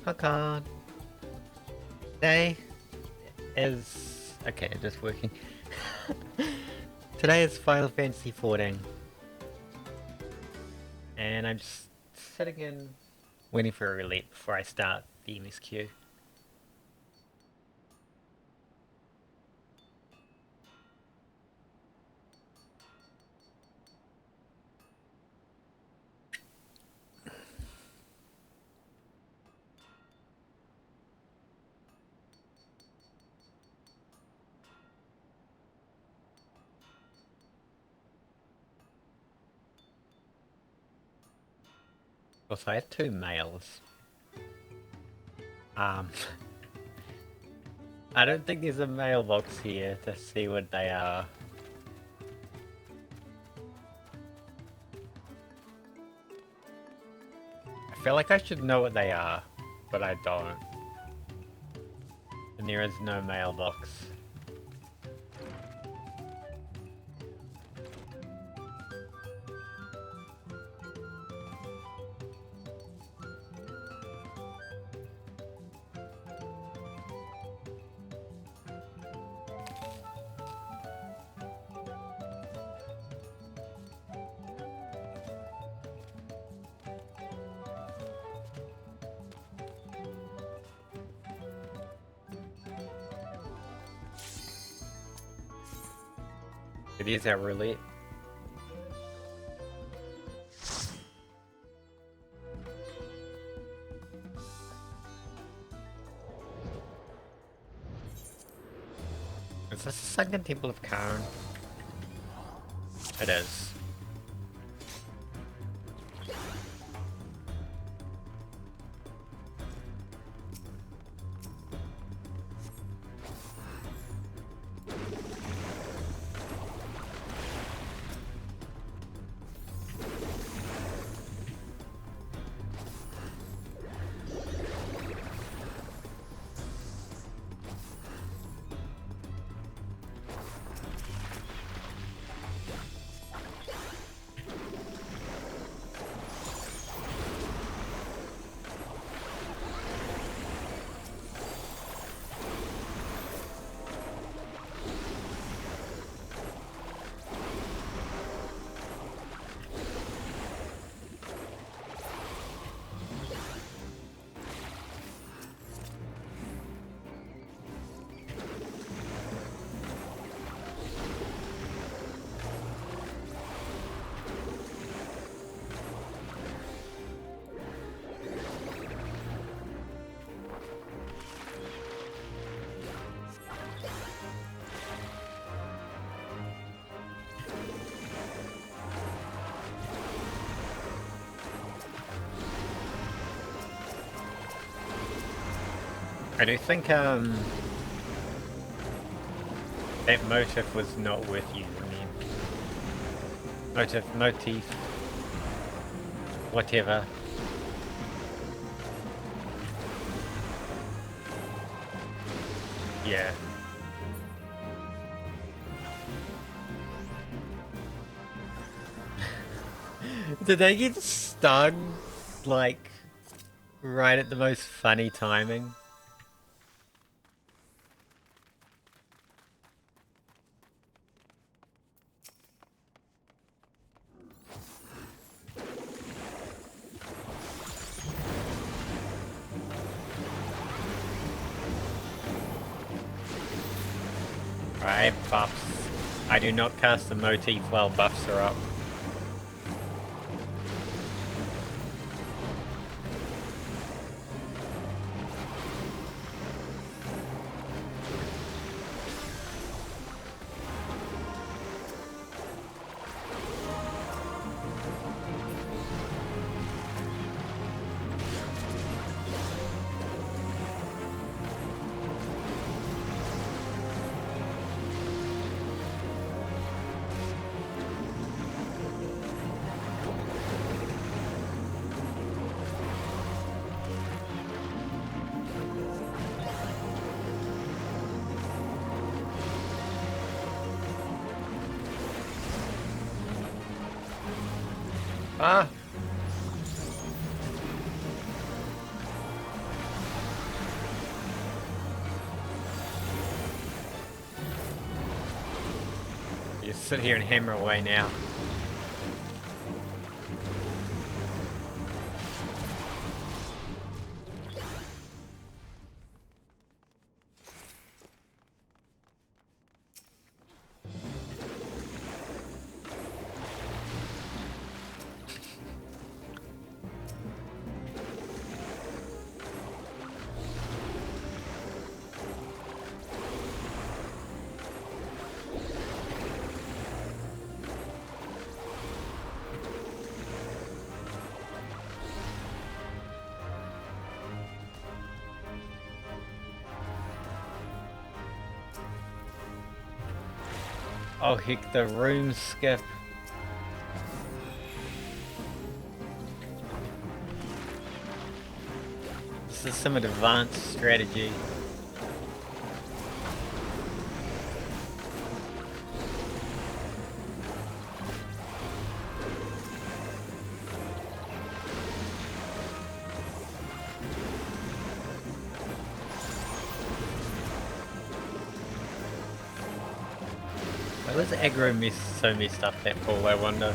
Okay. Today is... Okay, just working. Today is Final Fantasy XIV. And I'm just sitting in, waiting for a relief before I start the MSQ. Also, I have two mails. I don't think there's a mailbox here to see what they are. I feel like I should know what they are, but I don't. And there is no mailbox. It is our roulette. Is this the Sunken Temple of Karn? It is. I do think, that motif was not worth using then. Motif, whatever. Yeah. Did they get stung, like, right at the most funny timing? Right, buffs. I do not cast the motif while buffs are up. Ah! sit here and hammer away now. Oh heck, the room skip. This is some advanced strategy. Why was aggro so messed up that pool, I wonder?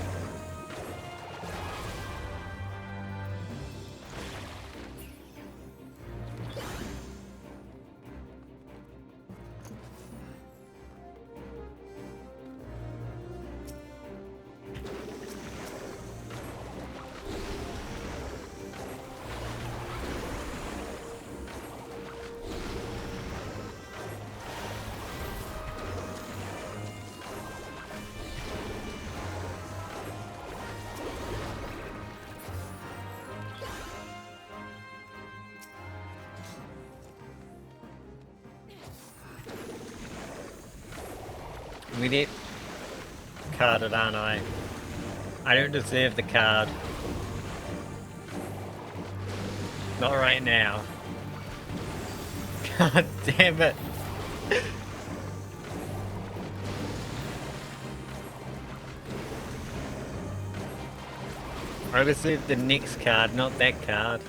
We get carded, aren't I? I don't deserve the card. Not right now. God damn it. I deserve the next card, not that card.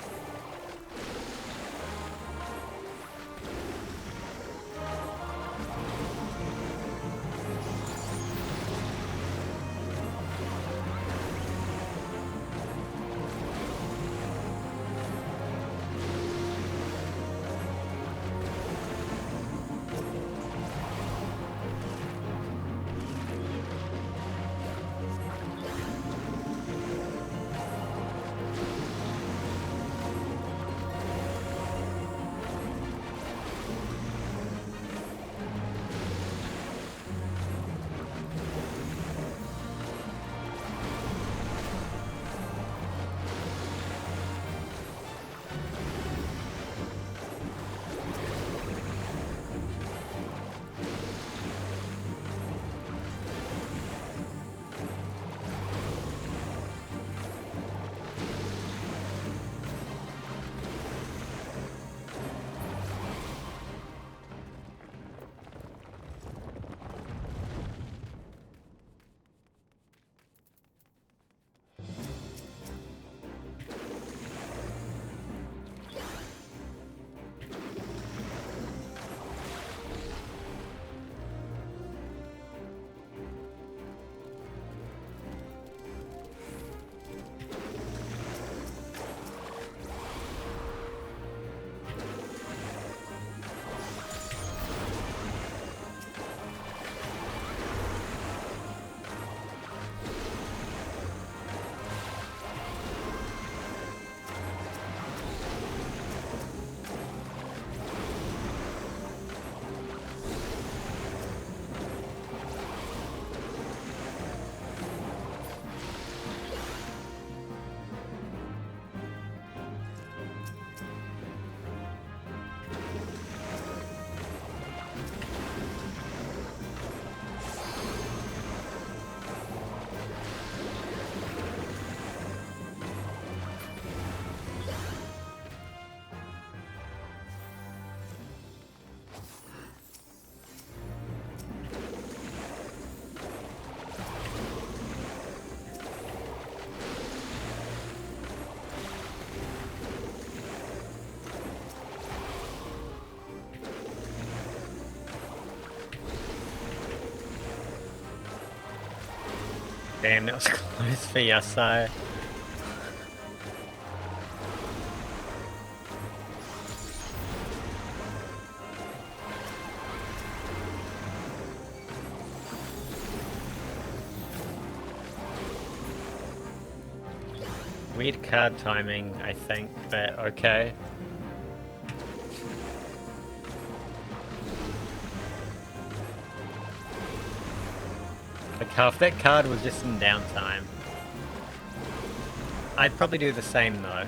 Damn, that was close for Yasai. Weird card timing, I think, but okay. Like, if that card was just in downtime, I'd probably do the same though.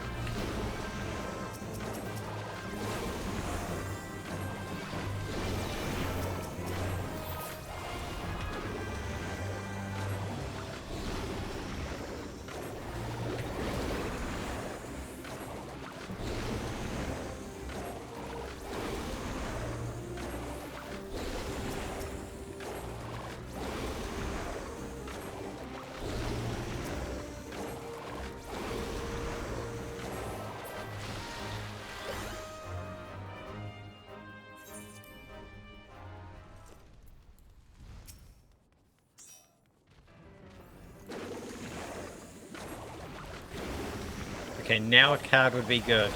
Okay, now a card would be good.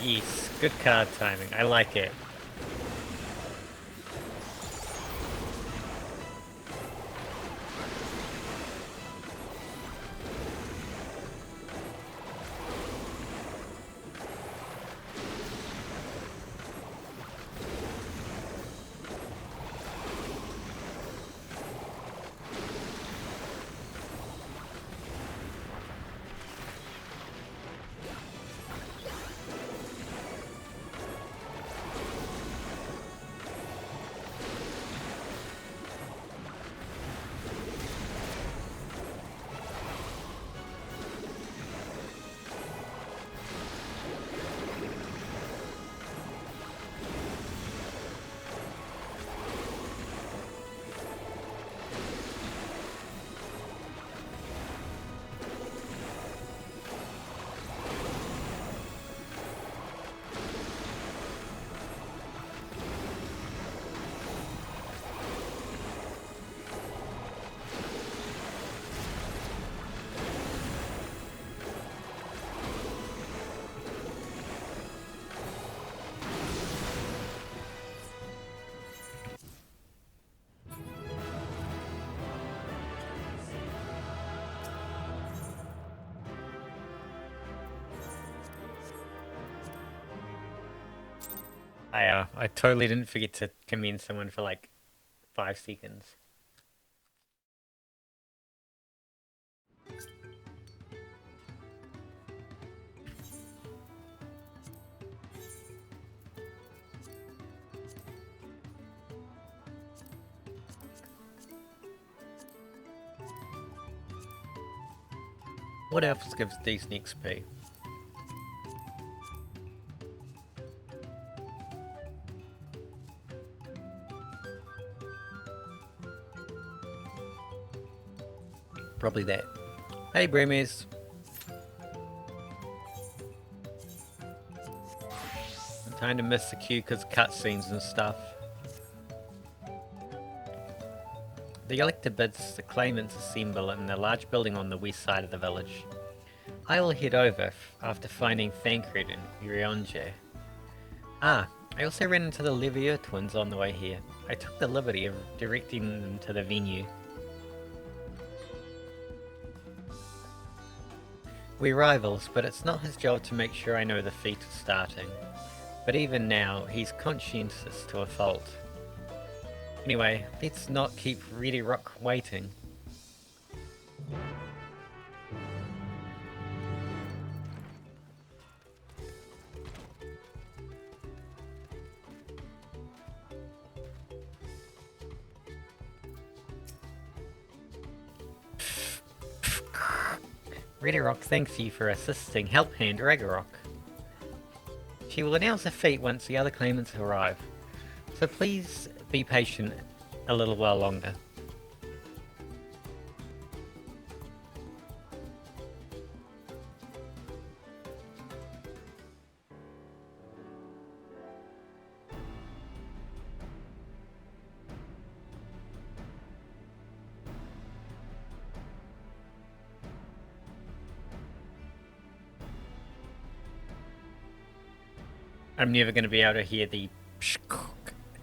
Yes, good card timing. I like it. I totally didn't forget to commend someone for like 5 seconds. What else gives decent XP? Probably that. Hey, Bremies. I'm trying to miss the queue because cutscenes and stuff. The elected bids the claimants assemble in the large building on the west side of the village. I will head over after finding Thancred and Urionje. Ah, I also ran into the Levier twins on the way here. I took the liberty of directing them to the venue. We're rivals, but it's not his job to make sure I know the feat is starting. But even now, he's conscientious to a fault. Anyway, let's not keep Ready Rock waiting. Ready Rock thanks you for assisting Help Hand Ragnarok. She will announce the feat once the other claimants arrive, so please be patient a little while longer. I'm never going to be able to hear the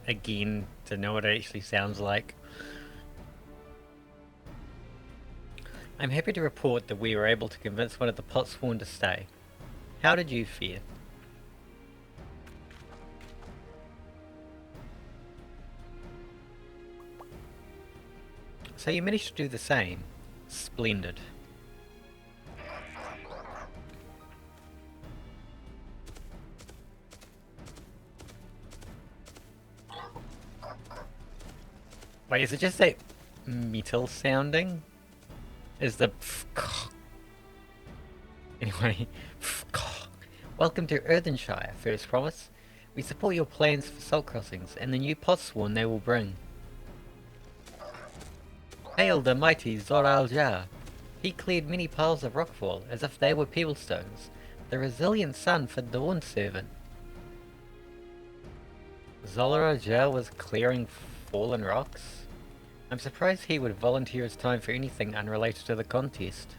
again to know what it actually sounds like. I'm happy to report that we were able to convince one of the Potsworn to stay. How did you fare? So you managed to do the same. Splendid. Wait, is it just that metal sounding? Is the anyway, welcome to Earthenshire, First Promise. We support your plans for salt crossings and the new Potsworn they will bring. Hail the mighty Zor-Al-Jar! He cleared many piles of rockfall as if they were pebblestones, the resilient son for Dawn Servant. Zor-Al-Jar was clearing fallen rocks? I'm surprised he would volunteer his time for anything unrelated to the contest.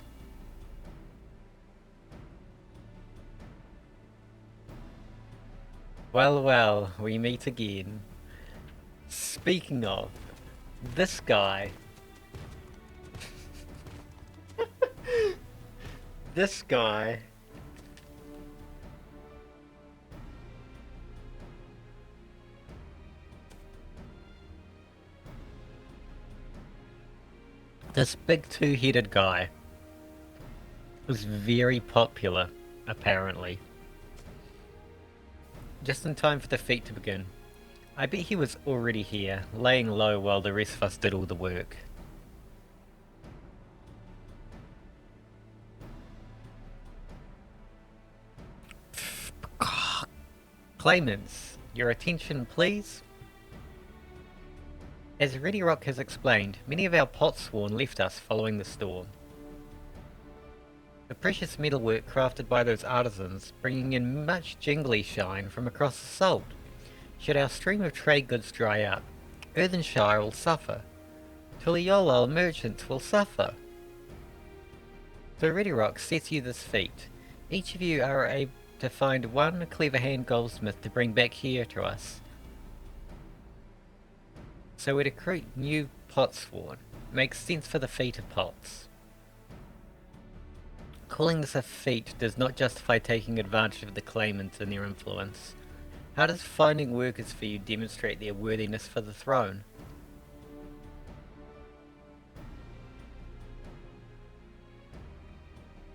Well, well, we meet again. Speaking of, this guy... this guy... This big two-headed guy was very popular, apparently. Just in time for the feat to begin. I bet he was already here, laying low while the rest of us did all the work. Claimants, your attention please. As Ready Rock has explained, many of our Potsworn left us following the storm. The precious metalwork crafted by those artisans, bringing in much jingly shine from across the salt. Should our stream of trade goods dry up, Earthenshire will suffer. Tuliolol merchants will suffer. So Ready Rock sets you this feat. Each of you are able to find one clever hand goldsmith to bring back here to us. So we recruit new Potsworn. Makes sense for the feat of pots. Calling this a feat does not justify taking advantage of the claimants and their influence. How does finding workers for you demonstrate their worthiness for the throne?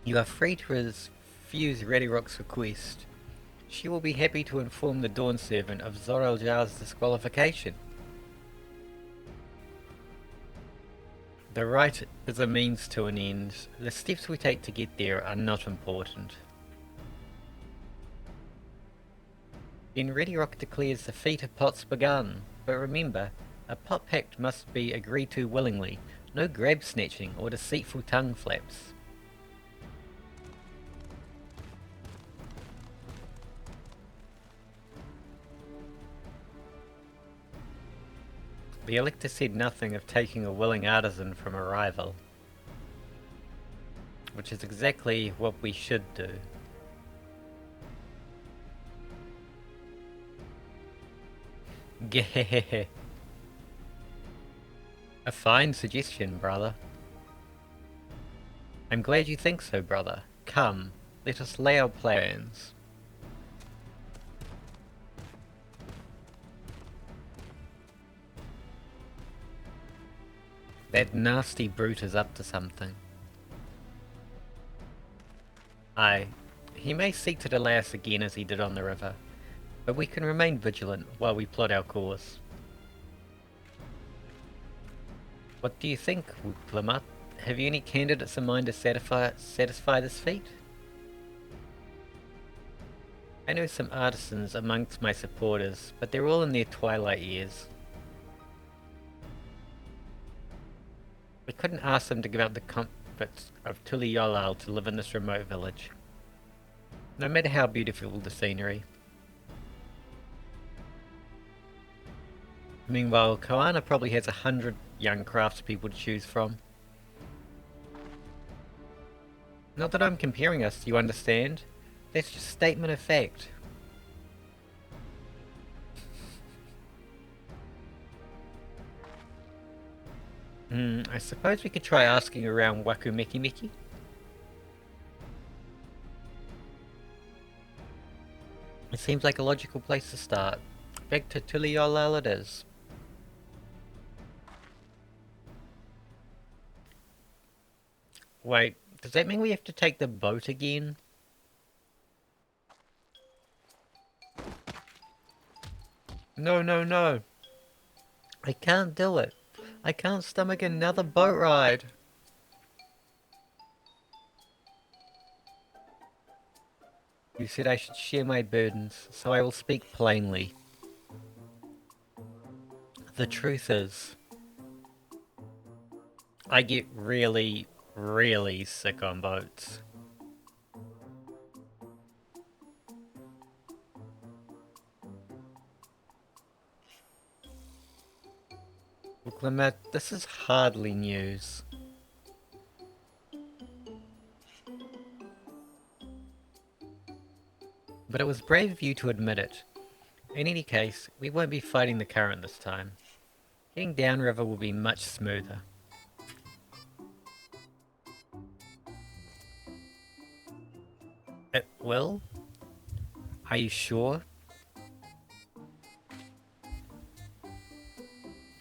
You are free to refuse Ready Rock's request. She will be happy to inform the Dawn Servant of Zor-Al-Jar's disqualification. The right is a means to an end. The steps we take to get there are not important. Then Ready Rock declares the feat of pots begun. But remember, a pot pact must be agreed to willingly. No grab snatching or deceitful tongue flaps. The Elector said nothing of taking a willing artisan from a rival. Which is exactly what we should do. Geh. A fine suggestion, brother. I'm glad you think so, brother. Come, let us lay our plans. That nasty brute is up to something. Aye, he may seek to delay us again as he did on the river, but we can remain vigilant while we plot our course. What do you think, Lamut? Have you any candidates in mind to satisfy this feat? I know some artisans amongst my supporters, but they're all in their twilight years. We couldn't ask them to give up the comforts of Tuliolol to live in this remote village, no matter how beautiful the scenery. Meanwhile, Koana probably has 100 young craftspeople to choose from. Not that I'm comparing us, you understand? That's just a statement of fact. I suppose we could try asking around Waku Miki Miki. It seems like a logical place to start. Back to Tuliolal it is. Wait, does that mean we have to take the boat again? No, no, no. I can't do it. I can't stomach another boat ride. You said I should share my burdens, so I will speak plainly. The truth is, I get really, really sick on boats. Look, Limit, this is hardly news. But it was brave of you to admit it. In any case, we won't be fighting the current this time. Getting downriver will be much smoother. It will? Are you sure?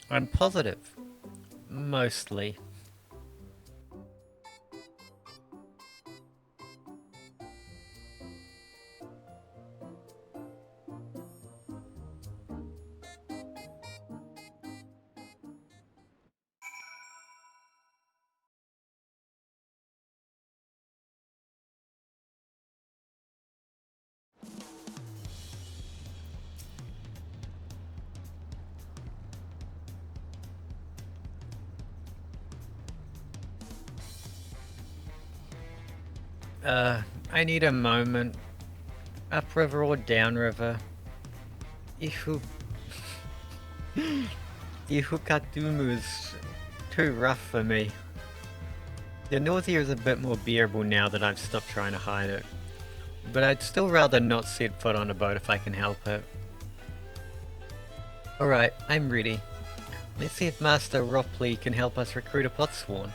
I'm positive. Mostly. I need a moment. Upriver or downriver? Ihu... Ihukatumu is too rough for me. The nausea is a bit more bearable now that I've stopped trying to hide it. But I'd still rather not set foot on a boat if I can help it. Alright, I'm ready. Let's see if Master Ropley can help us recruit a Potsworn.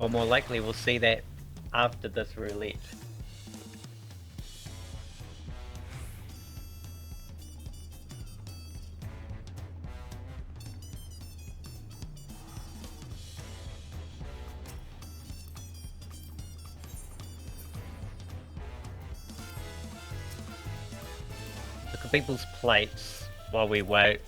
Or more likely we'll see that after this roulette. Look at people's plates while we wait.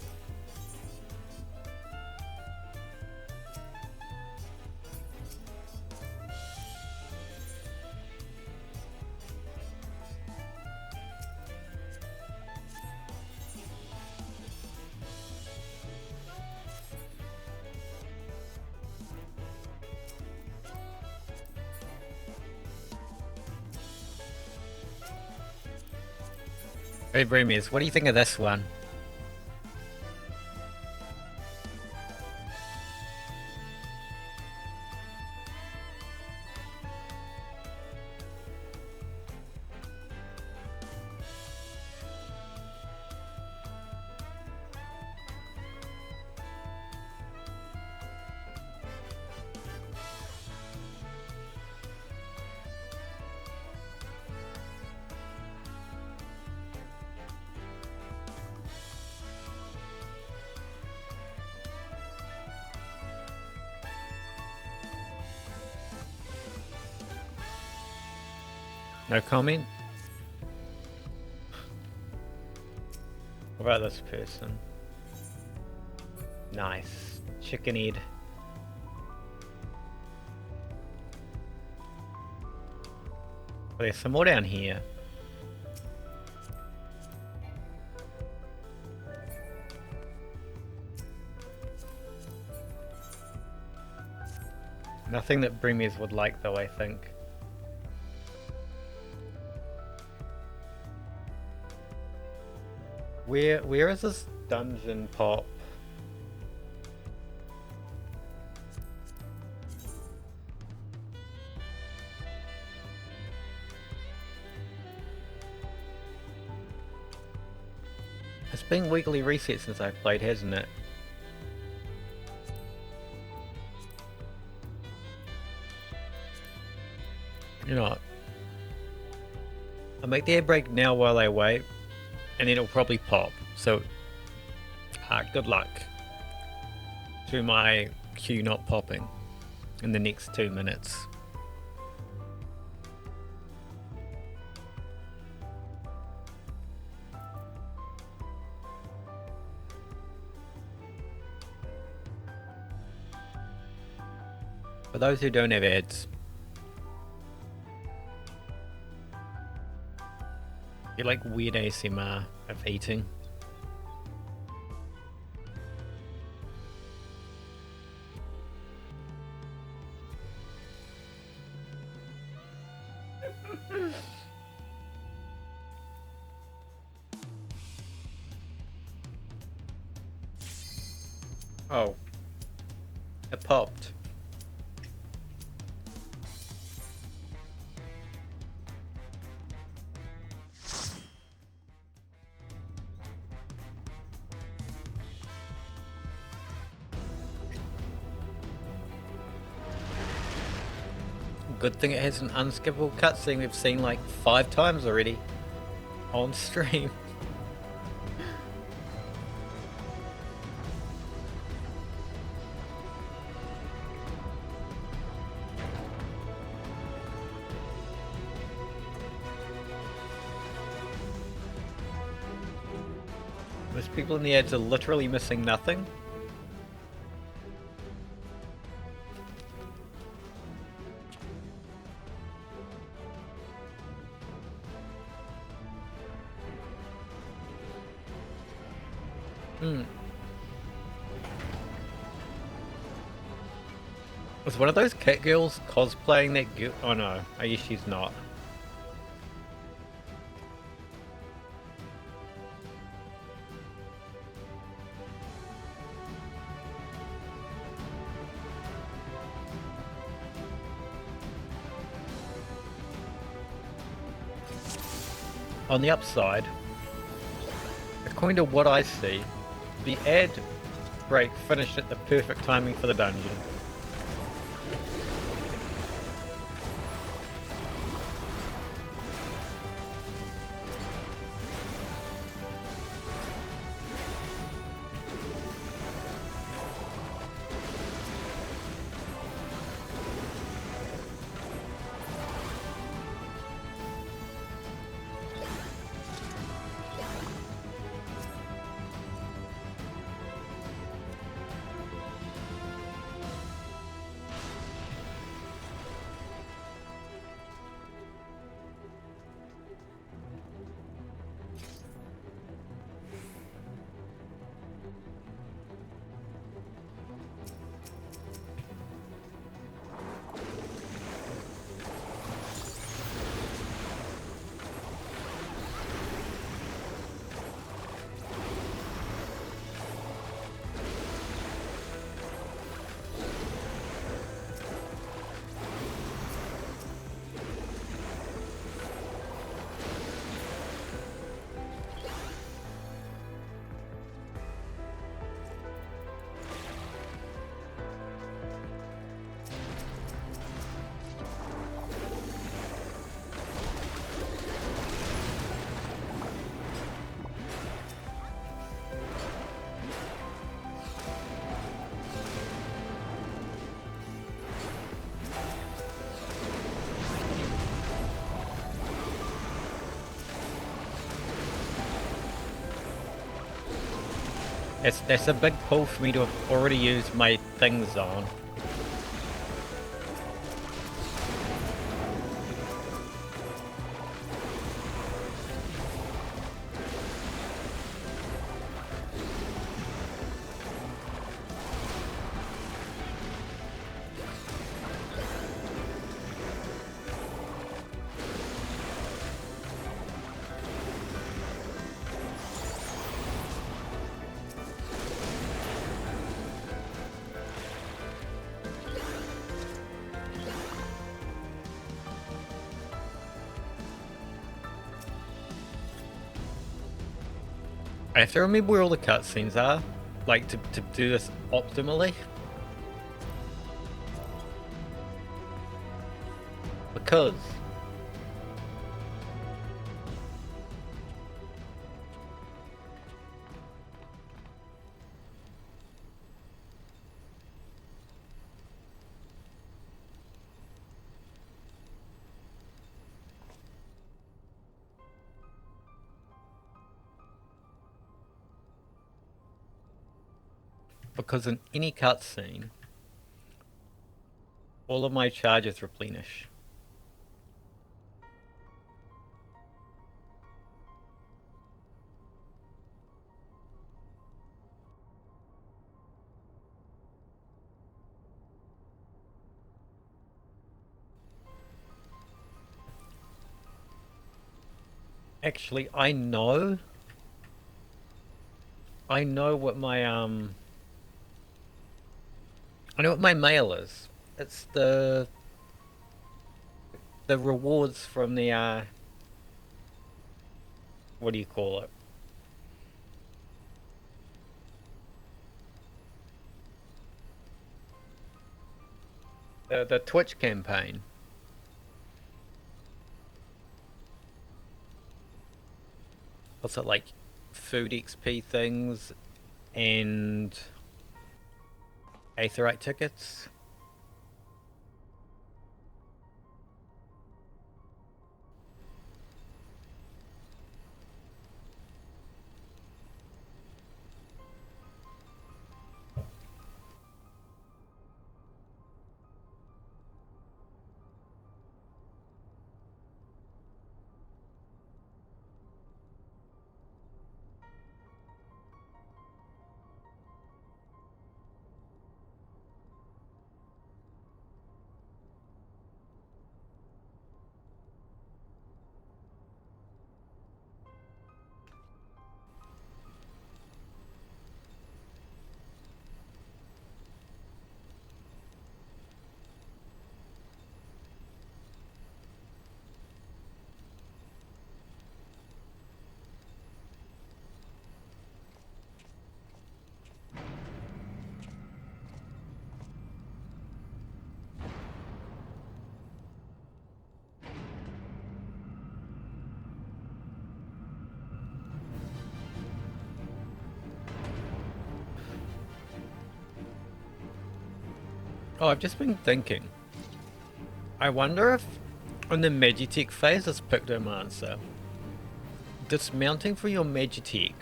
Hey Broomies, what do you think of this one? No comment? What about this person? Nice. Chicken head. Oh, there's some more down here. Nothing that Broomies would like though, I think. Where is this dungeon pop? It's been weekly reset since I've played, hasn't it? You know what? I'll make the air break now while I wait, and then it'll probably pop. So, good luck to my queue not popping in the next 2 minutes. For those who don't have ads, you like weird ASMR of eating. Oh, it popped. Good thing it has an unskippable cutscene we've seen like 5 times already on stream. Most people in the ads are literally missing nothing. Was one of those cat girls cosplaying that girl? Oh no, I guess she's not. On the upside, according to what I see, the ad break finished at the perfect timing for the dungeon. That's a big pull for me to have already used my things on. I have to remember where all the cutscenes are, like to do this optimally. Because in any cutscene, all of my charges replenish. Actually, I know what my I know what my mail is. It's the rewards from the what do you call it? The Twitch campaign. What's it like? Food XP things and Aetherite tickets. Oh, I've just been thinking. I wonder if in the Magitech phase, this Pictomancer, dismounting for your Magitech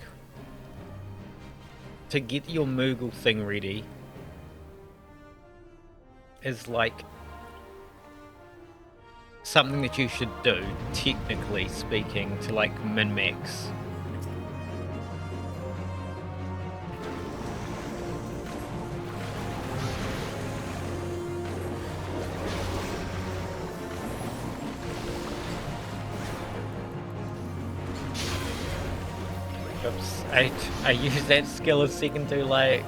to get your Moogle thing ready is like something that you should do, technically speaking, to like min-max. Oops, I used that skill a second too late.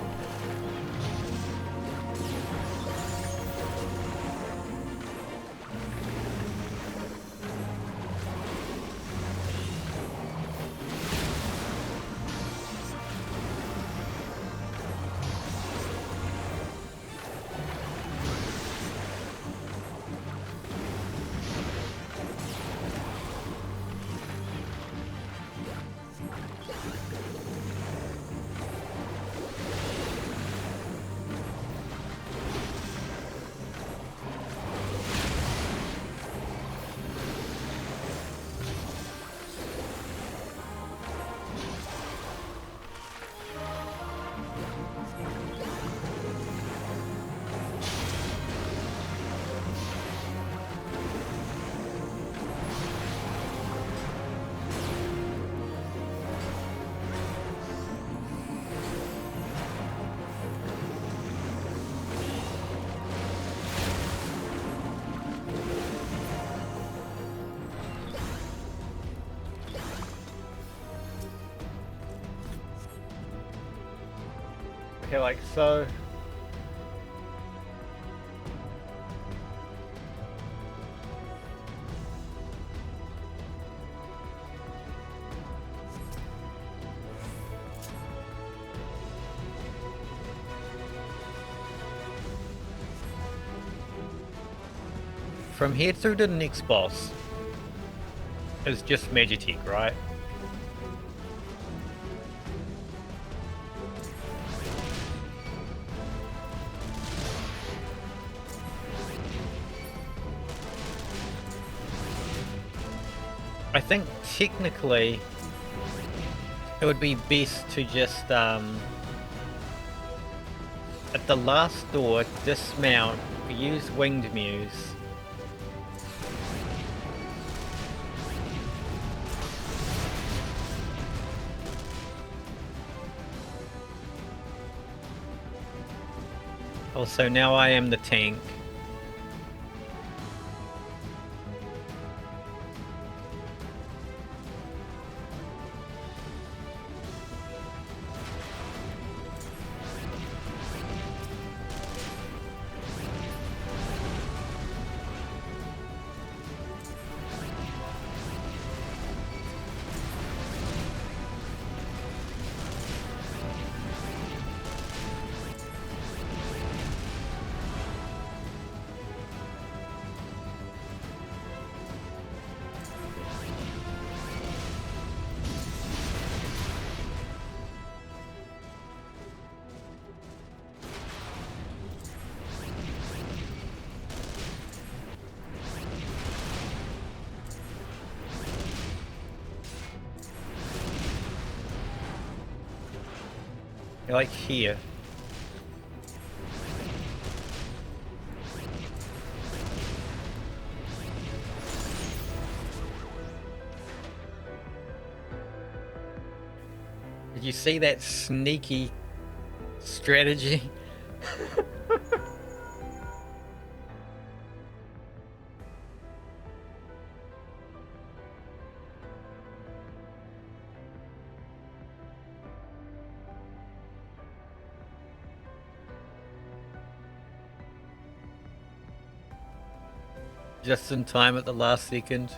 Okay, like so. from here through to the next boss is just Magitech, right? I think technically it would be best to just at the last door dismount, use Winged Muse. Also, now I am the tank. Like here. Did you see that sneaky strategy? Just in time at the last second.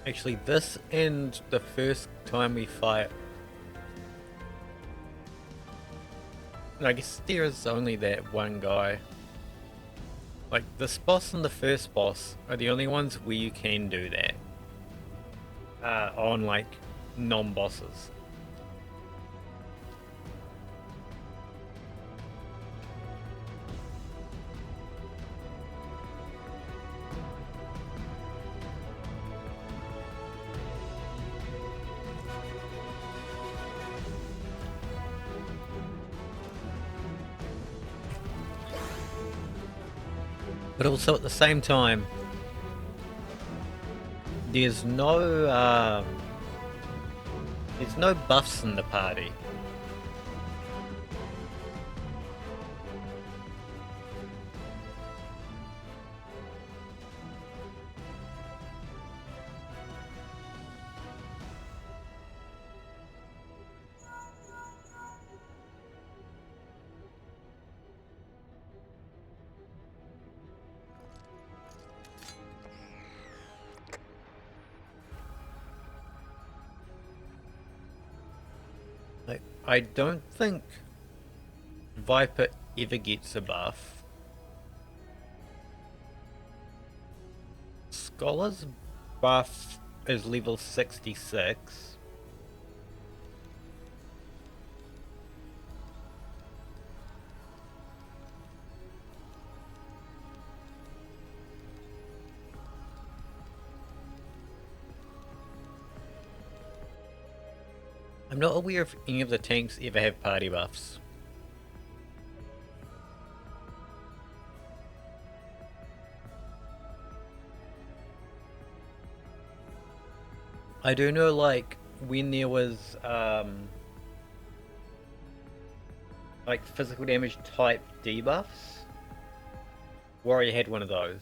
Actually, this and the first time we fight, I guess there is only that one guy. Like, this boss and the first boss are the only ones where you can do that. On, like, non-bosses. But also at the same time, there's no buffs in the party. Like, I don't think Viper ever gets a buff. Scholar's buff is level 66. I'm not aware if any of the tanks ever have party buffs. I do know, like, when there was, like, physical damage type debuffs, Warrior had one of those.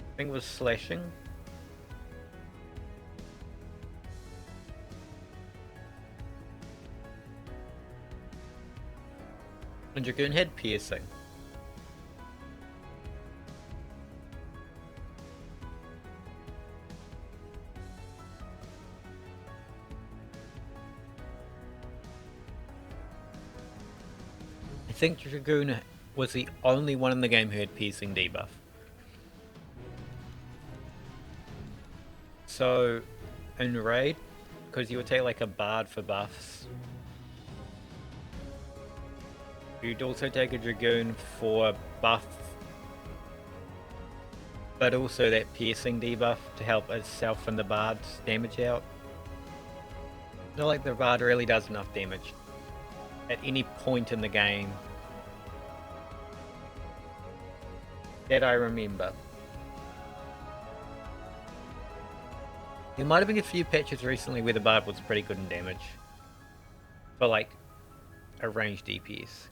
I think it was slashing. And Dragoon had piercing. I think Dragoon was the only one in the game who had piercing debuff. So, in Raid, because you would take like a Bard for buffs, you'd also take a Dragoon for buff, but also that piercing debuff to help itself and the Bard's damage out. Not like the Bard really does enough damage at any point in the game that I remember. There might have been a few patches recently where the Bard was pretty good in damage for like a ranged DPS.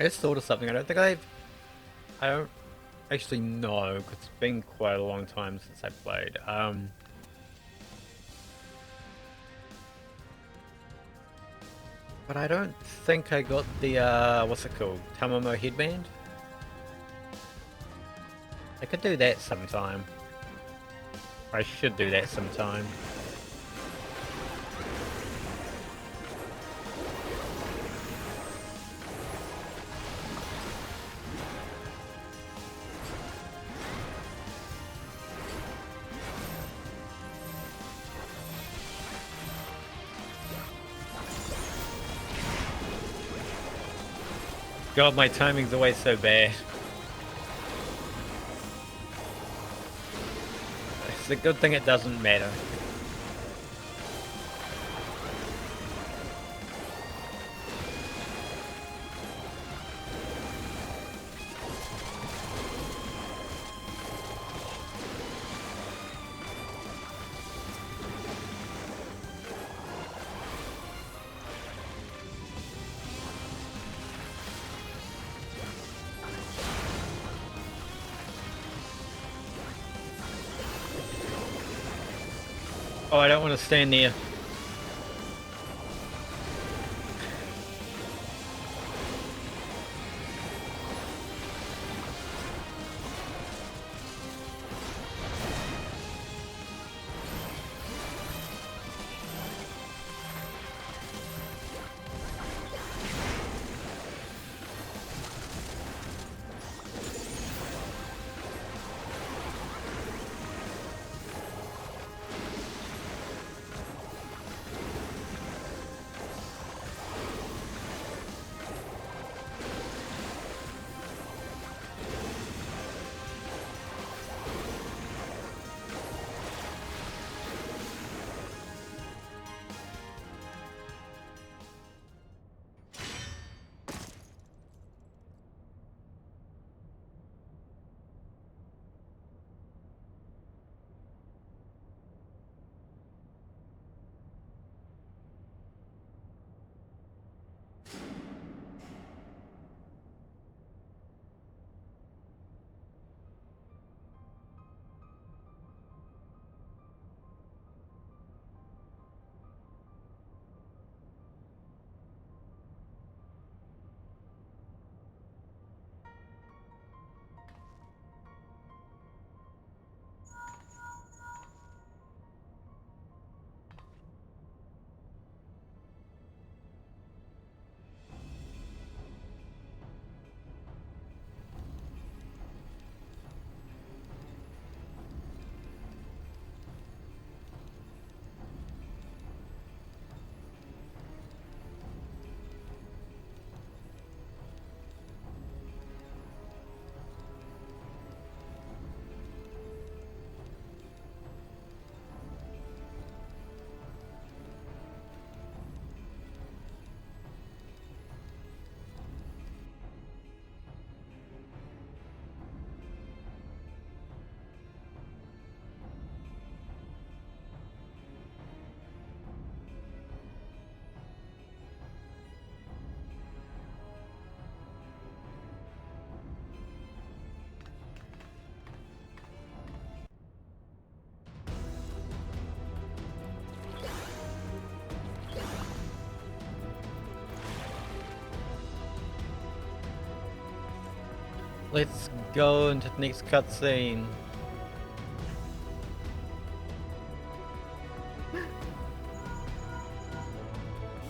I just thought of something. I don't actually know, because it's been quite a long time since I played. But I don't think I got the, what's it called? Tamamo headband? I could do that sometime. I should do that sometime. God, my timing's always so bad. It's a good thing it doesn't matter. Oh, I don't want to stand near. Let's go into the next cutscene.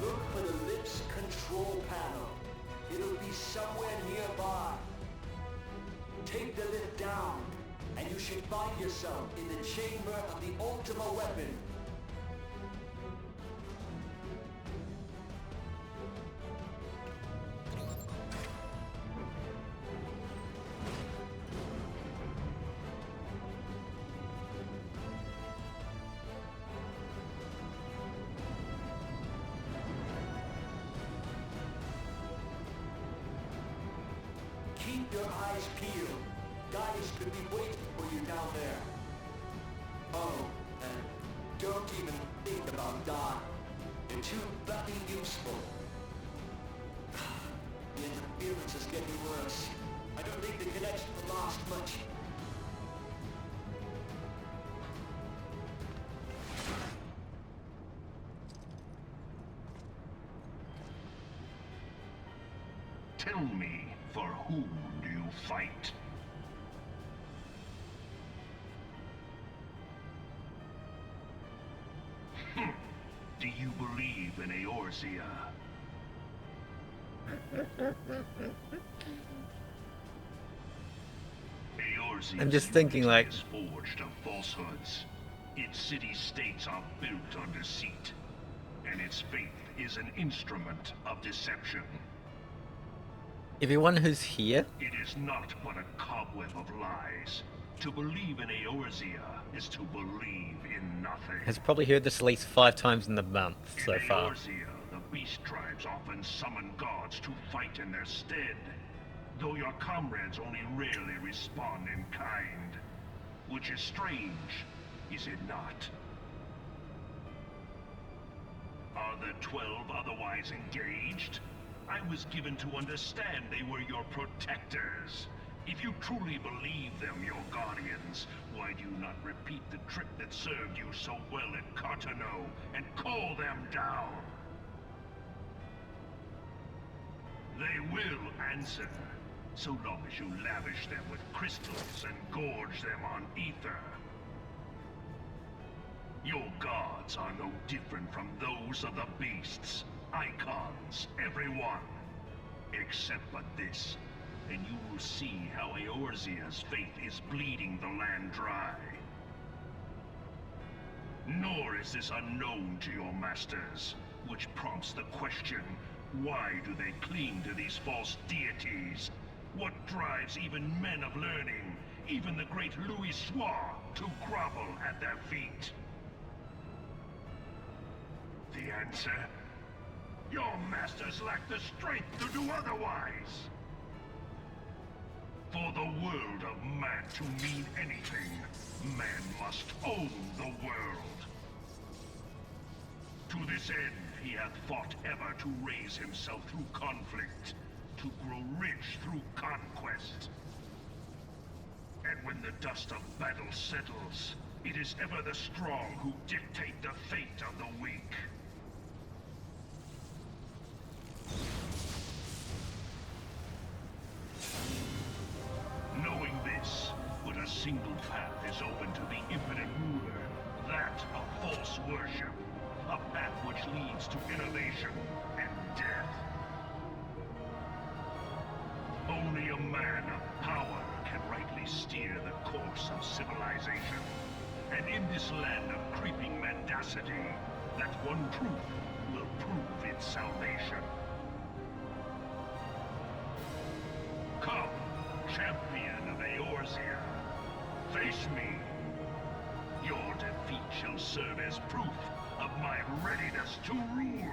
Look for the lift's control panel. It'll be somewhere nearby. Take the lift down, and you should find yourself in the chamber of the Ultima weapon. Keep your eyes peeled. Guys could be waiting for you down there. Oh, and don't even think about dying. You're too bloody useful. The interference is getting worse. I don't think the connection will last much. Tell me, for whom do you fight? Do you believe in Eorzea? Eorzea's I'm just thinking, like, unity is forged of falsehoods. Its city-states are built on deceit, and its faith is an instrument of deception. everyone who's here It is not but a cobweb of lies. To believe in Eorzea is to believe in nothing. has probably heard this at least 5 times in the month so In far. Eorzea, the beast tribes often summon gods to fight in their stead, though your comrades only rarely respond in kind. Which is strange, is it not? Are the 12 otherwise engaged? I was given to understand they were your protectors. If you truly believe them your guardians, why do you not repeat the trick that served you so well at Cartano and call them down? They will answer, so long as you lavish them with crystals and gorge them on ether. Your gods are no different from those of the beasts. Icons, everyone. Except but this, and you will see how Eorzea's faith is bleeding the land dry. Nor is this unknown to your masters, which prompts the question, why do they cling to these false deities? What drives even men of learning, even the great Louis Soir, to grovel at their feet? The answer? Your masters lack the strength to do otherwise. For the world of man to mean anything, man must own the world. To this end, he hath fought ever to raise himself through conflict, to grow rich through conquest. And when the dust of battle settles, it is ever the strong who dictate the fate of the weak. Knowing this, but a single path is open to the infinite ruler, that of false worship, a path which leads to innovation and death. Only a man of power can rightly steer the course of civilization. And in this land of creeping mendacity, that one truth will prove its salvation. Come, champion of Eorzea, face me. Your defeat shall serve as proof of my readiness to rule.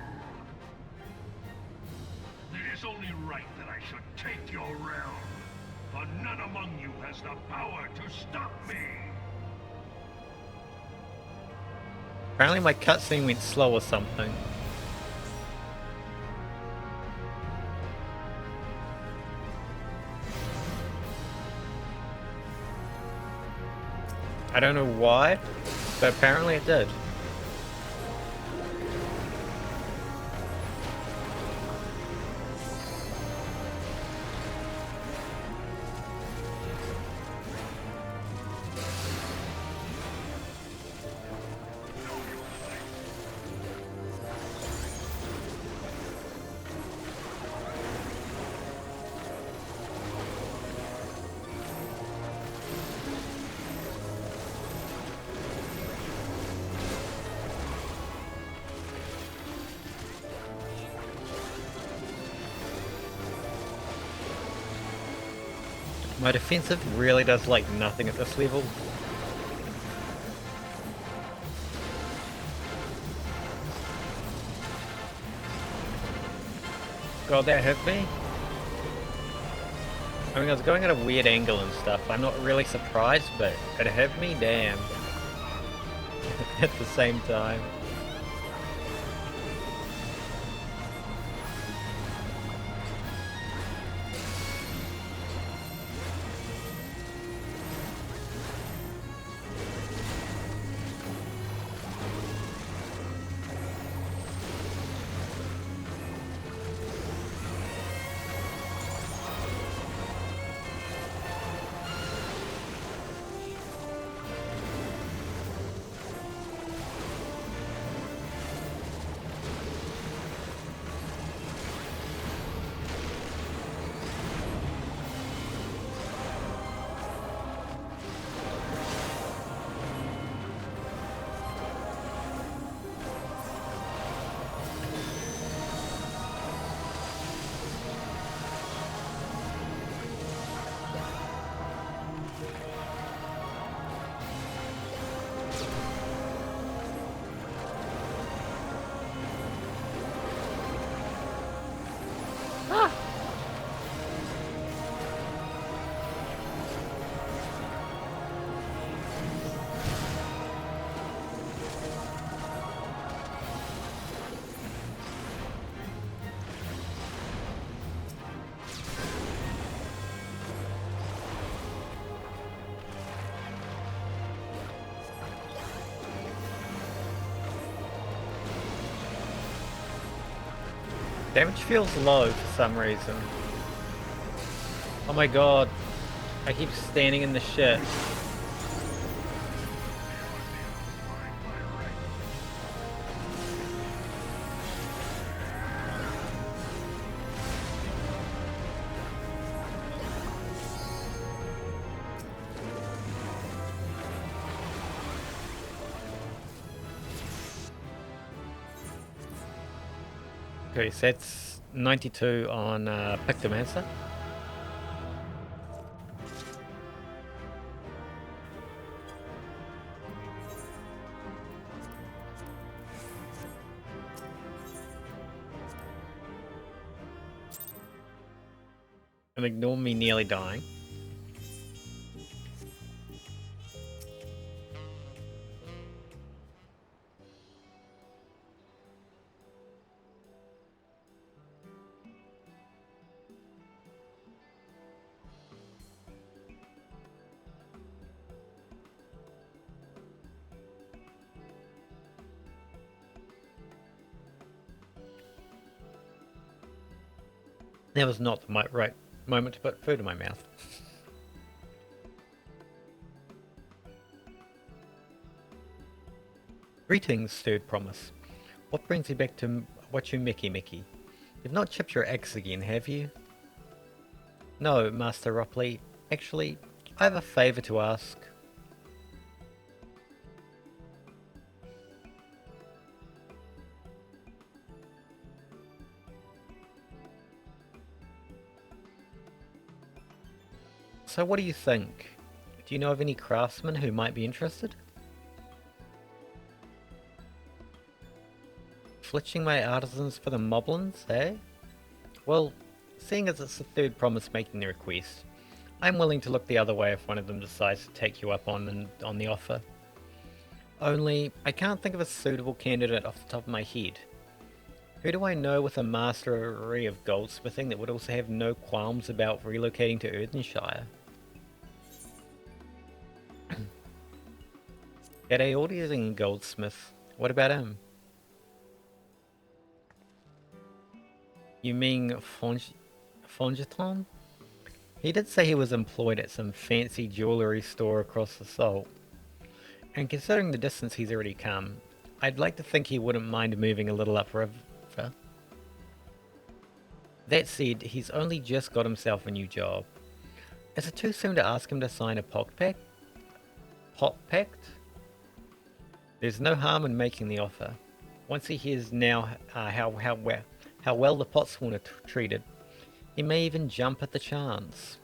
It is only right that I should take your realm, for none among you has the power to stop me. Apparently my cutscene went slow or something. I don't know why, but apparently it did. My defensive really does like nothing at this level. God, that hit me. I mean, I was going at a weird angle and stuff. I'm not really surprised, but it hit me, damn. At the same time. Damage feels low for some reason. Oh my god. I keep standing in the shit. Okay, so that's 92 on Pictomancer. And ignore me nearly dying. That was not the right moment to put food in my mouth. Greetings, Stewed Promise. What brings you back to watch you Mickey? You've not chipped your eggs again, have you? No, Master Ropley. Actually, I have a favour to ask. So what do you think? Do you know of any craftsmen who might be interested? Flitching my artisans for the moblins, eh? Well, seeing as it's the third promise making the request, I'm willing to look the other way if one of them decides to take you up on the offer. Only, I can't think of a suitable candidate off the top of my head. Who do I know with a mastery of goldsmithing that would also have no qualms about relocating to Earthenshire? G'day, auditing goldsmith. What about him? You mean Fongeton? He did say he was employed at some fancy jewellery store across the salt. And considering the distance he's already come, I'd like to think he wouldn't mind moving a little upriver. That said, he's only just got himself a new job. Is it too soon to ask him to sign a pot pact? There's no harm in making the offer. Once he hears now how well the Potsworn are treated, he may even jump at the chance.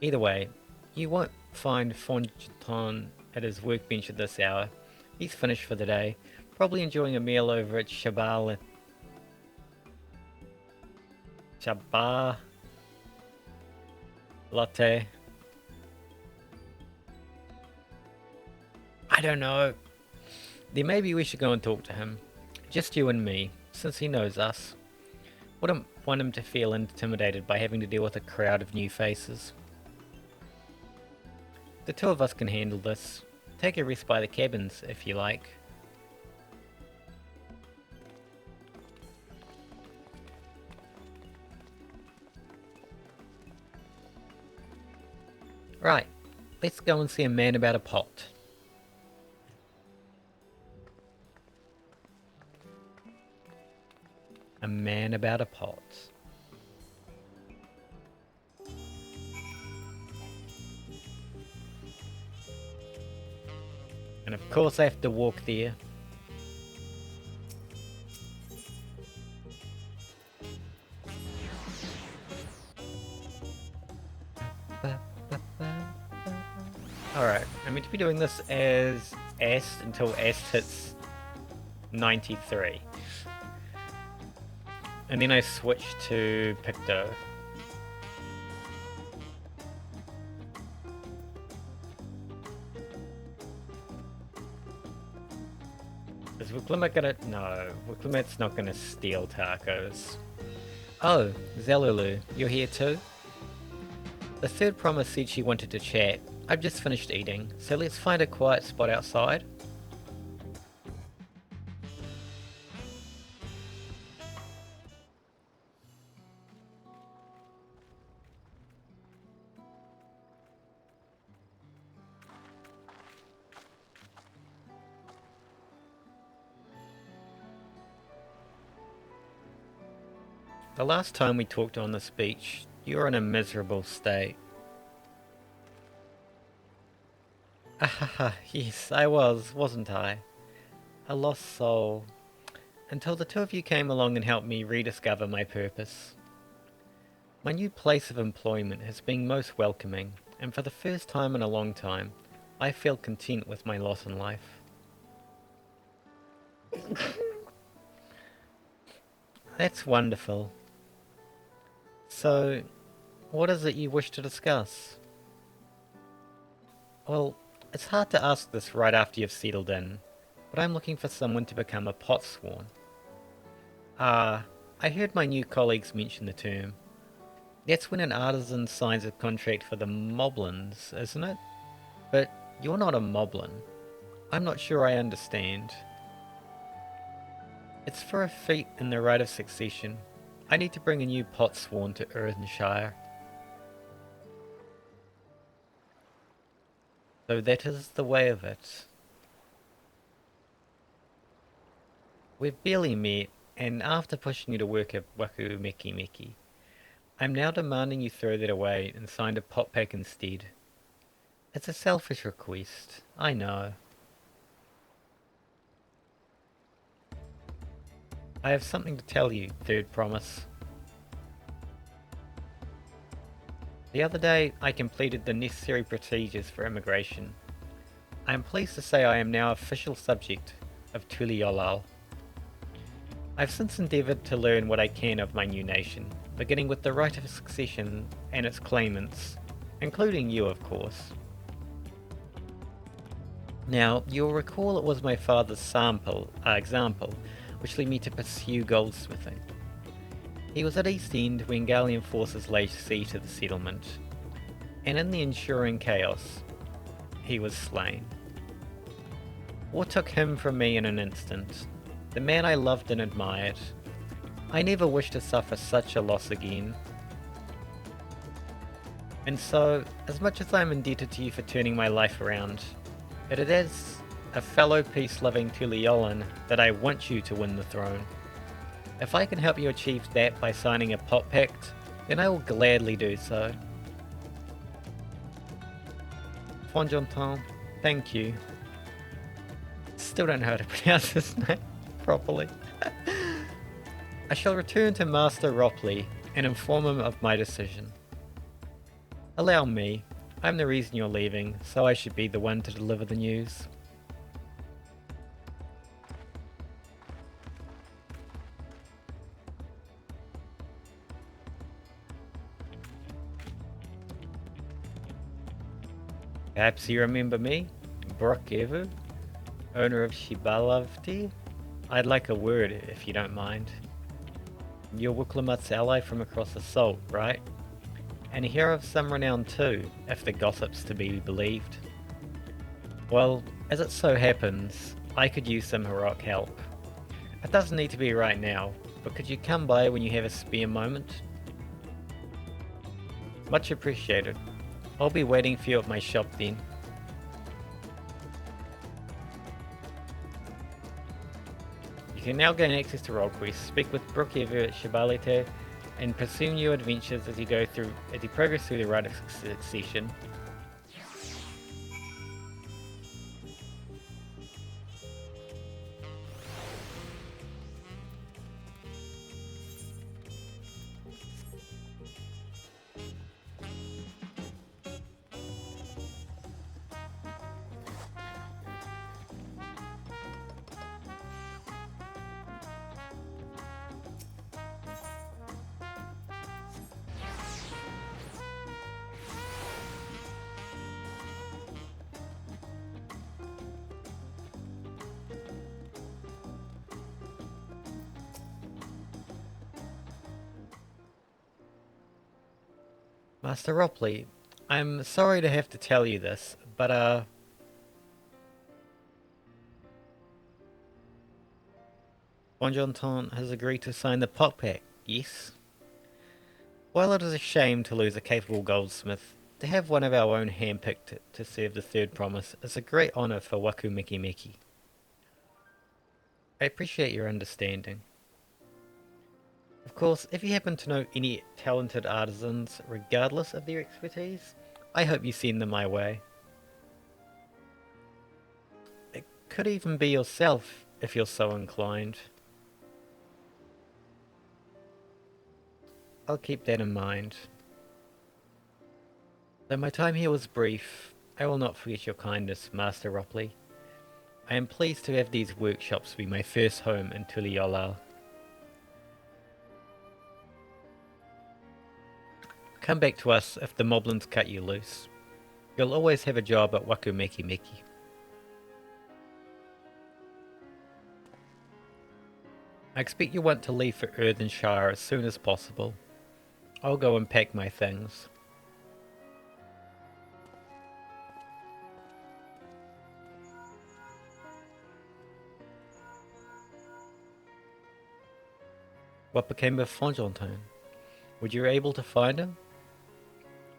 Either way, you won't find Fonton at his workbench at this hour. He's finished for the day, probably enjoying a meal over at Shabar Latte. I don't know. Then maybe we should go and talk to him. Just you and me, since he knows us. Wouldn't want him to feel intimidated by having to deal with a crowd of new faces. The two of us can handle this. Take a rest by the cabins, if you like. Right, let's go and see a man about a pot. A man about a pot. And of course I have to walk there. Alright, I'm meant to be doing this as Est until Est hits 93. And then I switch to Picto. Is Wuklimat gonna... No, Wuklimat's not gonna steal tacos. Oh, Zelulu, you're here too? The third promise said she wanted to chat. I've just finished eating, so let's find a quiet spot outside. The last time we talked on this beach, you were in a miserable state. Ahaha, yes, I was, wasn't I? A lost soul. Until the two of you came along and helped me rediscover my purpose. My new place of employment has been most welcoming, and for the first time in a long time, I feel content with my lot in life. That's wonderful. So, what is it you wish to discuss? Well, it's hard to ask this right after you've settled in, but I'm looking for someone to become a potsworn. I heard my new colleagues mention the term. That's when an artisan signs a contract for the moblins, isn't it? But you're not a moblin. I'm not sure I understand. It's for a feat in the right of succession. I need to bring a new potsworn to Earthenshire. So that is the way of it. We've barely met, and after pushing you to work at Waku Meki Meki, I'm now demanding you throw that away and sign a pot pack instead. It's a selfish request, I know. I have something to tell you, third promise. The other day, I completed the necessary procedures for immigration. I am pleased to say I am now official subject of Tuliolal. I've since endeavoured to learn what I can of my new nation, beginning with the right of succession and its claimants, including you, of course. Now, you'll recall it was my father's example, which led me to pursue goldsmithing. He was at East End when Gallian forces laid siege to the settlement, and in the ensuing chaos, he was slain. What took him from me in an instant? The man I loved and admired. I never wish to suffer such a loss again. And so, as much as I'm indebted to you for turning my life around, it is a fellow peace-loving Tuliolan that I want you to win the throne. If I can help you achieve that by signing a pot pact, then I will gladly do so. Fonjonton, thank you. Still don't know how to pronounce his name properly. I shall return to Master Ropley and inform him of my decision. Allow me. I'm the reason you're leaving, so I should be the one to deliver the news. Perhaps you remember me? Brokevu, owner of Shibalavti? I'd like a word, if you don't mind. You're Wiklamat's ally from across the salt, right? And a hero of some renown too, if the gossip's to be believed. Well, as it so happens, I could use some heroic help. It doesn't need to be right now, but could you come by when you have a spare moment? Much appreciated. I'll be waiting for you at my shop then. You can now gain access to role quests, speak with Brokevu at Shibalite, and pursue new adventures as you progress through the Rite of Succession. Master Ropley, I'm sorry to have to tell you this, but Bonjonton has agreed to sign the Pop Pact, yes? While it is a shame to lose a capable goldsmith, to have one of our own handpicked to serve the third promise is a great honour for Waku Miki Miki. I appreciate your understanding. Of course, if you happen to know any talented artisans, regardless of their expertise, I hope you send them my way. It could even be yourself, if you're so inclined. I'll keep that in mind. Though my time here was brief, I will not forget your kindness, Master Ropley. I am pleased to have these workshops be my first home in Tuliyollal. Come back to us if the moblins cut you loose. You'll always have a job at Waku Miki Miki. I expect you want to leave for Earthenshire as soon as possible. I'll go and pack my things. What became of Fonjonton? Were you able to find him?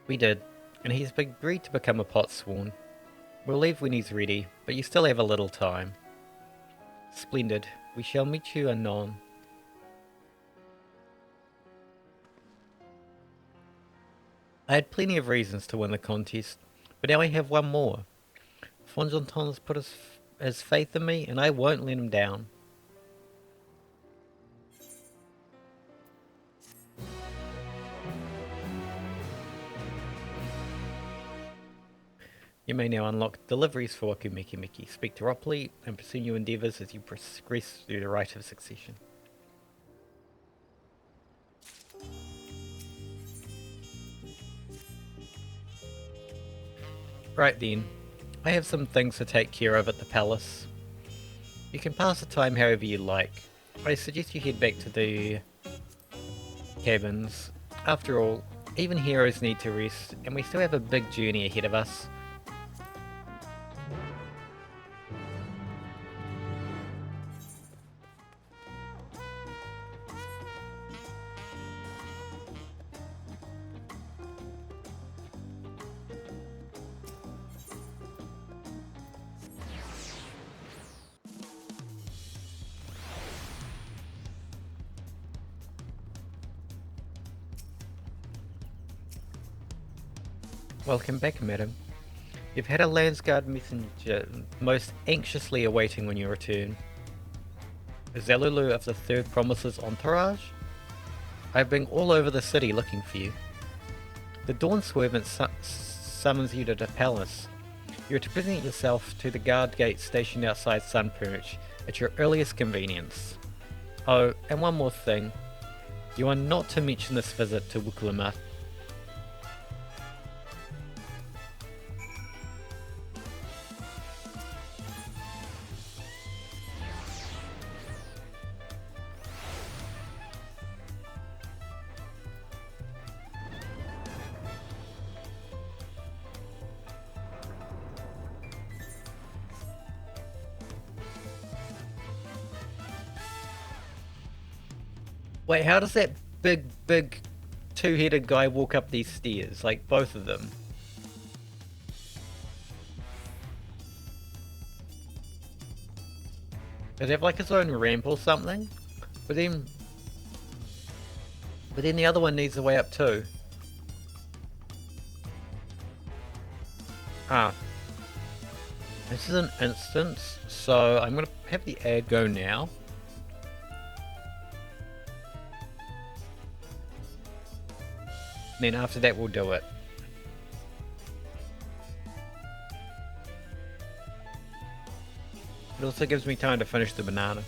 We did, and he's agreed to become a potsworn. We'll leave when he's ready, but you still have a little time. Splendid. We shall meet you anon. I had plenty of reasons to win the contest, but now I have one more. Fonjonton has put his faith in me, and I won't let him down. You may now unlock deliveries for Waku Miki Miki. Speak to Ropley and pursue new endeavours as you progress through the Rite of Succession. Right then, I have some things to take care of at the palace. You can pass the time however you like. I suggest you head back to the cabins. After all, even heroes need to rest, and we still have a big journey ahead of us. Welcome back, madam. You've had a Landsguard messenger most anxiously awaiting when you return. Zalulu of the Third Promise's entourage? I've been all over the city looking for you. The dawn servant summons you to the palace. You are to present yourself to the guard gate stationed outside Sunperch at your earliest convenience. Oh, and one more thing. You are not to mention this visit to Wukulama. Wait, how does that big two-headed guy walk up these stairs? Like, both of them. Does he have like his own ramp or something? But then the other one needs a way up too. Ah. This is an instance, so I'm gonna have the ad go now. Then after that we'll do it. It also gives me time to finish the banana.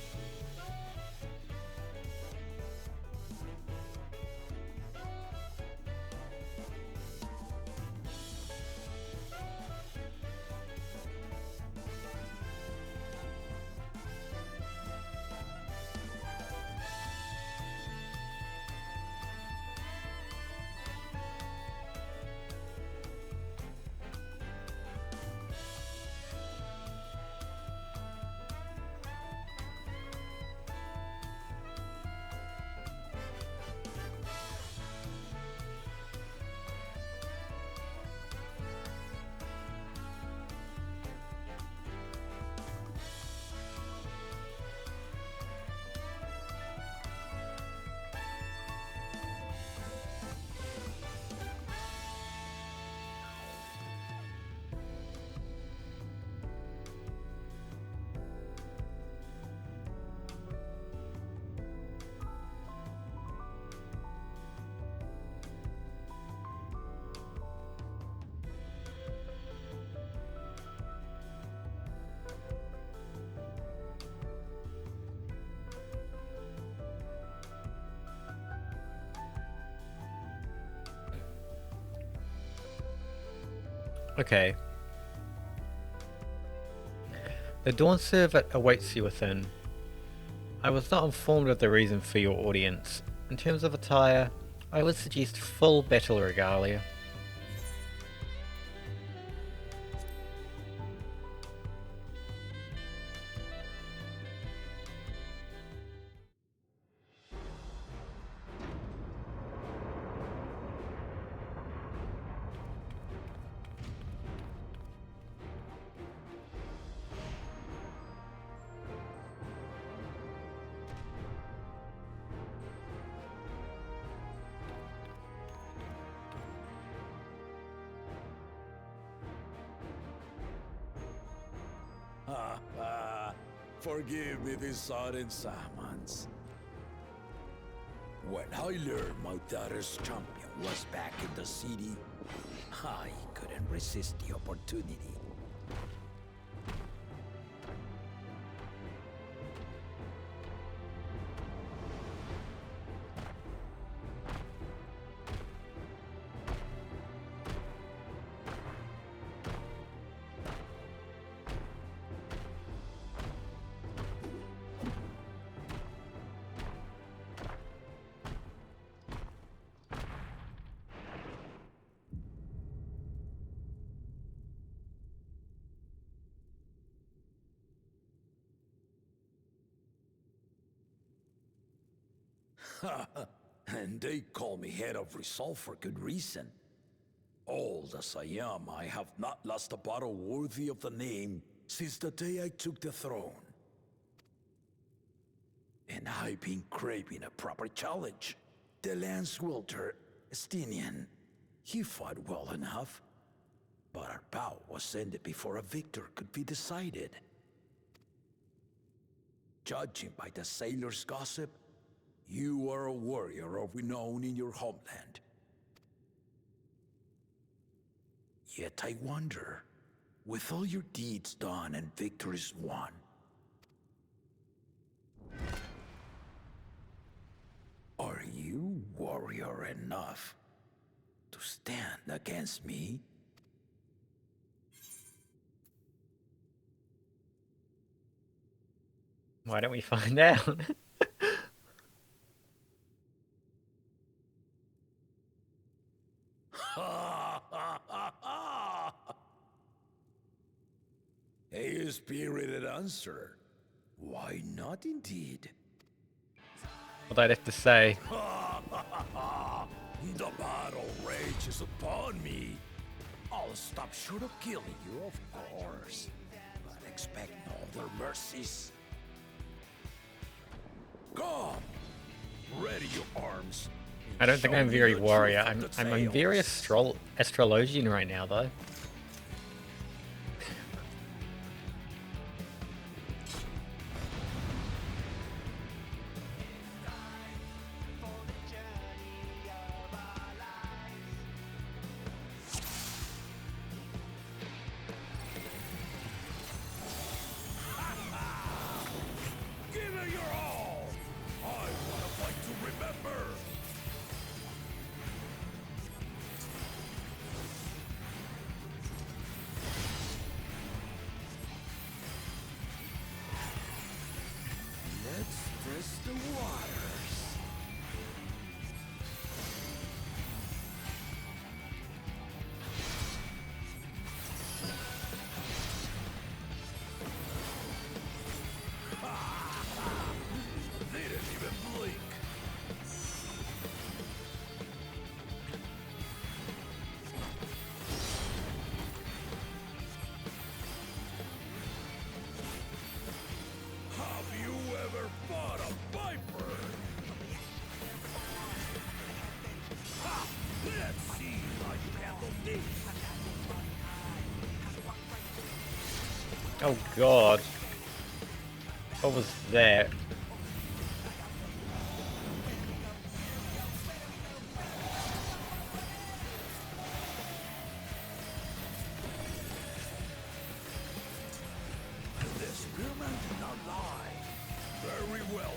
Okay. The Dawn Servant awaits you within. I was not informed of the reason for your audience. In terms of attire, I would suggest full battle regalia. Forgive me this sudden summons. When I learned my daughter's champion was back in the city, I couldn't resist the opportunity. And they call me head of resolve for good reason. Old as I am, I have not lost a battle worthy of the name since the day I took the throne. And I've been craving a proper challenge. The lance wielder, Estinian, he fought well enough, but our bout was ended before a victor could be decided. Judging by the sailors' gossip, you are a warrior of renown in your homeland. Yet I wonder, with all your deeds done and victories won, are you warrior enough to stand against me? Why don't we find out? A spirited answer. Why not indeed? What I'd have to say. The battle rages upon me. I'll stop short of killing you, of course. But expect no other mercies. Come! Ready your arms. I don't think Show I'm me very the warrior. truth of the I'm very tales. astrologian right now, though. Give it your all! I want a fight to remember! Let's test the waters. They didn't even blink. Have you ever fought a viper? Ha! Let's see how you handle this. Oh god. What was that? The spearman did not lie. Very well.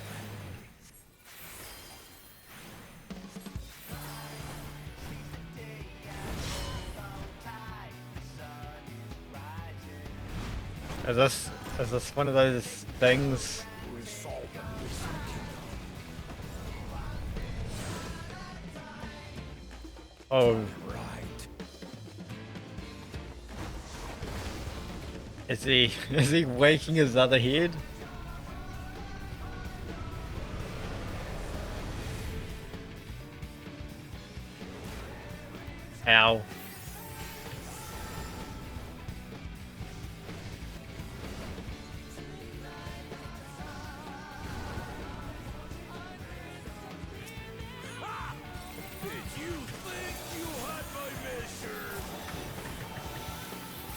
Is this one of those things? Resolve and listen, Oh, right. is he waking his other head? Ow. Did you think you had my measure?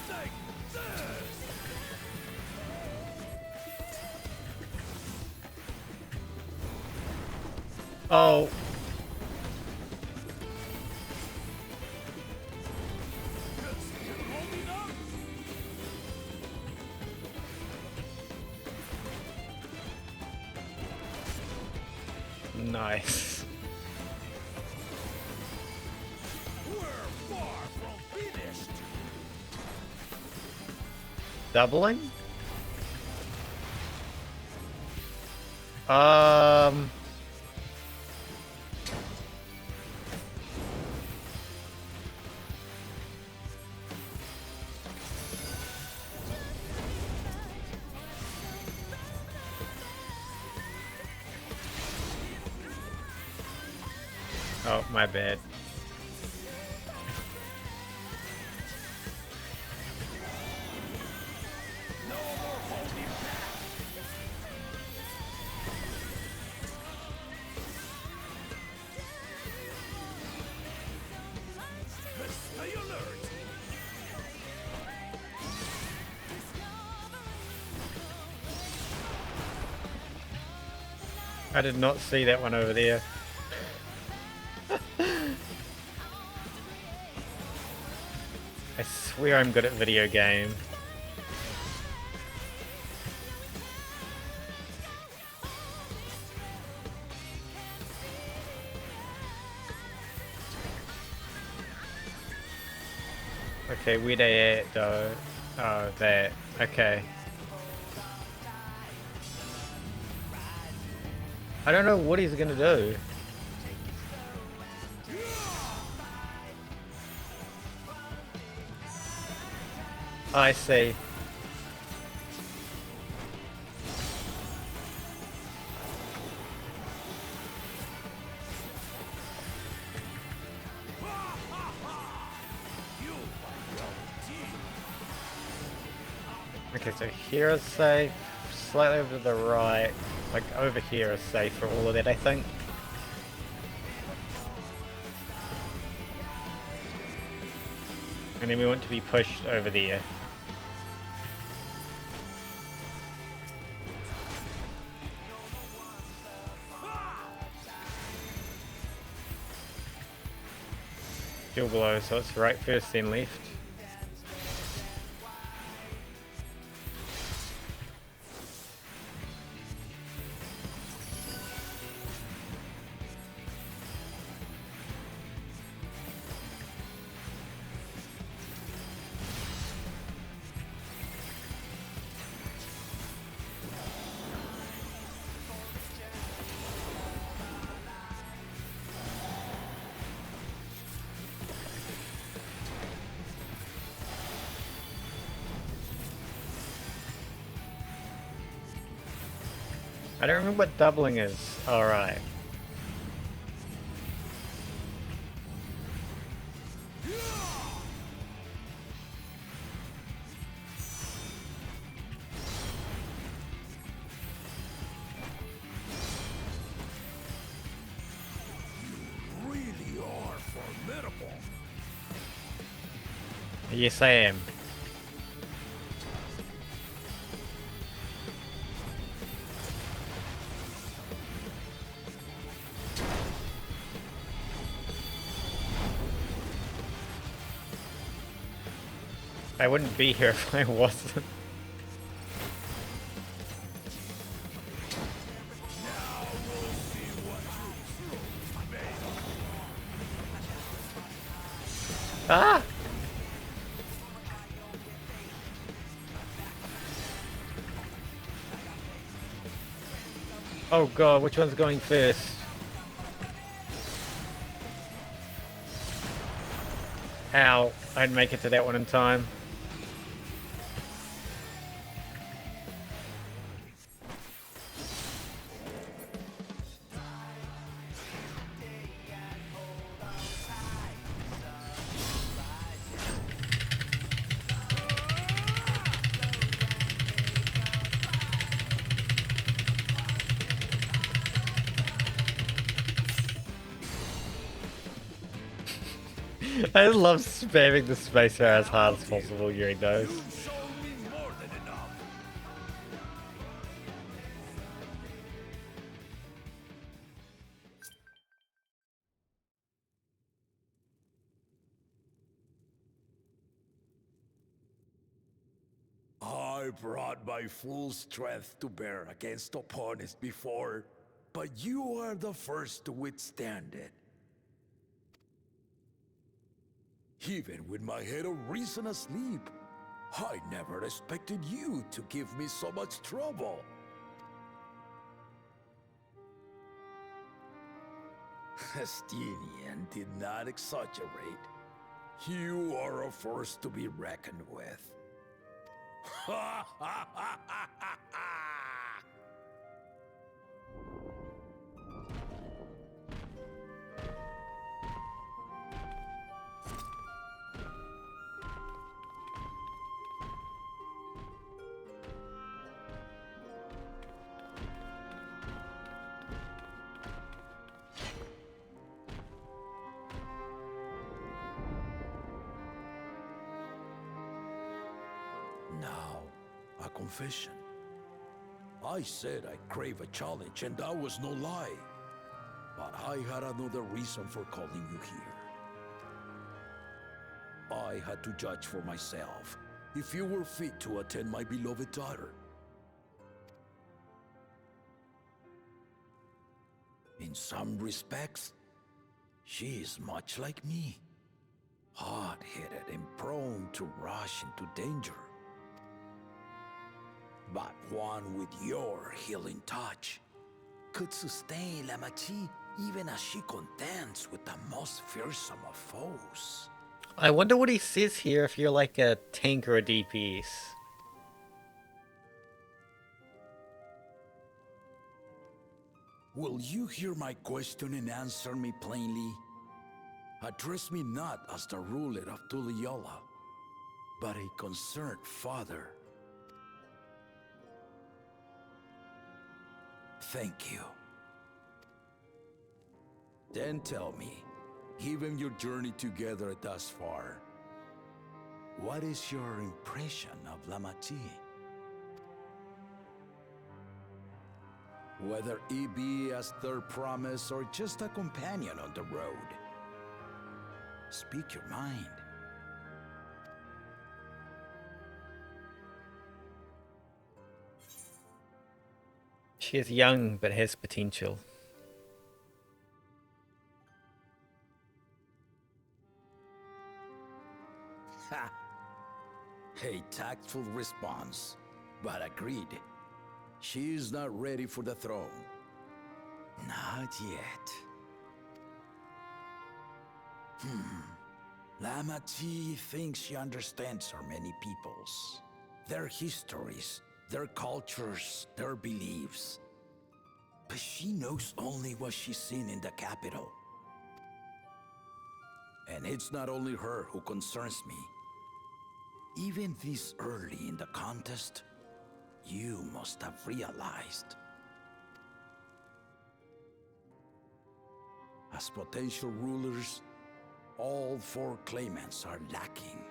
Take this! Oh. Just holding up? Nice. We're far from finished. Doubling? Um. Oh, my bad. No more holding back. Stay alert. I did not see that one over there. I swear I'm good at video games. Okay, where they at though? Oh, there. Okay. I don't know what he's gonna do. I see. Okay, so here is safe, slightly over to the right, like over here is safe for all of that, I think. And then we want to be pushed over there. Still below, so it's right first, then left. I don't remember what doubling is. Alright. Really are formidable. Yes, I am. I wouldn't be here if I wasn't. Ah! Oh god, which one's going first? Ow, I'd make it to that one in time. I just love spamming the spacebar as hard as possible during those. I brought my full strength to bear against opponents before, but you are the first to withstand it. Even with my head of reason asleep, I never expected you to give me so much trouble. Estinian did not exaggerate. You are a force to be reckoned with. Ha ha ha ha ha ha! Now, a confession. I said I crave a challenge, and that was no lie. But I had another reason for calling you here. I had to judge for myself if you were fit to attend my beloved daughter. In some respects, she is much like me. Hot-headed and prone to rush into danger. But one with your healing touch could sustain Lamati even as she contends with the most fearsome of foes. I wonder what he says here if you're like a tank or a DPS. Will you hear my question and answer me plainly? Address me not as the ruler of Tuliola, but a concerned father. Thank you. Then tell me, given your journey together thus far, what is your impression of Lamati? Whether it be as their promise or just a companion on the road. Speak your mind. She is young but has potential. Ha! A tactful response, but agreed. She is not ready for the throne. Not yet. Lamati thinks she understands our many peoples. Their histories, their cultures, their beliefs. But she knows only what she's seen in the capital. And it's not only her who concerns me. Even this early in the contest, you must have realized. As potential rulers, all 4 claimants are lacking.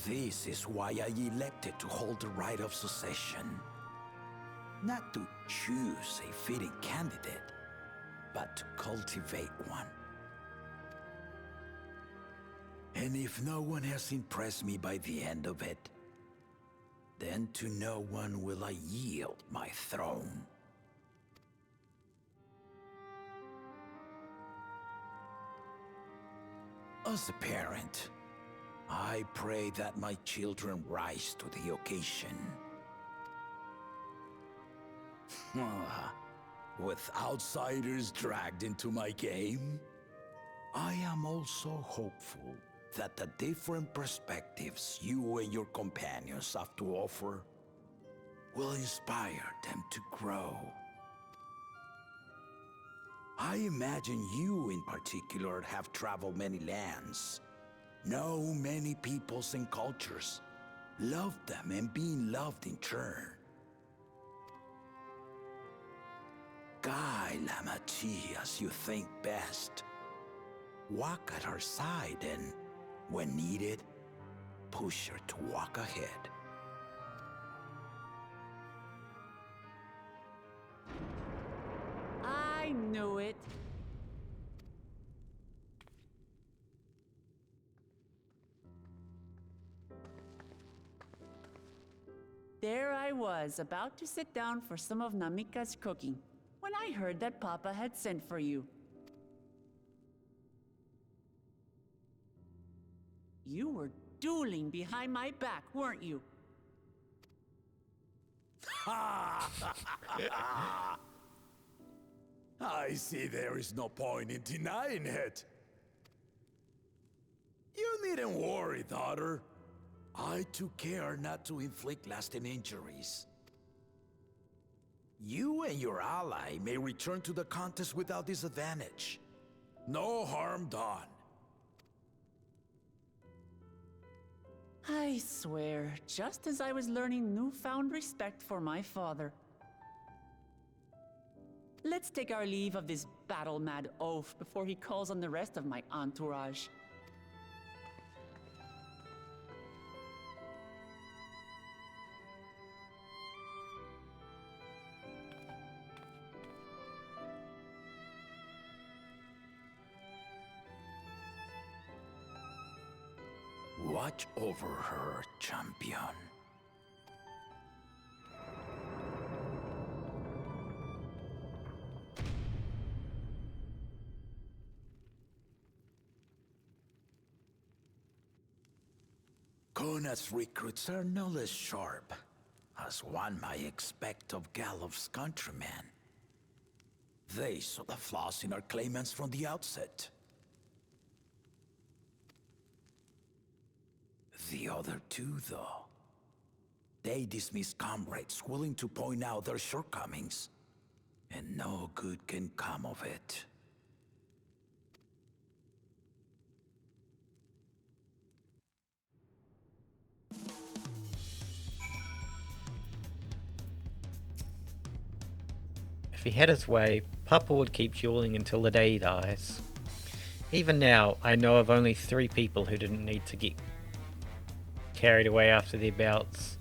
This is why I elected to hold the right of succession. Not to choose a fitting candidate, but to cultivate one. And if no one has impressed me by the end of it, then to no one will I yield my throne. As a parent, I pray that my children rise to the occasion. With outsiders dragged into my game, I am also hopeful that the different perspectives you and your companions have to offer will inspire them to grow. I imagine you in particular have traveled many lands, know many peoples and cultures, loved them and being loved in turn. Guide Lamati as you think best. Walk at her side and, when needed, push her to walk ahead. I knew it. There I was, about to sit down for some of Namika's cooking, when I heard that Papa had sent for you. You were dueling behind my back, weren't you? I see there is no point in denying it. You needn't worry, daughter. I took care not to inflict lasting injuries. You and your ally may return to the contest without disadvantage. No harm done. I swear, just as I was learning newfound respect for my father. Let's take our leave of this battle-mad oaf before he calls on the rest of my entourage. Watch over her, champion. Kona's recruits are no less sharp, as one might expect of Gallov's countrymen. They saw the flaws in our claimants from the outset. The other two, though, they dismiss comrades willing to point out their shortcomings, and no good can come of it. If he had his way, Papa would keep dueling until the day he dies. Even now, I know of only 3 people who didn't need to get carried away after their bouts.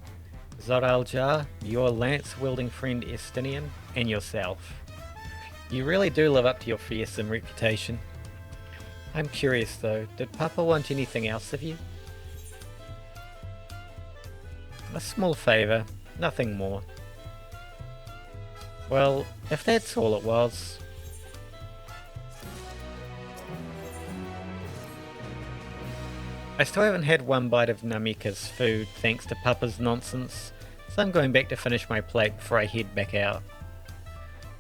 Zod-al-Jar, your lance-wielding friend Estinian, and yourself. You really do live up to your fearsome reputation. I'm curious though, did Papa want anything else of you? A small favour, nothing more. Well, if that's all it was... I still haven't had one bite of Namika's food thanks to Papa's nonsense, so I'm going back to finish my plate before I head back out.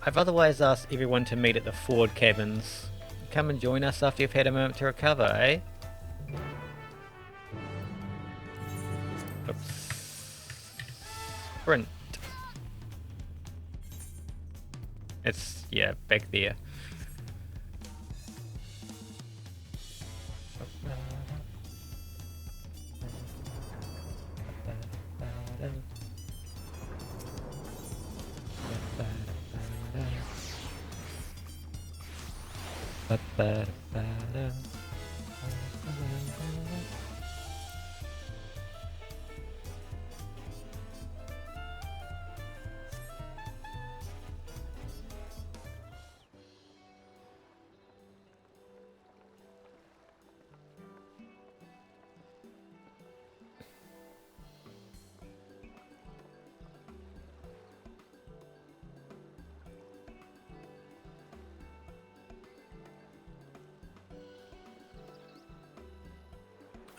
I've otherwise asked everyone to meet at the Ford cabins. Come and join us after you've had a moment to recover, eh? Oops. Sprint. It's, yeah, back there.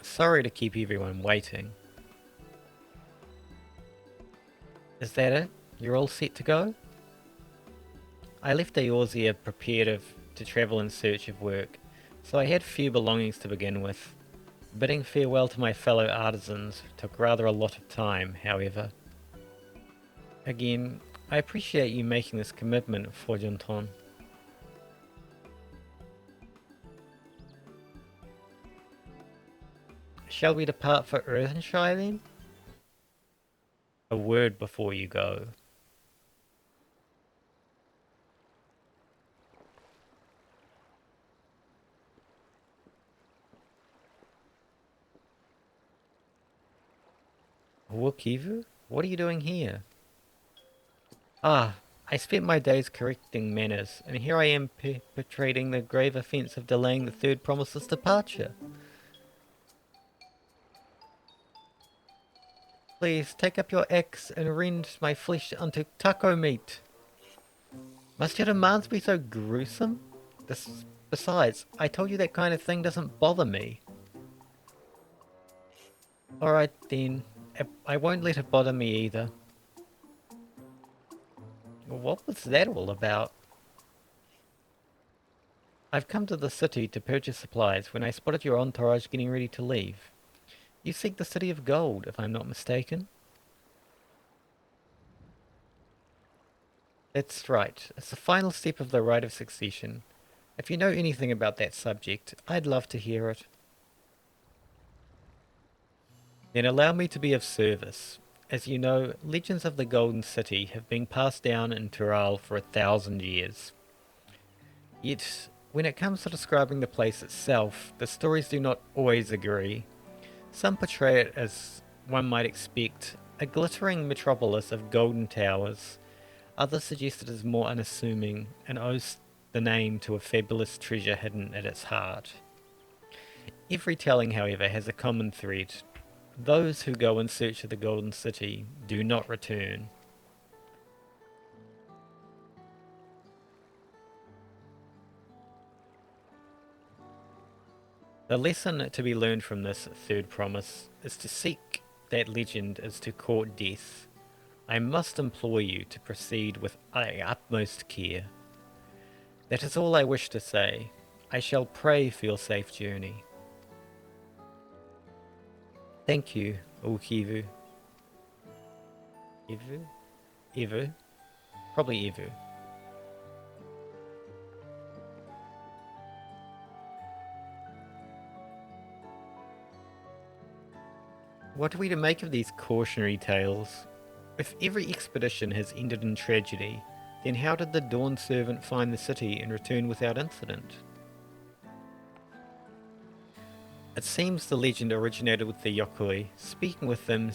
Sorry to keep everyone waiting. Is that it? You're all set to go? I left Eorzea prepared to travel in search of work, so I had few belongings to begin with. Bidding farewell to my fellow artisans took rather a lot of time, however. Again, I appreciate you making this commitment, Forgenton. Shall we depart for Earthenshire then? A word before you go. Wookivu? What are you doing here? Ah, I spent my days correcting manners, and here I am perpetrating the grave offence of delaying the third promise's departure. Please, take up your axe and rend my flesh unto taco meat. Must your demands be so gruesome? Besides, I told you that kind of thing doesn't bother me. Alright then, I won't let it bother me either. What was that all about? I've come to the city to purchase supplies when I spotted your entourage getting ready to leave. You seek the City of Gold, if I'm not mistaken. That's right. It's the final step of the rite of succession. If you know anything about that subject, I'd love to hear it. Then allow me to be of service. As you know, legends of the Golden City have been passed down in Tural for 1,000 years. Yet, when it comes to describing the place itself, the stories do not always agree. Some portray it as one might expect, a glittering metropolis of golden towers. Others suggest it is more unassuming and owes the name to a fabulous treasure hidden at its heart. Every telling, however, has a common thread. Those who go in search of the Golden City do not return. The lesson to be learned from this third promise is to seek that legend is to court death. I must implore you to proceed with utmost care. That is all I wish to say. I shall pray for your safe journey. Thank you, Ukivu. Evu? Evu? Probably Evu. What are we to make of these cautionary tales? If every expedition has ended in tragedy, then how did the Dawn Servant find the city and return without incident? It seems the legend originated with the Yokoi. Speaking with them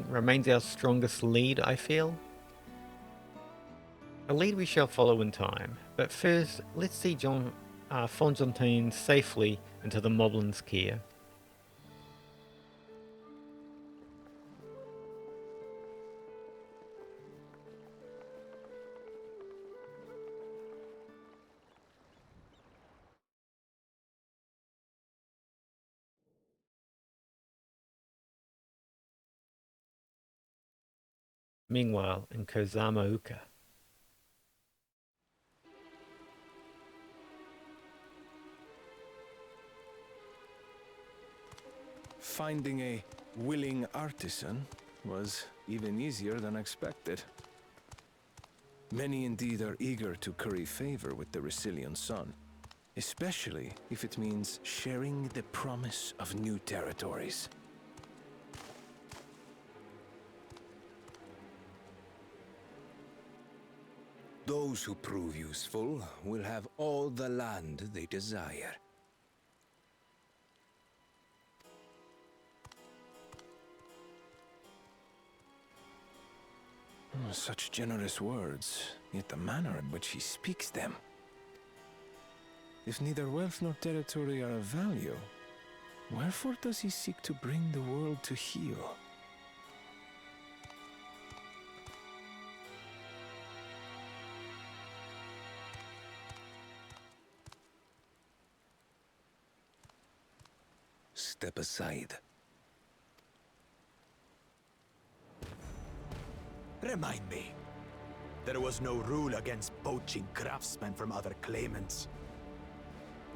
remains our strongest lead, I feel. A lead we shall follow in time, but first let's see Fontaine safely into the Moblin's care. Meanwhile, in Kozamauka. Finding a willing artisan was even easier than expected. Many indeed are eager to curry favor with the Resilian Sun, especially if it means sharing the promise of new territories. Those who prove useful will have all the land they desire. Such generous words, yet the manner in which he speaks them. If neither wealth nor territory are of value, wherefore does he seek to bring the world to heel? Step aside. Remind me. There was no rule against poaching craftsmen from other claimants.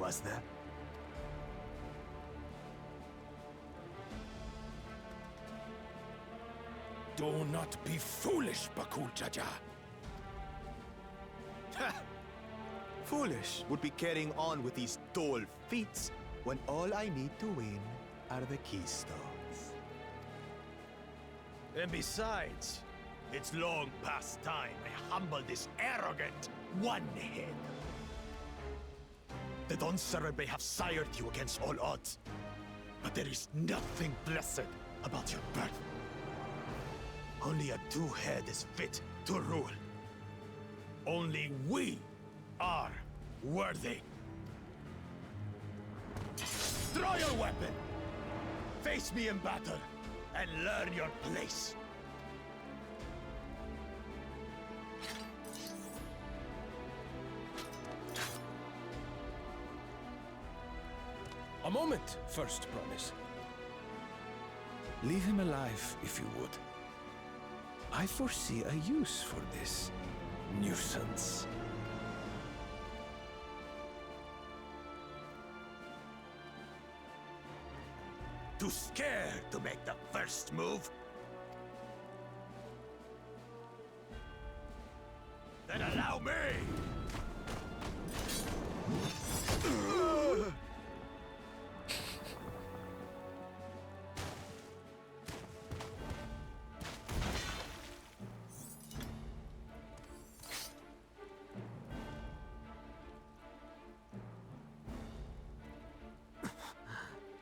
Was there? Do not be foolish, Bakul Jaja. Foolish would be carrying on with these dull feats when all I need to win are the keystones. And besides, it's long past time I humble this arrogant one-head. The Dawn Servant may have sired you against all odds, but there is nothing blessed about your birth. Only a two-head is fit to rule. Only we are worthy. Draw your weapon! Face me in battle, and learn your place. A moment, first promise. Leave him alive, if you would. I foresee a use for this nuisance. Too scared to make the first move? Then allow me!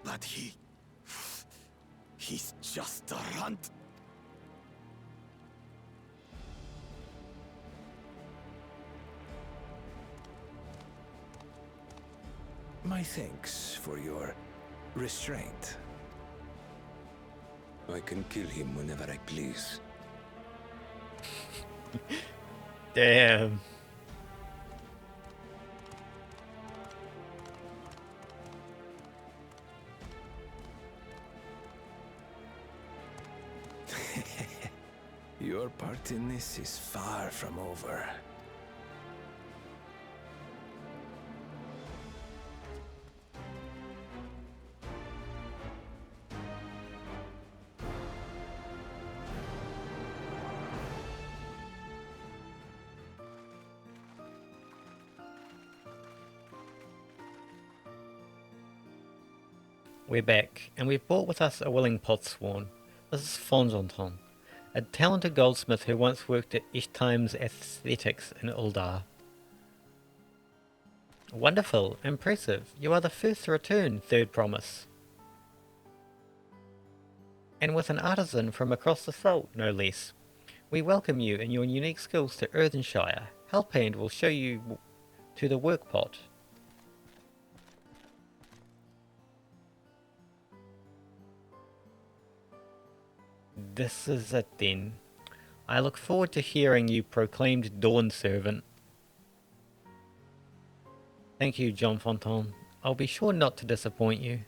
But he's just a runt. My thanks for your restraint. I can kill him whenever I please. Damn. Your part in this is far from over. We're back, and we've brought with us a willing potsworn. This is Fonjonton, a talented goldsmith who once worked at Ishtime's Aesthetics in Uldar. Wonderful, impressive. You are the first to return, Third Promise. And with an artisan from across the salt, no less. We welcome you and your unique skills to Earthenshire. Helphand will show you to the workpot. This is it then. I look forward to hearing you proclaimed Dawn Servant. Thank you, John Fontaine. I'll be sure not to disappoint you.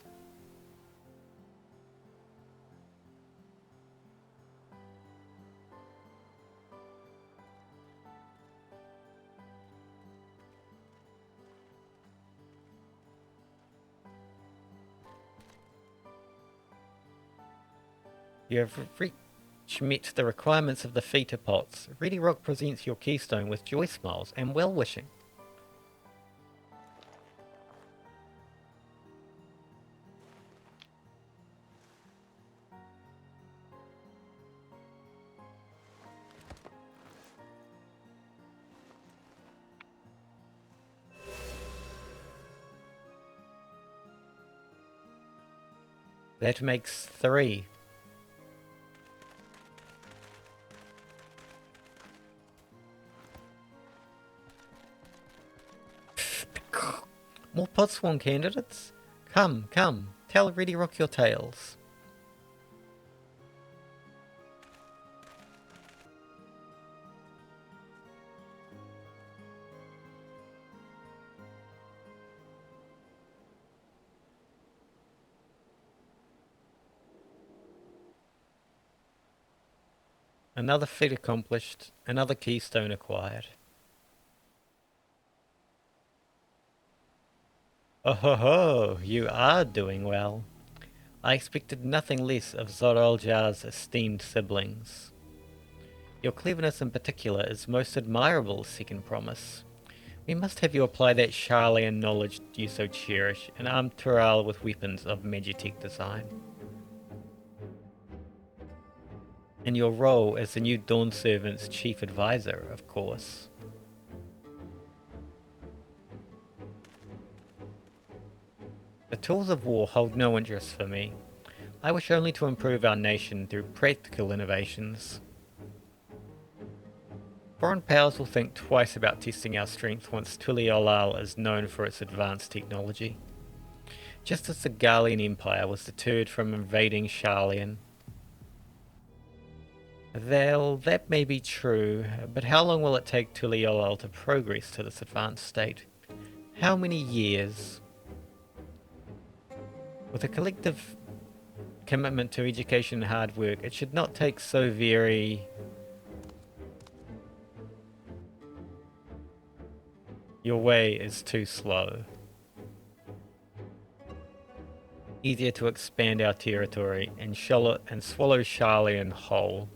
You have met the requirements of the feeder pots. Reedy Rock presents your keystone with joy smiles and well-wishing. That makes 3. More potsworn candidates? Come, come, tell Reedy Rock your tales. Another feat accomplished, another keystone acquired. Oh ho ho, you are doing well. I expected nothing less of Zoraljar's esteemed siblings. Your cleverness in particular is most admirable, Second Promise. We must have you apply that Sharlayan knowledge you so cherish and arm Tural with weapons of Magitech design. In your role as the new Dawn Servant's chief advisor, of course. The tools of war hold no interest for me. I wish only to improve our nation through practical innovations. Foreign powers will think twice about testing our strength once Tuliolal is known for its advanced technology. Just as the Garlean Empire was deterred from invading Sharlayan. Well, that may be true, but how long will it take Tuliolal to progress to this advanced state? How many years? With a collective commitment to education and hard work, it should not take so very... Your way is too slow. Easier to expand our territory and swallow Sharlayan whole.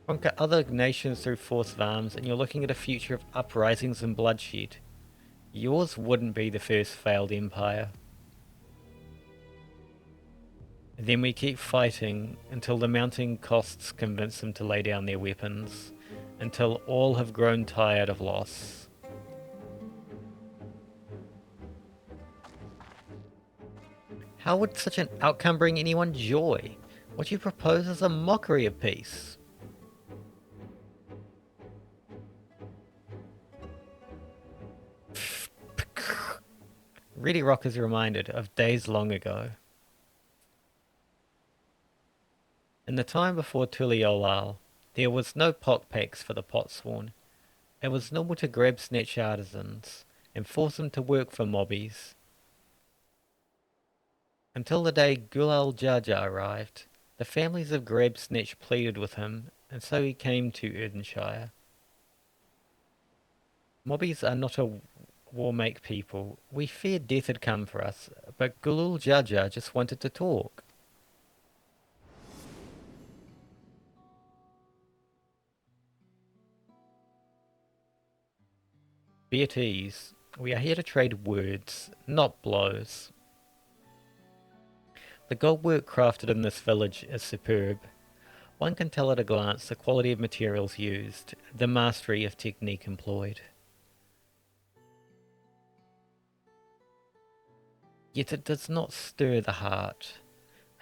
Conquer other nations through force of arms, and you're looking at a future of uprisings and bloodshed. Yours wouldn't be the first failed empire. Then we keep fighting until the mounting costs convince them to lay down their weapons, until all have grown tired of loss. How would such an outcome bring anyone joy? What you propose is a mockery of peace. Ready Rock is reminded of days long ago. In the time before Tuliolal, there was no pockpacks for the potsworn. It was normal to grab snatch artisans and force them to work for mobbies. Until the day Gulal Jaja arrived, the families of Grab Snatch pleaded with him, and so he came to Erdenshire. Mobbies are not a war-make people. We feared death had come for us, but Gulal Jaja just wanted to talk. Be at ease. We are here to trade words, not blows. The gold work crafted in this village is superb. One can tell at a glance the quality of materials used, the mastery of technique employed. Yet it does not stir the heart.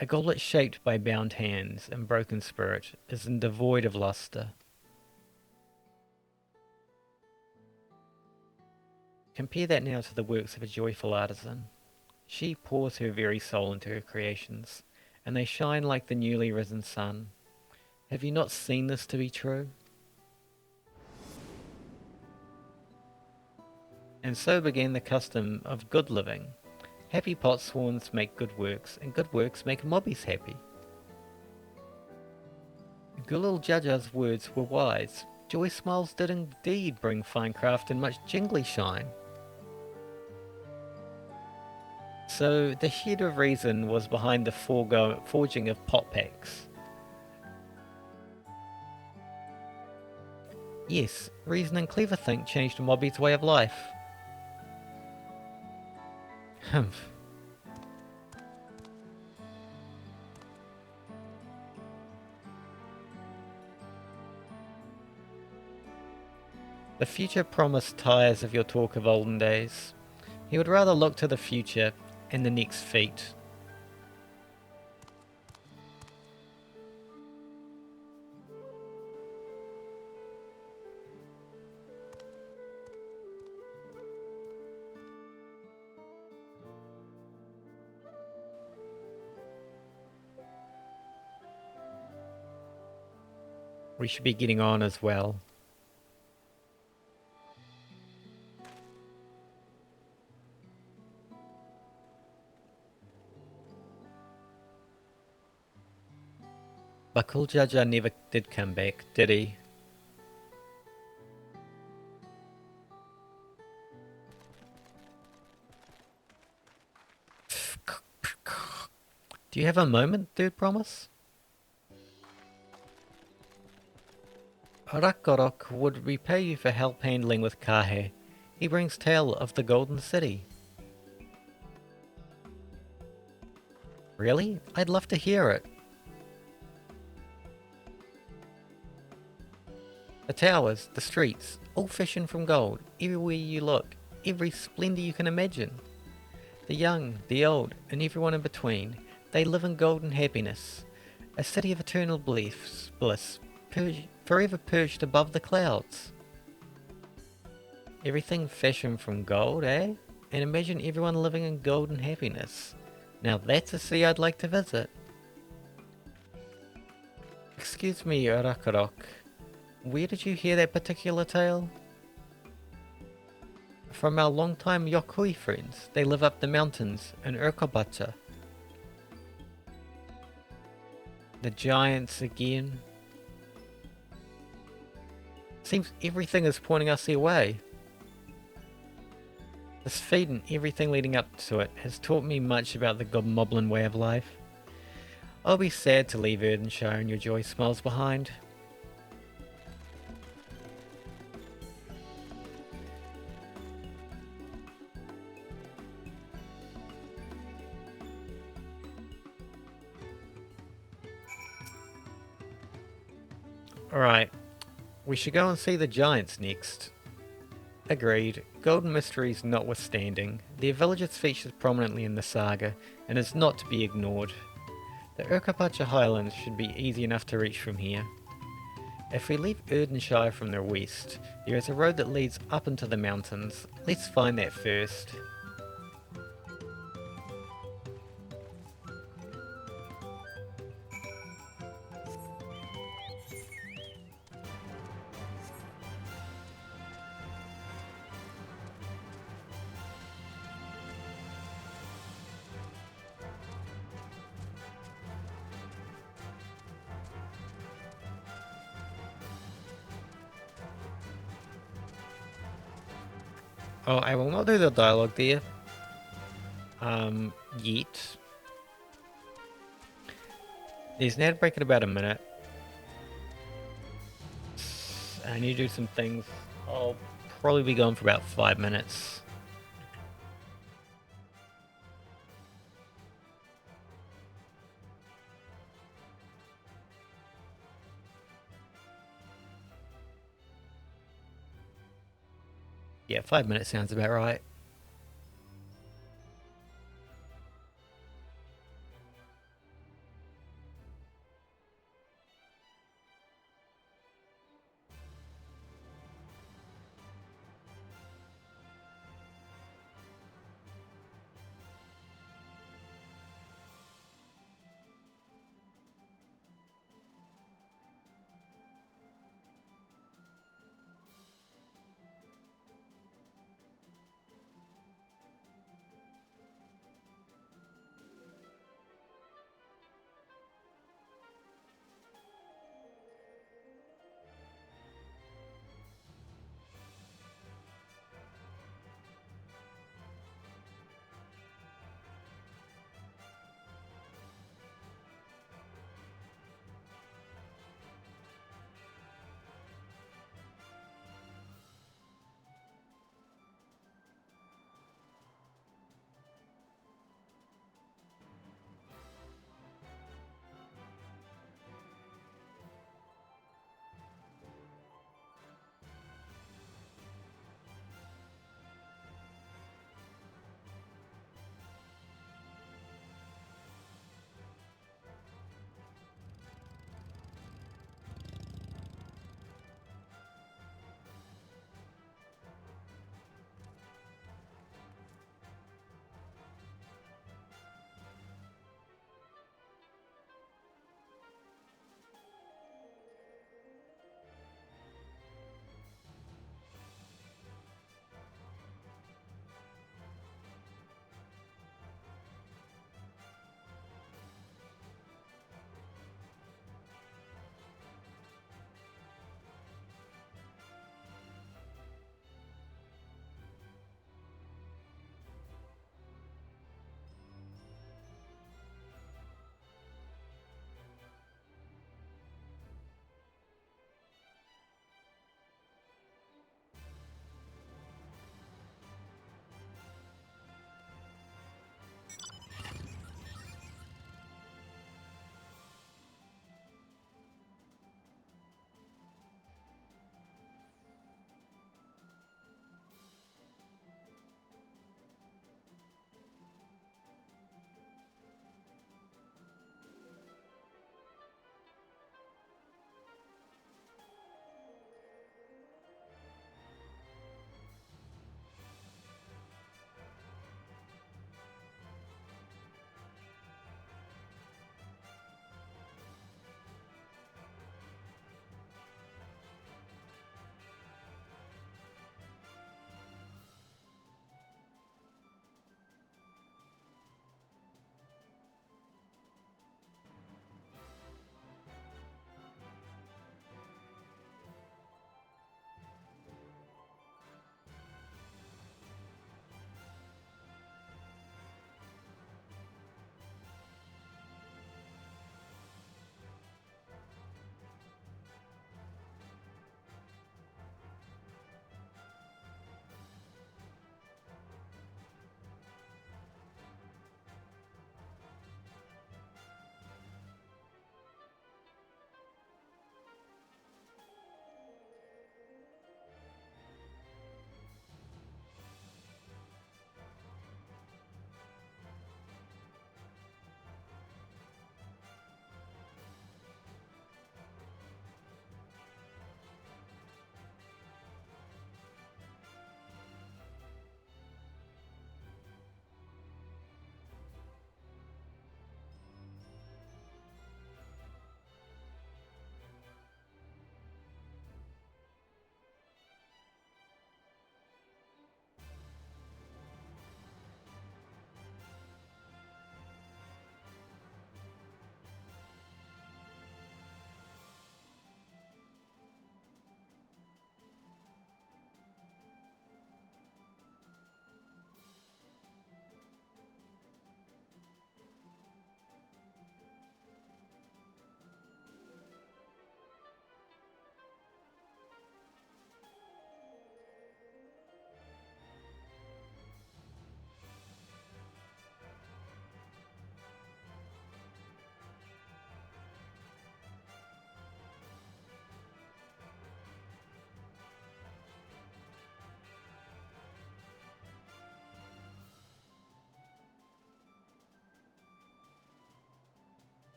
A goblet shaped by bound hands and broken spirit is devoid of luster. Compare that now to the works of a joyful artisan. She pours her very soul into her creations, and they shine like the newly risen sun. Have you not seen this to be true? And so began the custom of good living. Happy potsworns make good works, and good works make mobbies happy. Gulal Jaja's words were wise. Joy smiles did indeed bring fine craft and much jingly shine. So the head of reason was behind the forging of potpacks. Yes, reason and clever think changed Mobby's way of life. Humph. The future promise tires of your talk of olden days. He would rather look to the future and the next feat. We should be getting on as well. But Gulal Jaja never did come back, did he? Do you have a moment, Third Promise? Rakorok would repay you for help handling with Kahe. He brings tale of the Golden City. Really? I'd love to hear it. The towers, the streets, all fashioned from gold, everywhere you look, every splendour you can imagine. The young, the old, and everyone in between, they live in golden happiness. A city of eternal bliss, forever perched above the clouds. Everything fashioned from gold, eh? And imagine everyone living in golden happiness. Now that's a city I'd like to visit. Excuse me, Rakorok. Where did you hear that particular tale? From our long-time Yokui friends. They live up the mountains in Urkabacha. The giants again. Seems everything is pointing us their way. This feat and everything leading up to it has taught me much about the Gobmoblin way of life. I'll be sad to leave Erdenshire and your joy smiles behind. Alright, we should go and see the giants next. Agreed. Golden mysteries notwithstanding, their village is featured prominently in the saga, and is not to be ignored. The Urkapacha Highlands should be easy enough to reach from here. If we leave Erdenshire from the west, there is a road that leads up into the mountains. Let's find that first. Oh, I will not do the dialogue there. Yet. There's an ad break in about a minute. I need to do some things. I'll probably be going for about 5 minutes. Yeah, 5 minutes sounds about right.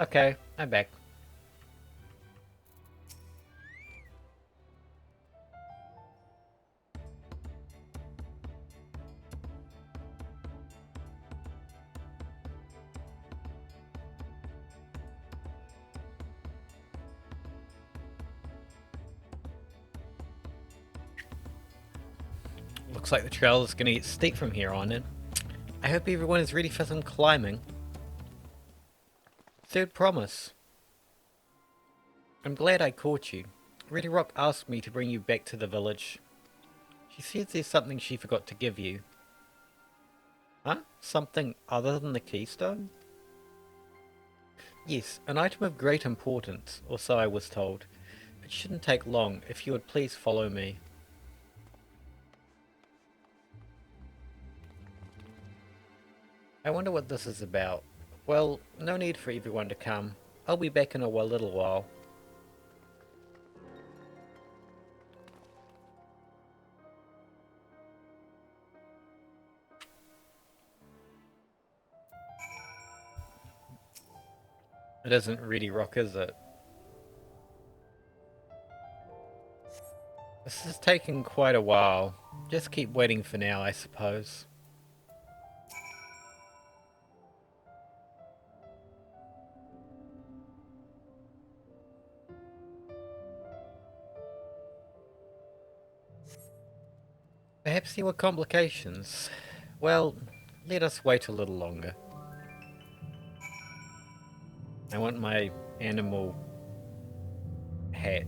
Okay, I'm back. Looks like the trail is going to get steep from here on in. I hope everyone is ready for some climbing. Third promise. I'm glad I caught you. Reddy Rock asked me to bring you back to the village. She says there's something she forgot to give you. Huh? Something other than the keystone? Yes, an item of great importance, or so I was told. It shouldn't take long, if you would please follow me. I wonder what this is about. Well, no need for everyone to come. I'll be back in a little while. It isn't really rock, is it? This is taking quite a while. Just keep waiting for now, I suppose. Perhaps there were complications. Well, let us wait a little longer. I want my animal hat.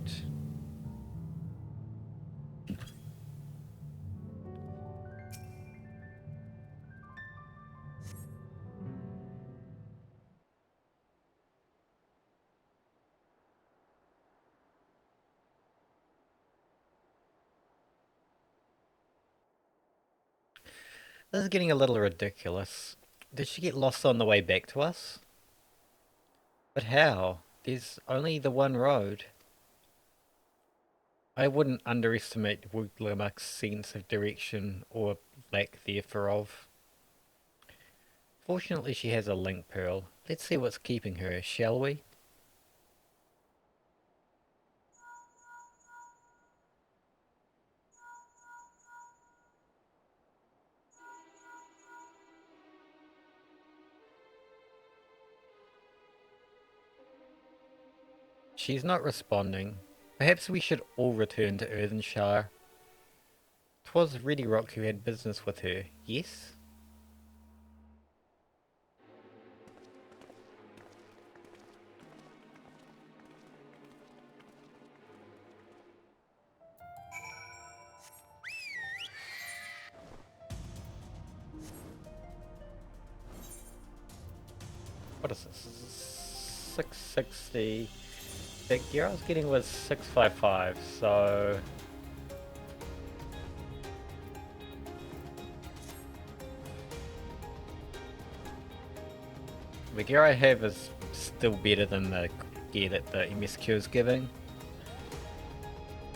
This is getting a little ridiculous. Did she get lost on the way back to us? But how? There's only the one road. I wouldn't underestimate Wuglamak's sense of direction or lack thereof. Fortunately she has a link pearl. Let's see what's keeping her, shall we? She's not responding. Perhaps we should all return to Earthenshire. 'Twas Reddy Rock who had business with her, yes? What is this? 660. The gear I was getting was 655, so... The gear I have is still better than the gear that the MSQ is giving.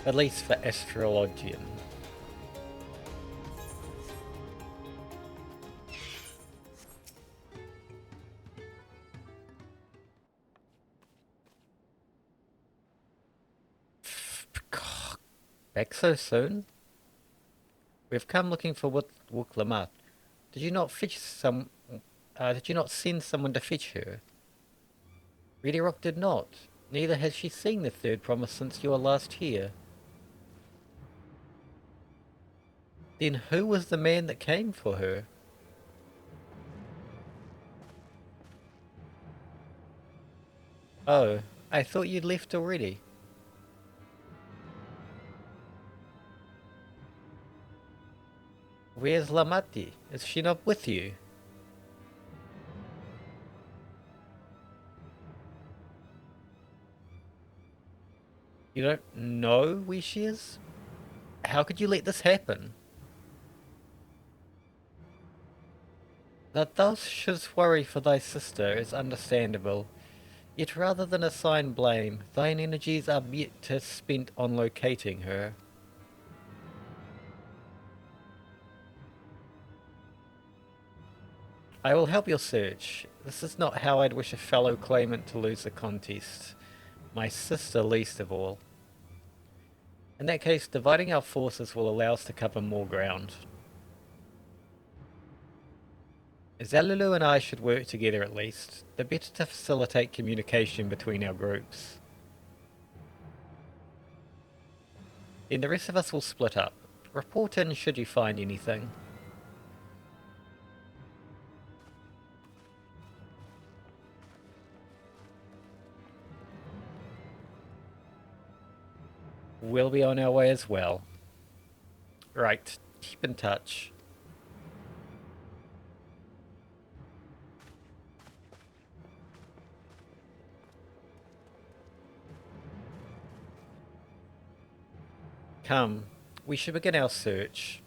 At least for Astrologian. Back so soon? We've come looking for Wuklamat. Did you not did you not send someone to fetch her? Reddy Rock did not. Neither has she seen the third promise since you were last here. Then who was the man that came for her? Oh, I thought you'd left already. Where's Lamati? Is she not with you? You don't know where she is? How could you let this happen? That thou shouldst worry for thy sister is understandable. Yet rather than assign blame, thine energies are better spent on locating her. I will help your search. This is not how I'd wish a fellow claimant to lose the contest. My sister least of all. In that case, dividing our forces will allow us to cover more ground. Zalulu and I should work together at least, the better to facilitate communication between our groups. Then the rest of us will split up. Report in should you find anything. We'll be on our way as well. Right, keep in touch. Come, we should begin our search.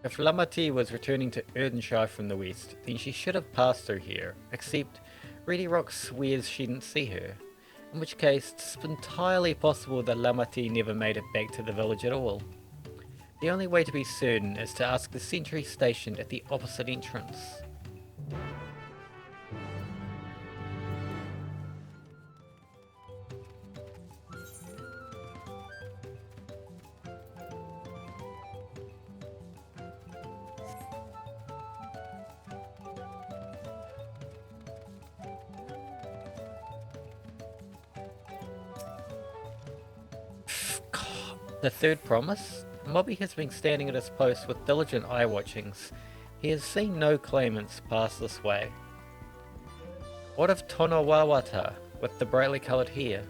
If Lamati was returning to Erdenshire from the west, then she should have passed through here, except Reedy Rock swears she didn't see her, in which case it's entirely possible that Lamati never made it back to the village at all. The only way to be certain is to ask the sentry stationed at the opposite entrance. The third promise? Mobby has been standing at his post with diligent eye watchings. He has seen no claimants pass this way. What of Tonawawata with the brightly coloured hair?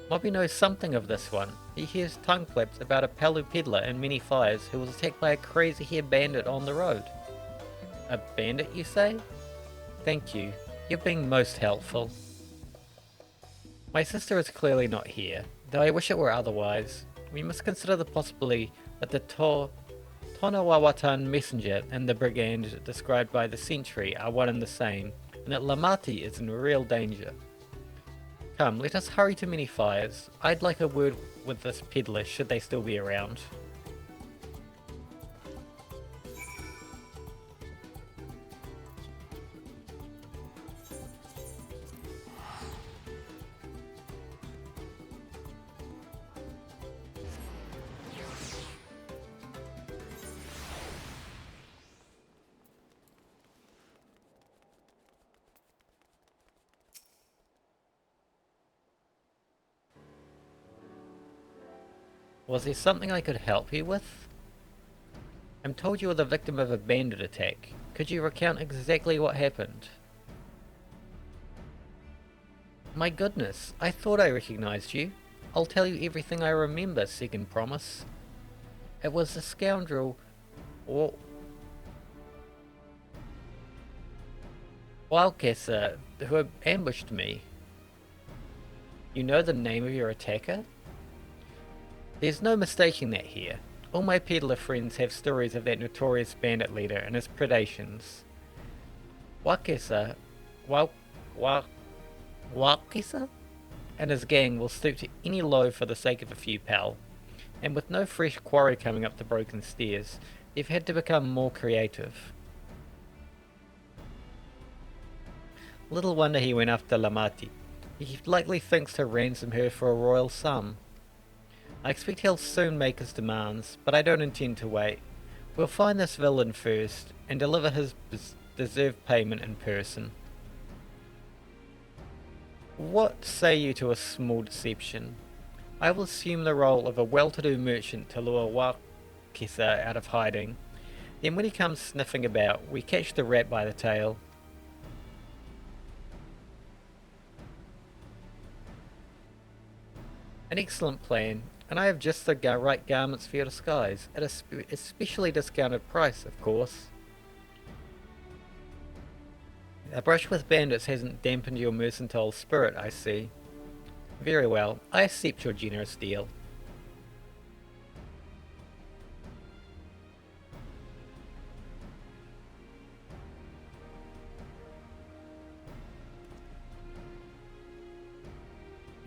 Mobby knows something of this one. He hears tongue flaps about a Palu peddler in many fires who was attacked by a crazy hair bandit on the road. A bandit, you say? Thank you. You've been most helpful. My sister is clearly not here, though I wish it were otherwise. We must consider the possibility that the Tonawawatan messenger and the brigand described by the sentry are one and the same, and that Lamati is in real danger. Come, let us hurry to many fires. I'd like a word with this peddler should they still be around. Was there something I could help you with? I'm told you were the victim of a bandit attack. Could you recount exactly what happened? My goodness, I thought I recognized you. I'll tell you everything I remember, second promise. It was the scoundrel... Wildcaster who ambushed me. You know the name of your attacker? There's no mistaking that here. All my peddler friends have stories of that notorious bandit leader and his predations. Wakesa and his gang will stoop to any low for the sake of a few pal, and with no fresh quarry coming up the broken stairs, they've had to become more creative. Little wonder he went after Lamati. He likely thinks to ransom her for a royal sum. I expect he'll soon make his demands, but I don't intend to wait. We'll find this villain first, and deliver his deserved payment in person. What say you to a small deception? I will assume the role of a well-to-do merchant to lure Wakesa out of hiding. Then when he comes sniffing about, we catch the rat by the tail. An excellent plan. And I have just the right garments for your disguise, at a especially discounted price, of course. A brush with bandits hasn't dampened your mercantile spirit, I see. Very well, I accept your generous deal.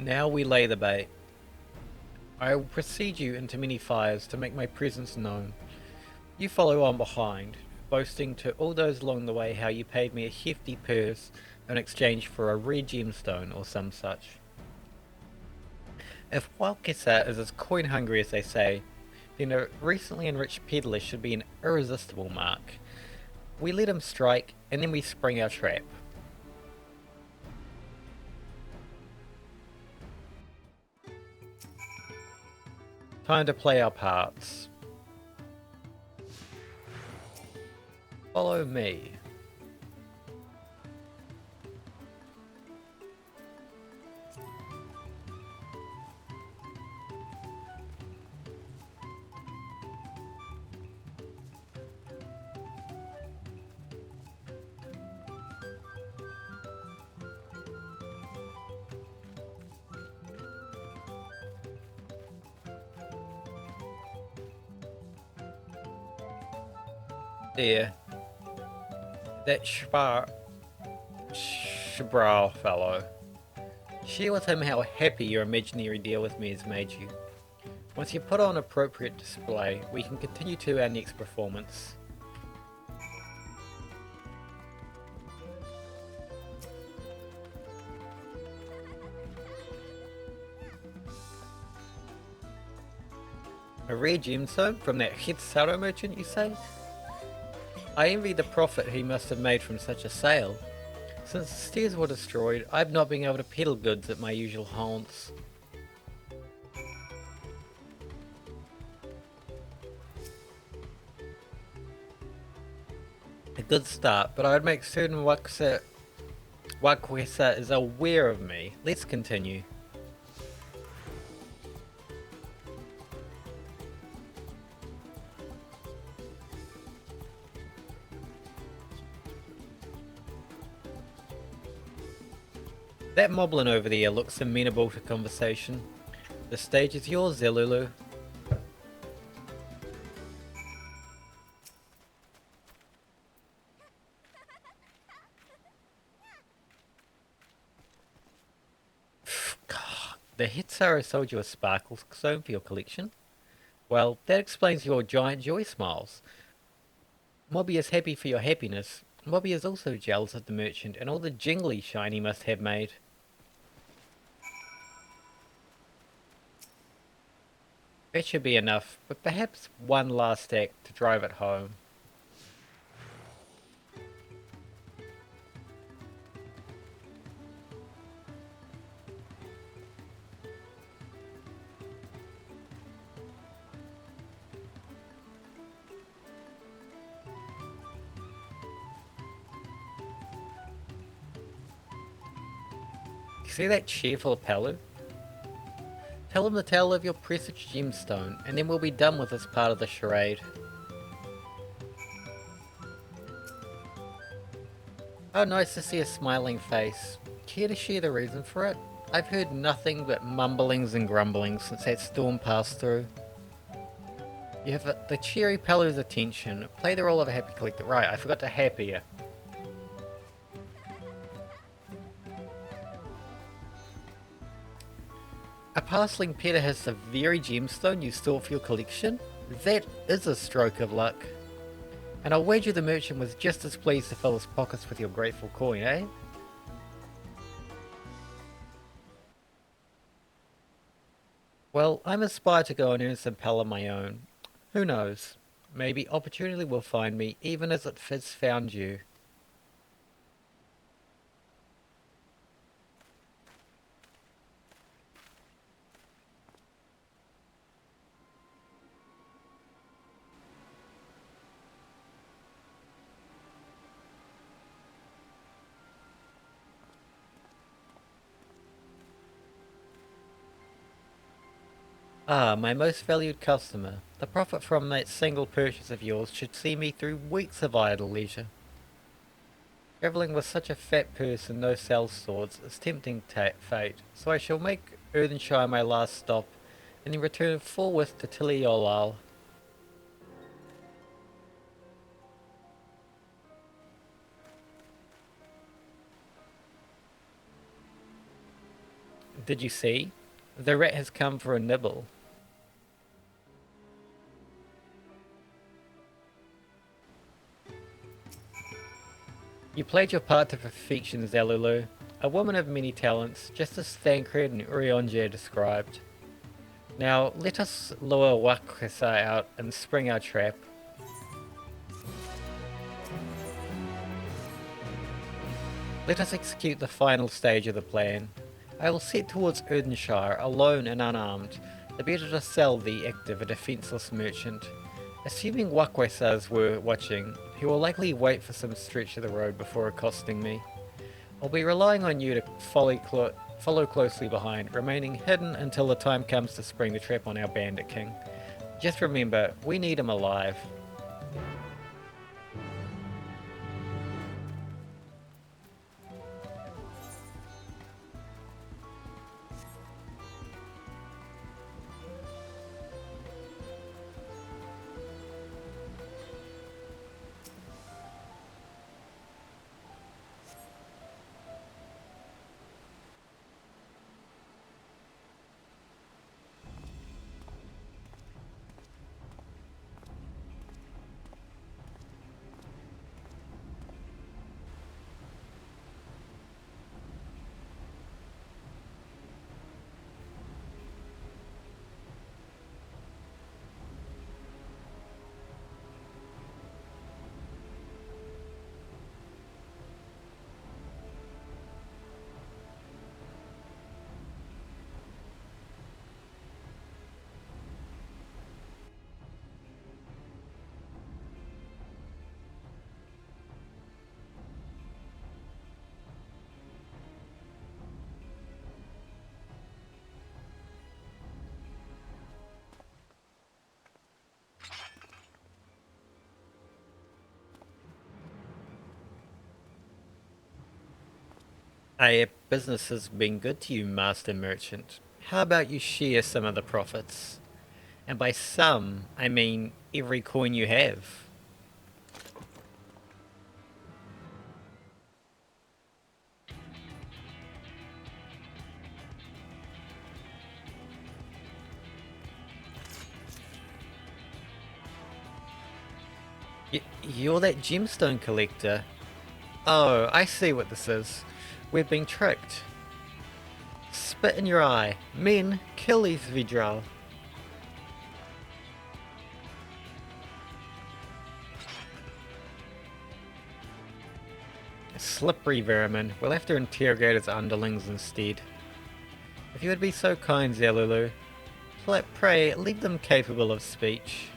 Now we lay the bait. I will precede you into many fires to make my presence known. You follow on behind, boasting to all those along the way how you paid me a hefty purse in exchange for a rare gemstone or some such. If Wild Kessa is as coin hungry as they say, then a recently enriched peddler should be an irresistible mark. We let him strike, and then we spring our trap. Time to play our parts. Follow me. There. That Shbrow fellow. Share with him how happy your imaginary deal with me has made you. Once you put on appropriate display, we can continue to our next performance. A rare gemstone from that Hitsaro merchant, you say? I envy the profit he must have made from such a sale. Since the stairs were destroyed, I've not been able to peddle goods at my usual haunts. A good start, but I'd make certain Wakwesa is aware of me. Let's continue. That moblin over there looks amenable to conversation. The stage is yours, Zelulu. The Hitsaro sold you a sparkle stone for your collection? Well, that explains your giant joy smiles. Mobby is happy for your happiness. Mobby is also jealous of the merchant and all the jingly shine he must have made. That should be enough, but perhaps one last act to drive it home. See that cheerful Palu? Tell him the tale of your presaged gemstone, and then we'll be done with this part of the charade. Oh, nice to see a smiling face. Care to share the reason for it? I've heard nothing but mumblings and grumblings since that storm passed through. You have the cheery Palu's attention. Play the role of a happy collector. Right, I forgot to happy you. A parceling Peter has the very gemstone you store for your collection? That is a stroke of luck. And I'll wager the merchant was just as pleased to fill his pockets with your grateful coin, eh? Well, I'm inspired to go and earn some pal of my own. Who knows? Maybe opportunity will find me, even as it has found you. Ah, my most valued customer. The profit from that single purchase of yours should see me through weeks of idle leisure. Travelling with such a fat purse and no sell swords is tempting fate, so I shall make Earthenshire my last stop, and then return forthwith to Tiliolal. Did you see? The rat has come for a nibble. You played your part to perfection, Zalulu. A woman of many talents, just as Thancred and Urianger described. Now, let us lure Wakwesa out and spring our trap. Let us execute the final stage of the plan. I will set towards Erdenshire, alone and unarmed, the better to sell the active a defenceless merchant. Assuming Wakwesas were watching, he will likely wait for some stretch of the road before accosting me. I'll be relying on you to follow closely behind, remaining hidden until the time comes to spring the trap on our bandit king. Just remember, we need him alive. Business has been good to you, Master Merchant. How about you share some of the profits? And by some, I mean every coin you have. You're that gemstone collector. Oh, I see what this is. We've been tricked. Spit in your eye. Men, kill these Vidral. Slippery vermin. We'll have to interrogate his underlings instead. If you would be so kind, Zalulu, pray leave them capable of speech.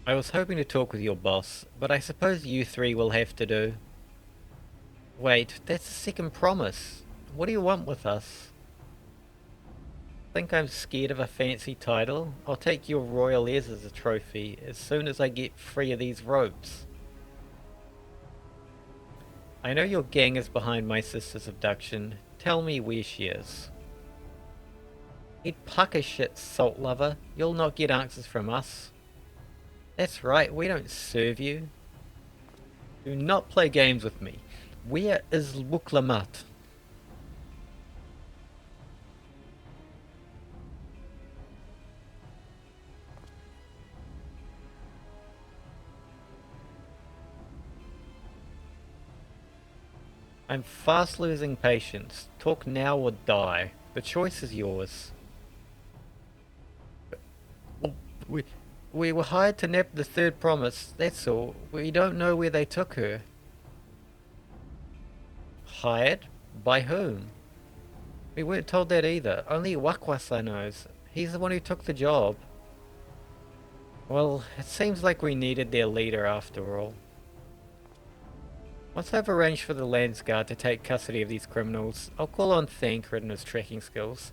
I was hoping to talk with your boss, but I suppose you three will have to do. Wait, that's the second promise. What do you want with us? Think I'm scared of a fancy title? I'll take your royal heirs as a trophy as soon as I get free of these ropes. I know your gang is behind my sister's abduction. Tell me where she is. Eat pucker shit, salt lover. You'll not get answers from us. That's right, we don't serve you. Do not play games with me. Where is Wuklamat? I'm fast losing patience. Talk now or die. The choice is yours. We were hired to nab the third promise, that's all. We don't know where they took her. Hired? By whom? We weren't told that either. Only Wakwasa knows. He's the one who took the job. Well, it seems like we needed their leader after all. Once I've arranged for the Lands Guard to take custody of these criminals, I'll call on Thancred and his tracking skills.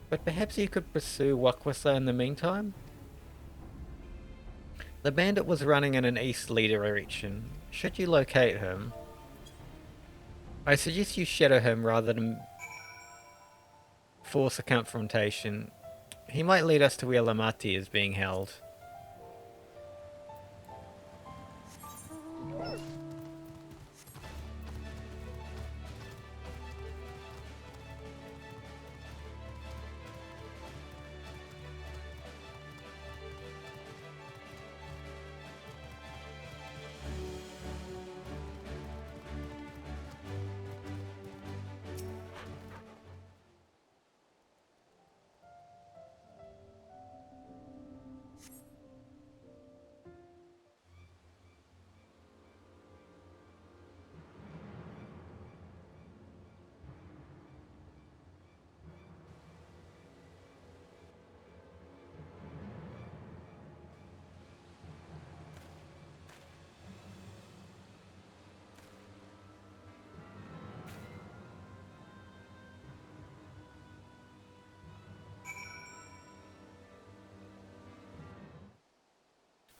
But perhaps you could pursue Wakwasa in the meantime? The bandit was running in an easterly direction. Should you locate him, I suggest you shadow him rather than force a confrontation. He might lead us to where Lamati is being held.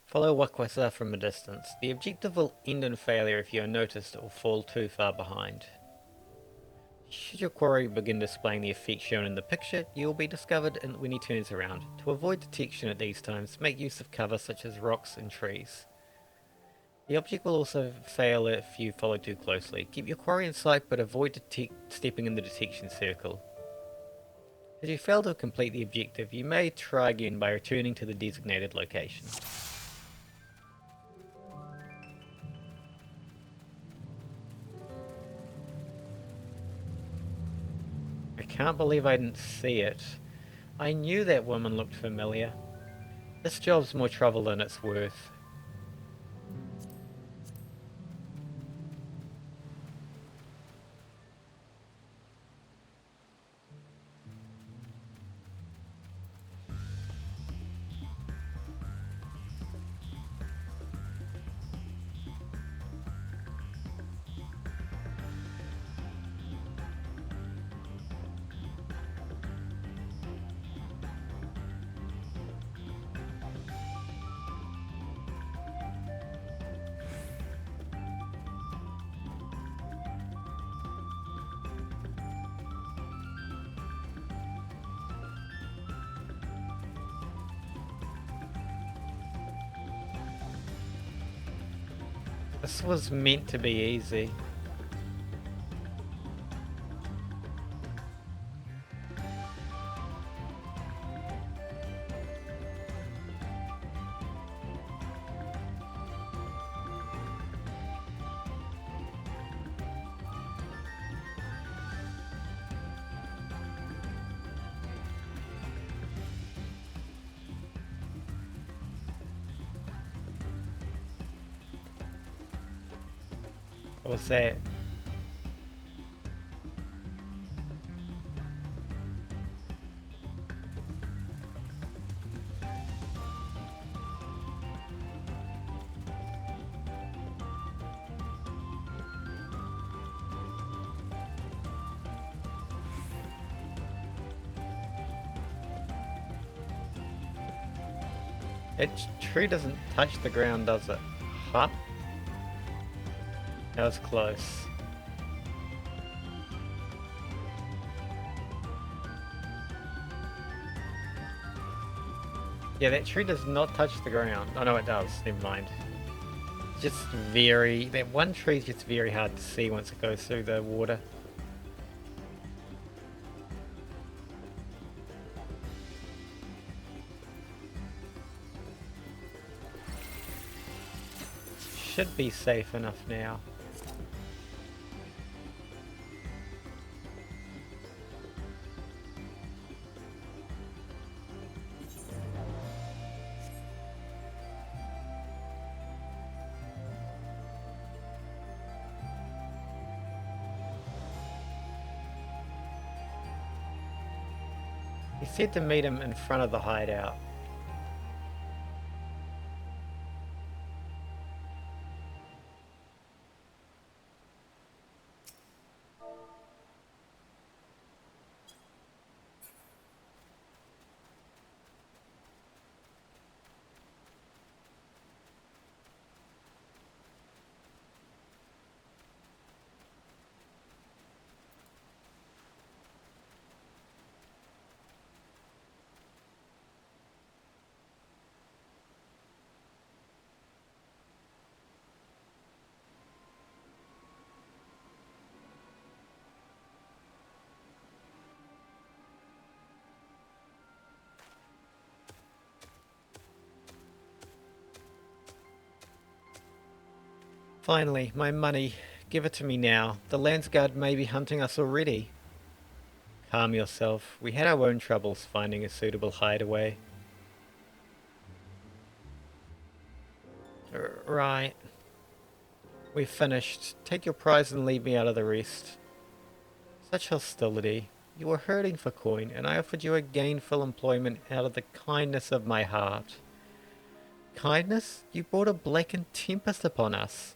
Follow Wakwasa from a distance. The objective will end in failure if you are noticed or fall too far behind. Should your quarry begin displaying the effect shown in the picture, you will be discovered when he turns around. To avoid detection at these times, make use of cover such as rocks and trees. The object will also fail if you follow too closely. Keep your quarry in sight but avoid stepping in the detection circle. If you fail to complete the objective, you may try again by returning to the designated location. I can't believe I didn't see it. I knew that woman looked familiar. This job's more trouble than it's worth. This was meant to be easy. What was that? That tree doesn't touch the ground, does it? Huh? That was close. Yeah, that tree does not touch the ground. Oh no, it does. Never mind. Just that one tree is just very hard to see once it goes through the water. Should be safe enough now. He said to meet him in front of the hideout. Finally, my money. Give it to me now. The Landsguard may be hunting us already. Calm yourself. We had our own troubles finding a suitable hideaway. Right. We've finished. Take your prize and leave me out of the rest. Such hostility. You were hurting for coin, and I offered you a gainful employment out of the kindness of my heart. Kindness? You brought a blackened tempest upon us.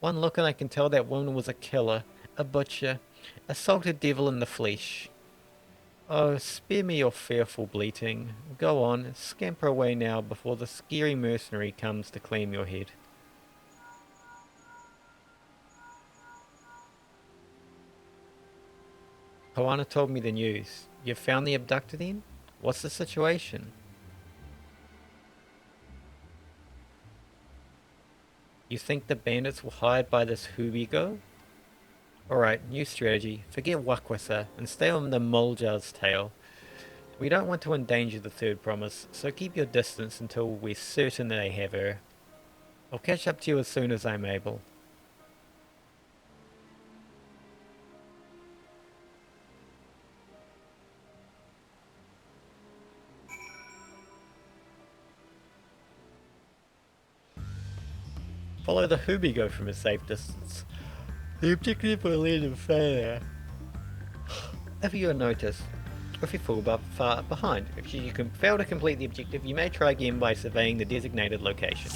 One look and I can tell that woman was a killer, a butcher, a salted devil in the flesh. Oh, spare me your fearful bleating. Go on, scamper away now before the scary mercenary comes to claim your head. Koana told me the news. You found the abductor then? What's the situation? You think the bandits were hired by this Hubigo? Alright, new strategy. Forget Wakwasa and stay on the Muljar's tail. We don't want to endanger the third promise, so keep your distance until we're certain they have her. I'll catch up to you as soon as I'm able. Follow the Hubigo from a safe distance. The objective will lead in failure. If you notice, if you fall far behind, if you can fail to complete the objective, you may try again by surveying the designated location.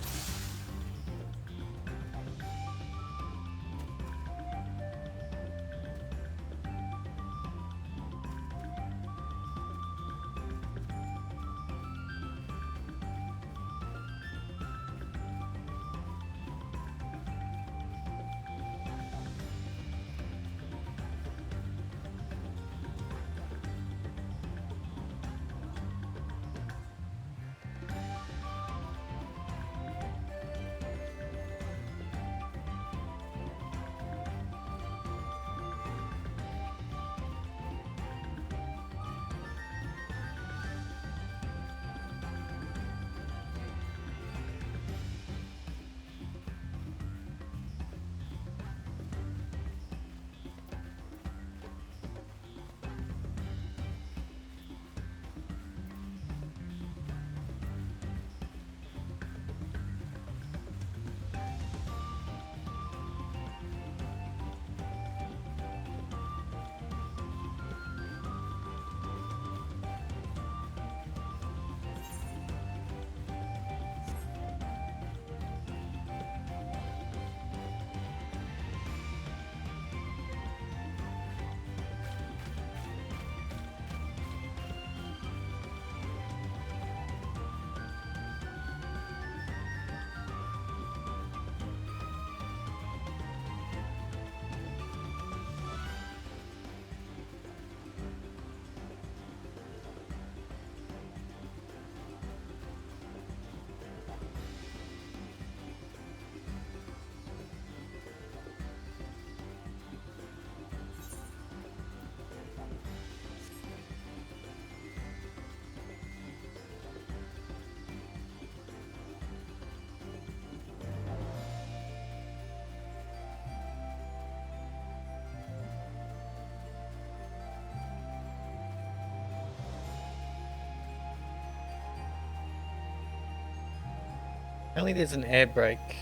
Only there's an air brake,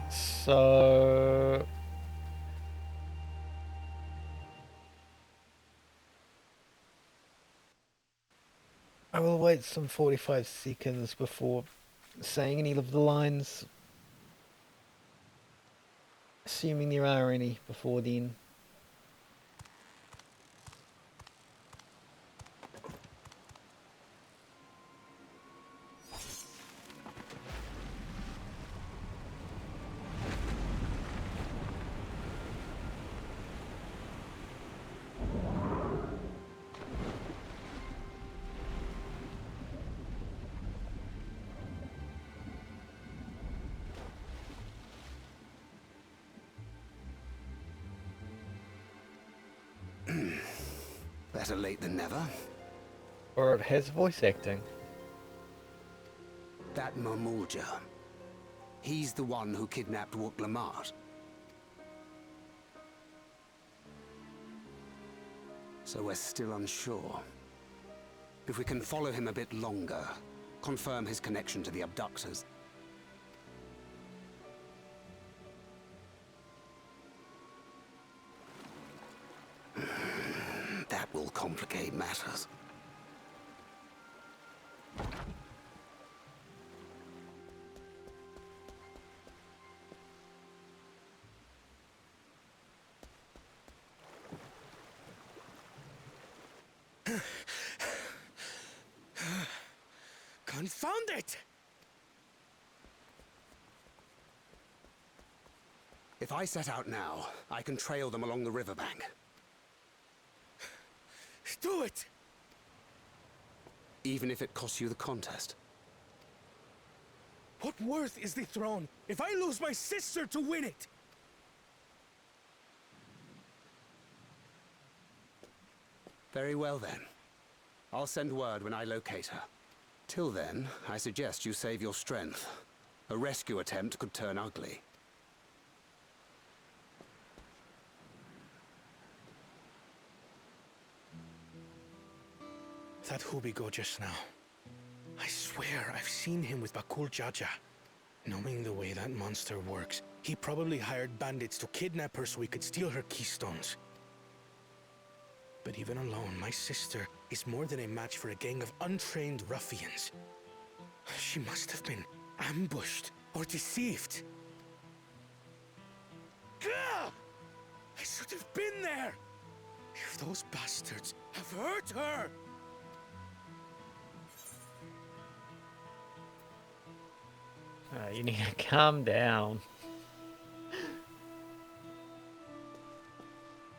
so I will wait some 45 seconds before saying any of the lines, assuming there are any before then. Better late than never. Or it has voice acting. That Mamulja. He's the one who kidnapped Wook Lamart. So we're still unsure. If we can follow him a bit longer, confirm his connection to the abductors. That will complicate matters. Confound it! If I set out now, I can trail them along the riverbank. Do it! Even if it costs you the contest. What worth is the throne if I lose my sister to win it? Very well then. I'll send word when I locate her. Till then, I suggest you save your strength. A rescue attempt could turn ugly. That Hubigo just now. I swear I've seen him with Bakul Jaja. Knowing the way that monster works, he probably hired bandits to kidnap her so he could steal her keystones. But even alone, my sister is more than a match for a gang of untrained ruffians. She must have been ambushed or deceived. Gah! I should have been there! If those bastards have hurt her! You need to calm down.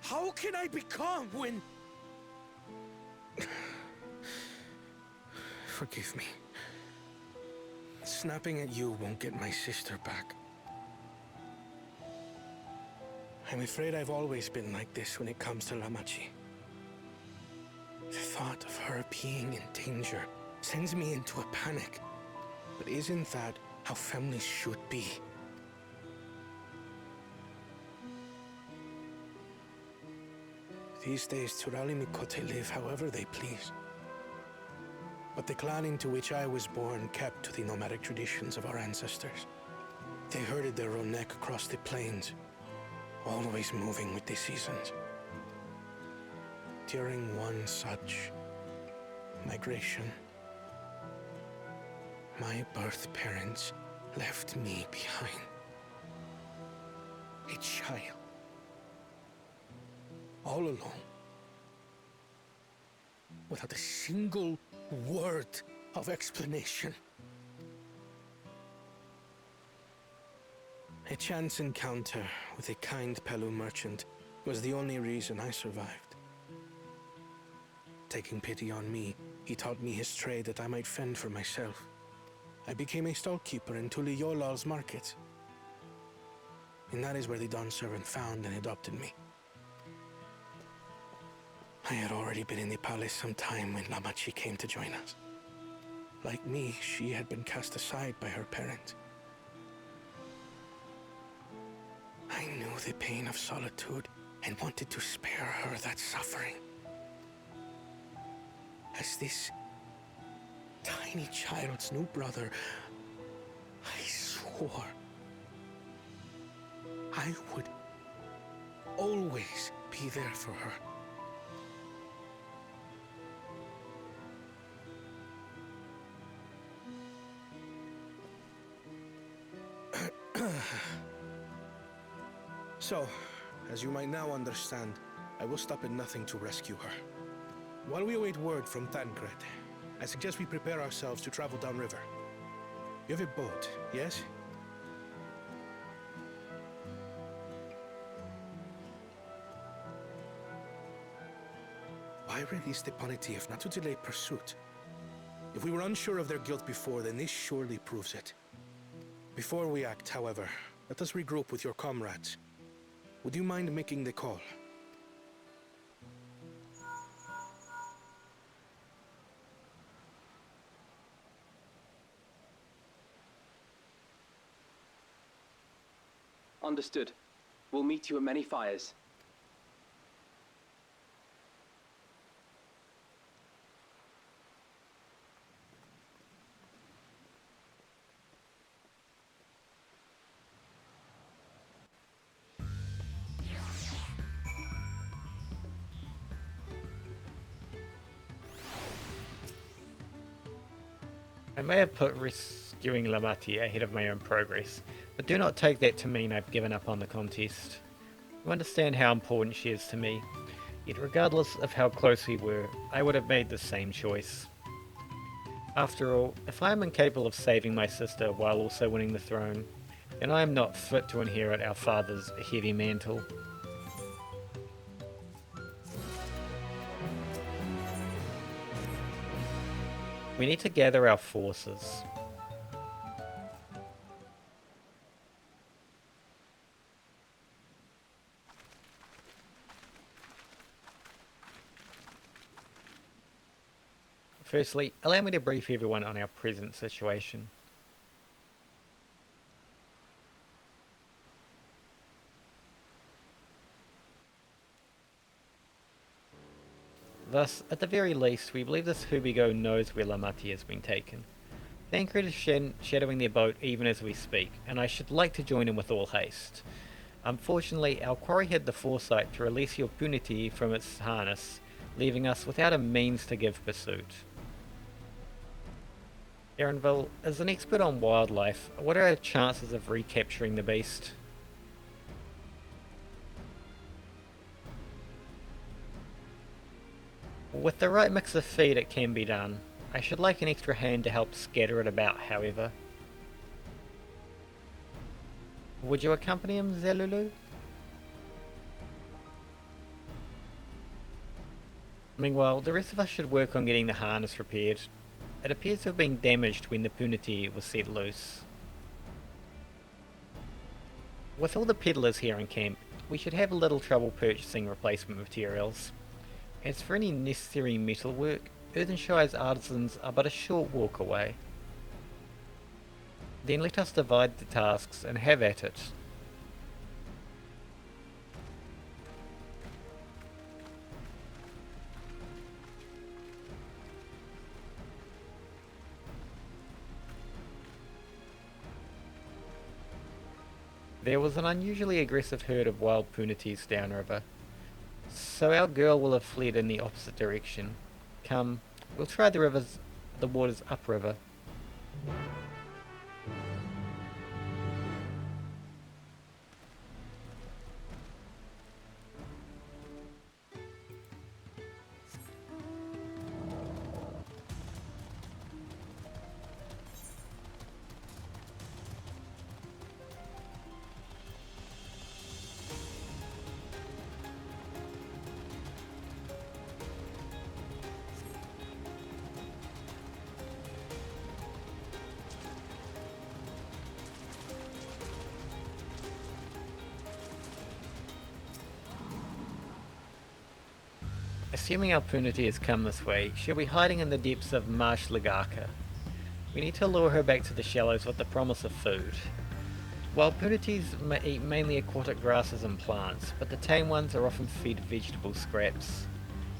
How can I be calm when... Forgive me. Snapping at you won't get my sister back. I'm afraid I've always been like this when it comes to Lamachi. The thought of her being in danger sends me into a panic. But isn't that how families should be? These days, Turali Mikote live however they please. But the clan into which I was born kept to the nomadic traditions of our ancestors. They herded their own neck across the plains, always moving with the seasons. During one such migration, my birth parents left me behind. A child. All alone. Without a single word of explanation. A chance encounter with a kind Pelu merchant was the only reason I survived. Taking pity on me, he taught me his trade that I might fend for myself. I became a stallkeeper in Tuliyolal's market. And that is where the Dawn servant found and adopted me. I had already been in the palace some time when Lamachi came to join us. Like me, she had been cast aside by her parents. I knew the pain of solitude and wanted to spare her that suffering. As this tiny child's new brother, I swore I would always be there for her. So, as you might now understand, I will stop at nothing to rescue her. While we await word from Tancred, I suggest we prepare ourselves to travel downriver. You have a boat, yes? Why release the Pt3 if not to delay pursuit? If we were unsure of their guilt before, then this surely proves it. Before we act, however, let us regroup with your comrades. Would you mind making the call? Understood. We'll meet you at Many Fires. I may have put rescuing Lamati ahead of my own progress, but do not take that to mean I've given up on the contest. You understand how important she is to me, yet regardless of how close we were, I would have made the same choice. After all, if I am incapable of saving my sister while also winning the throne, then I am not fit to inherit our father's heavy mantle. We need to gather our forces. Firstly, allow me to brief everyone on our present situation. Thus, at the very least, we believe this Hubigo knows where Lamati has been taken. Tancred is shadowing their boat even as we speak, and I should like to join him with all haste. Unfortunately, our quarry had the foresight to release your Pt3 from its harness, leaving us without a means to give pursuit. Erenville, as an expert on wildlife, what are our chances of recapturing the beast? With the right mix of feed it can be done. I should like an extra hand to help scatter it about, however. Would you accompany him, Zelulu? Meanwhile, the rest of us should work on getting the harness repaired. It appears to have been damaged when the Pt3 was set loose. With all the peddlers here in camp, we should have little trouble purchasing replacement materials. As for any necessary metalwork, Earthenshire's artisans are but a short walk away. Then let us divide the tasks and have at it. There was an unusually aggressive herd of wild punities downriver, so our girl will have fled in the opposite direction. Come, we'll try the waters upriver. Assuming our Punity has come this way, she'll be hiding in the depths of Marsh Lagarka. We need to lure her back to the shallows with the promise of food. Wild Punities eat mainly aquatic grasses and plants, but the tame ones are often fed vegetable scraps.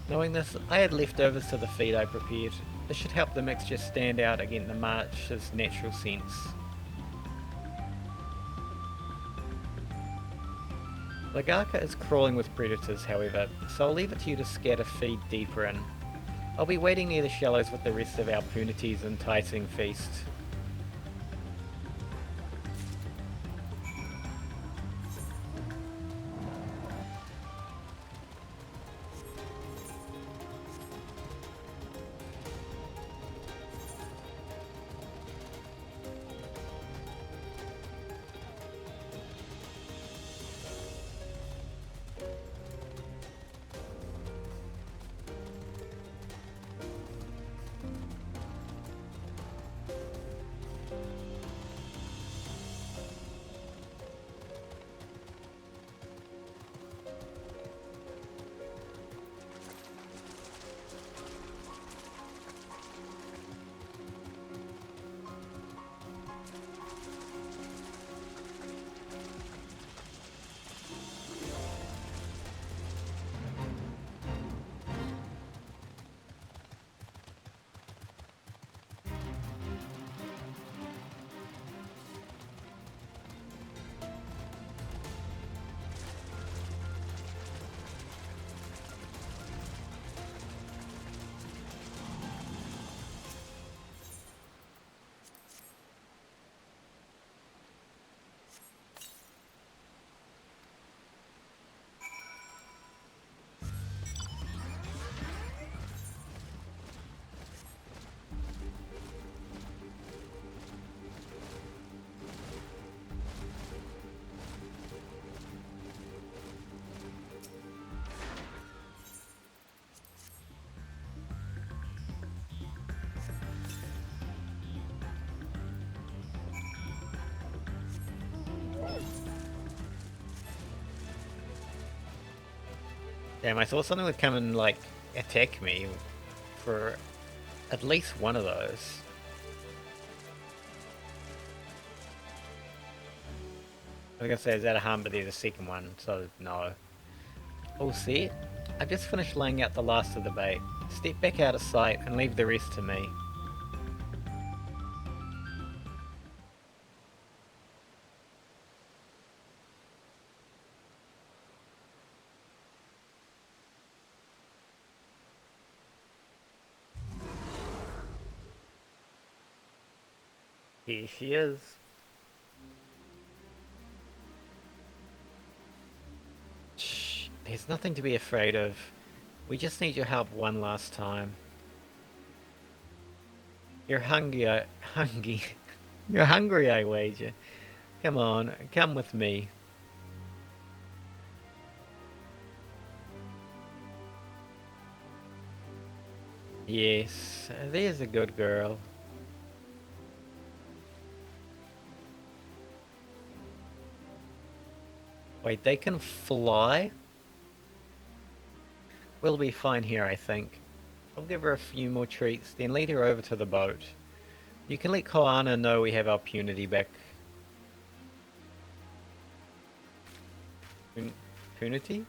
Knowing this, I add leftovers to the feed I prepared. This should help the mixture stand out against the marsh's natural scents. Lagarka is crawling with predators, however, so I'll leave it to you to scatter feed deeper in. I'll be waiting near the shallows with the rest of our Punity's enticing feast. Damn, I thought something would come and, like, attack me for at least one of those. I was gonna say, is that a harm, but there's a second one, so no. All set. I've just finished laying out the last of the bait. Step back out of sight and leave the rest to me. Here she is. Shh, there's nothing to be afraid of. We just need your help one last time. You're hungry, You're hungry, I wager. Come on, come with me. Yes, there's a good girl. Wait, they can fly? We'll be fine here, I think. I'll give her a few more treats, then lead her over to the boat. You can let Koana know we have our punity back. Punity?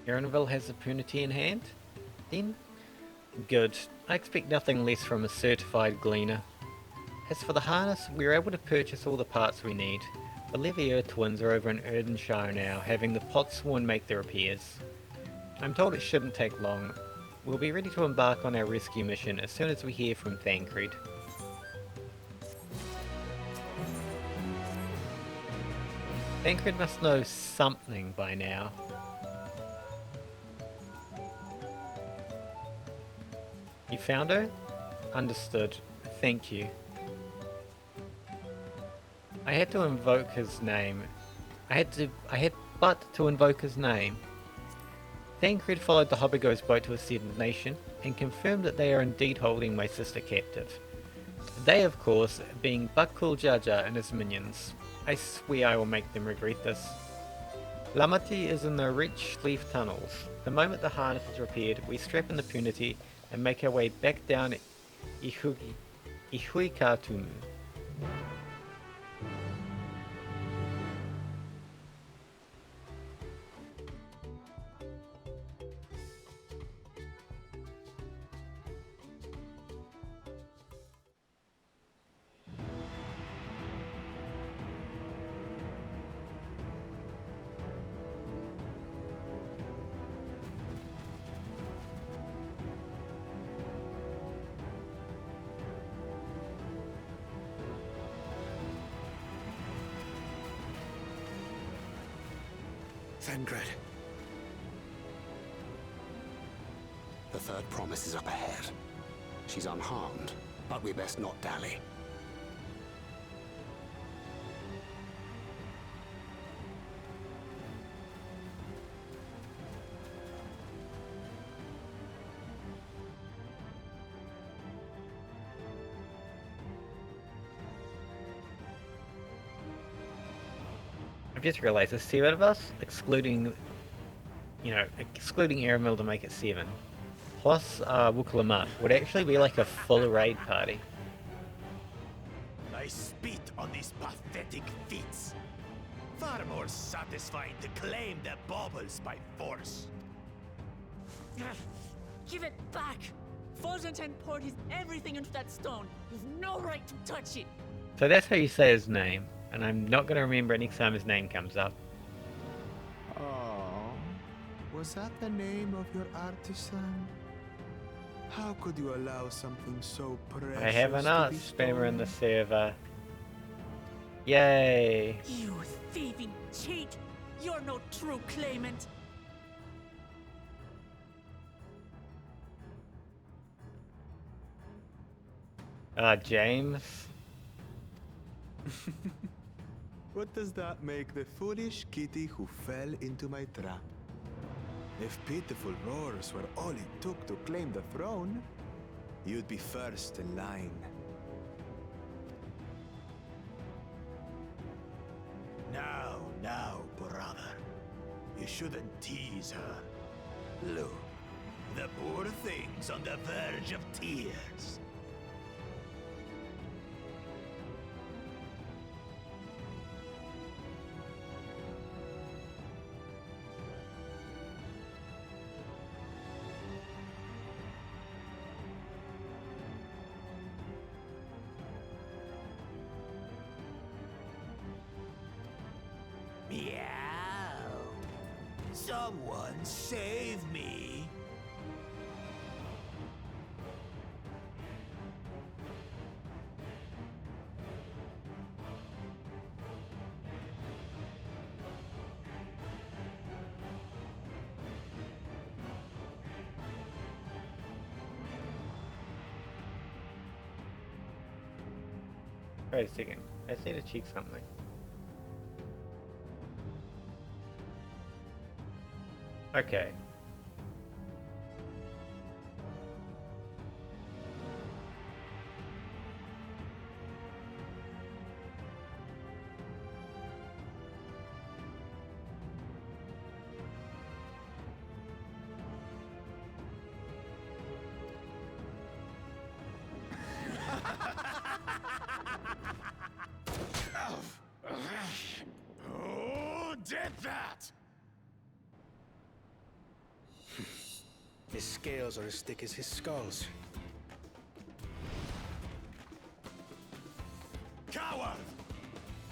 Erinville has the punity in hand? Then? Good. I expect nothing less from a certified gleaner. As for the harness, we were able to purchase all the parts we need. The Levier twins are over in Erdenshire now, having the Potsworn make their repairs. I'm told it shouldn't take long. We'll be ready to embark on our rescue mission as soon as we hear from Thancred. Thancred must know something by now. You found her? Understood. Thank you. I had to invoke his name. I had but to invoke his name. Thancred followed the Hobbigo's boat to its destination and confirmed that they are indeed holding my sister captive. They, of course, being Buckcool Jaja and his minions. I swear I will make them regret this. Lamati is in the Rich Leaf tunnels. The moment the harness is repaired, we strap in the punity and make our way back down Ihuikatumu. Thancred. The third promise is up ahead. She's unharmed, but we best not dally. I've just realised there's 7 of us, excluding Aramil to make it 7. Plus Wukalamat would actually be like a full raid party. I spit on these pathetic feats. Far more satisfying to claim their baubles by force. Give it back! Forzenten poured his everything into that stone. You've no right to touch it. So that's how you say his name, and I'm not going to remember next time his name comes up. Oh, was that the name of your artisan? How could you allow something so precious I have an art to be spammer in the stolen? server. Yay! You thieving cheat! You're no true claimant. James? What does that make the foolish kitty who fell into my trap? If pitiful roars were all it took to claim the throne, you'd be first in line. Now, brother. You shouldn't tease her. Look, the poor thing's on the verge of tears. Meow. Someone save me. Wait a second. I just need to check something. Okay. Who did that? His scales are as thick as his skulls. Coward!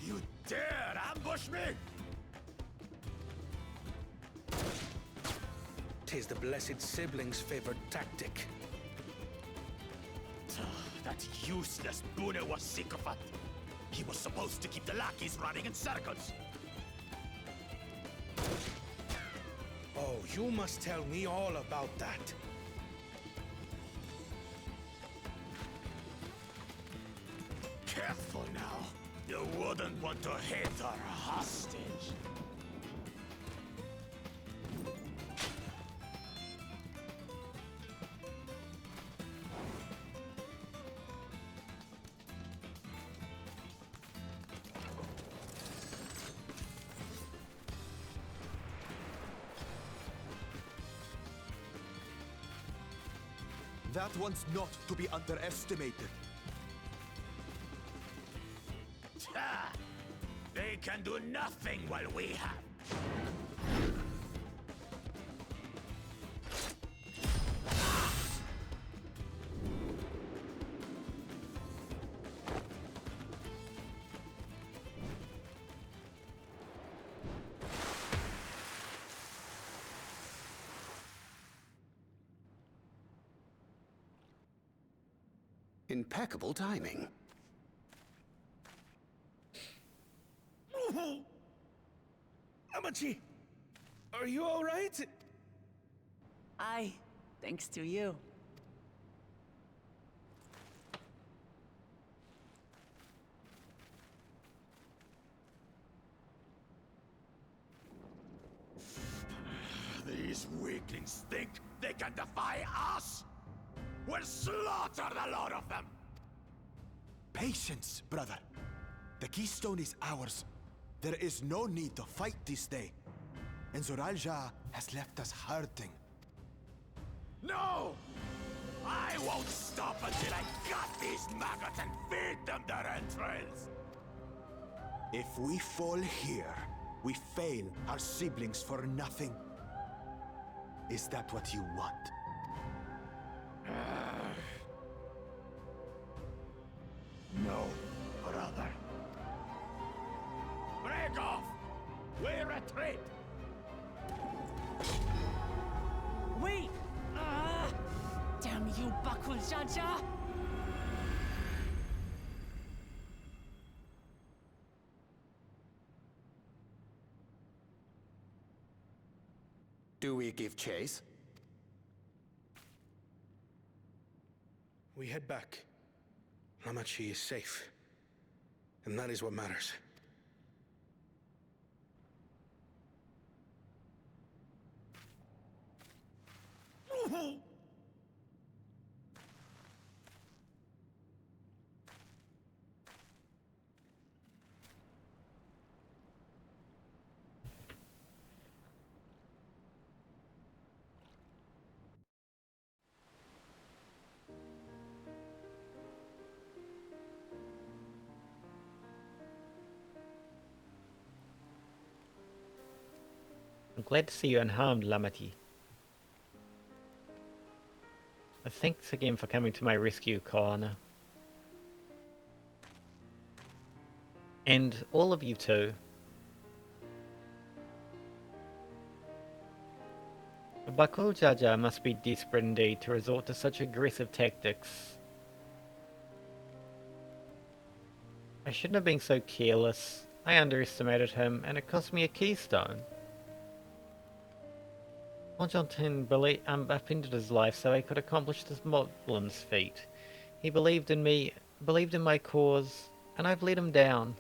You dare ambush me? Tis the blessed sibling's favored tactic. That useless Buddha was sycophant. He was supposed to keep the lackeys running in circles. Oh, you must tell me all about that. Careful now. You wouldn't want to hit her hostage. That one's not to be underestimated. Ha! They can do nothing while we have. Impeccable timing. Amachi, are you all right? Aye, thanks to you. These weaklings think they can defy us? We'll slaughter the lot of them! Patience, brother. The keystone is ours. There is no need to fight this day. And Zoralja has left us hurting. No! I won't stop until I gut these maggots and feed them their entrails! If we fall here, we fail our siblings for nothing. Is that what you want? No, brother. Break off! We retreat! Wait! Damn you, Bakul Jaja! Do we give chase? We head back. Lamachi is safe. And that is what matters. I'm glad to see you unharmed, Lamati. Thanks again for coming to my rescue, Koana. And all of you too. Bakul Jaja must be desperate indeed to resort to such aggressive tactics. I shouldn't have been so careless. I underestimated him, and it cost me a keystone. Monjontin upended his life so he could accomplish this Moblin's feat. He believed in me, believed in my cause, and I've let him down.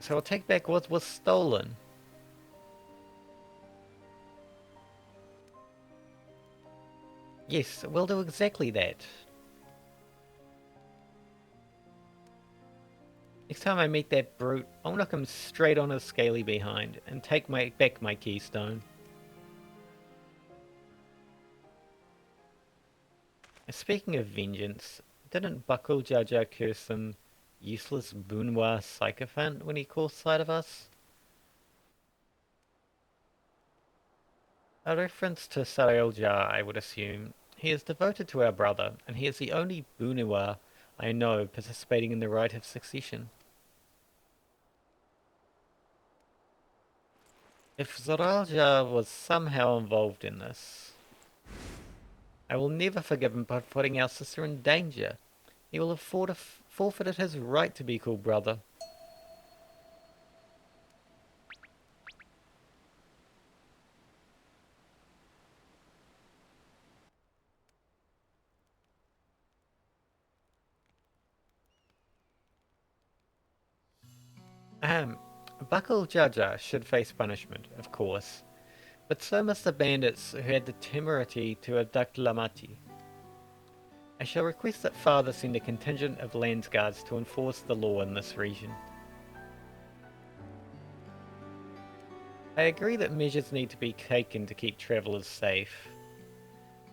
So I'll take back what was stolen. Yes, we'll do exactly that. Next time I meet that brute, I'll knock him straight on his scaly behind and take back my keystone. Speaking of vengeance, didn't Bakul Jaja curse some useless Bunwa sycophant when he caught sight of us? A reference to Sarailja, I would assume. He is devoted to our brother, and he is the only Bunwa I know participating in the rite of succession. If Sarailja was somehow involved in this, I will never forgive him for putting our sister in danger. He will have forfeited his right to be called brother. Bakul Jaja should face punishment, of course, but so must the bandits who had the temerity to abduct Lamati. I shall request that Father send a contingent of landsguards to enforce the law in this region. I agree that measures need to be taken to keep travellers safe,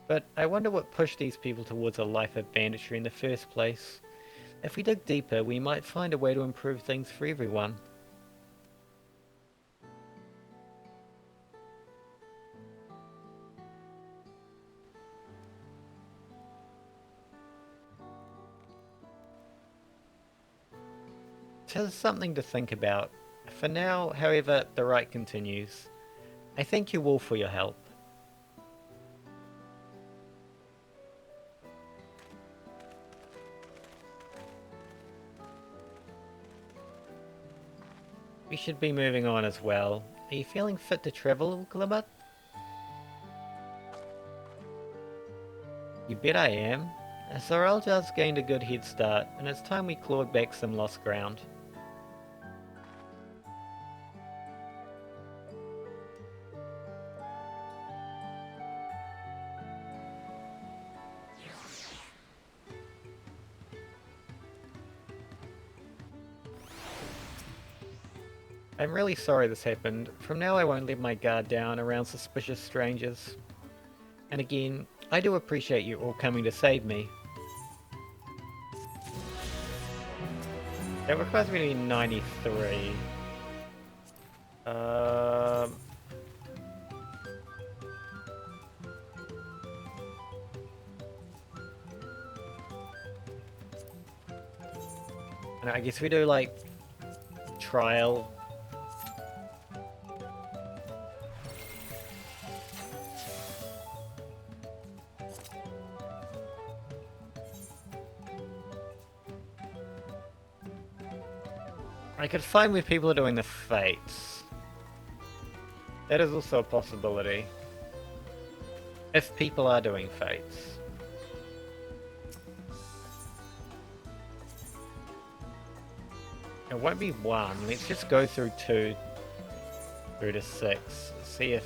but I wonder what pushed these people towards a life of banditry in the first place. If we dig deeper, we might find a way to improve things for everyone. Tis something to think about. For now, however, the rite continues. I thank you all for your help. We should be moving on as well. Are you feeling fit to travel, Glimmer? You bet I am. Zaraljar's gained a good head start, and it's time we clawed back some lost ground. I'm really sorry this happened. From now I won't let my guard down around suspicious strangers. And again, I do appreciate you all coming to save me. That requires me to be 93. And I guess we do like trial. I could find where people are doing the fates. That is also a possibility. If people are doing fates. It won't be 1. Let's just go through 2 through to 6. See if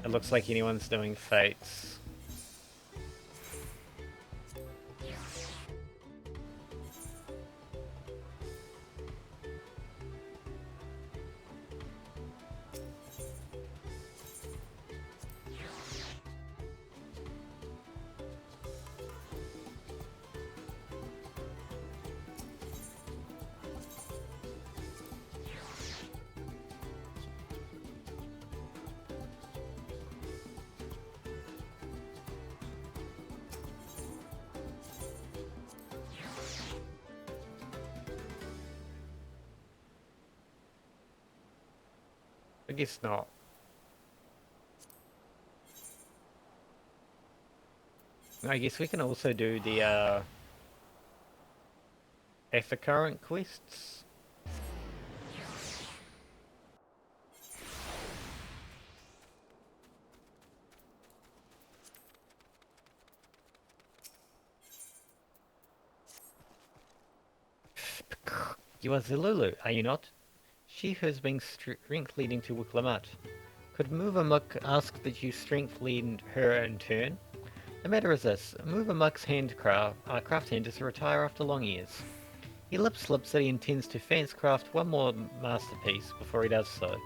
it looks like anyone's doing fates. I guess not. I guess we can also do the Current quests. You are Zilulu, are you not? She who has been strength leading to Wiklamat. Could Muvamuk ask that you strength lead her in turn? The matter is this, Muvamuk's craft hand is to retire after long years. He lip-slips that he intends to fancy-craft one more masterpiece before he does so,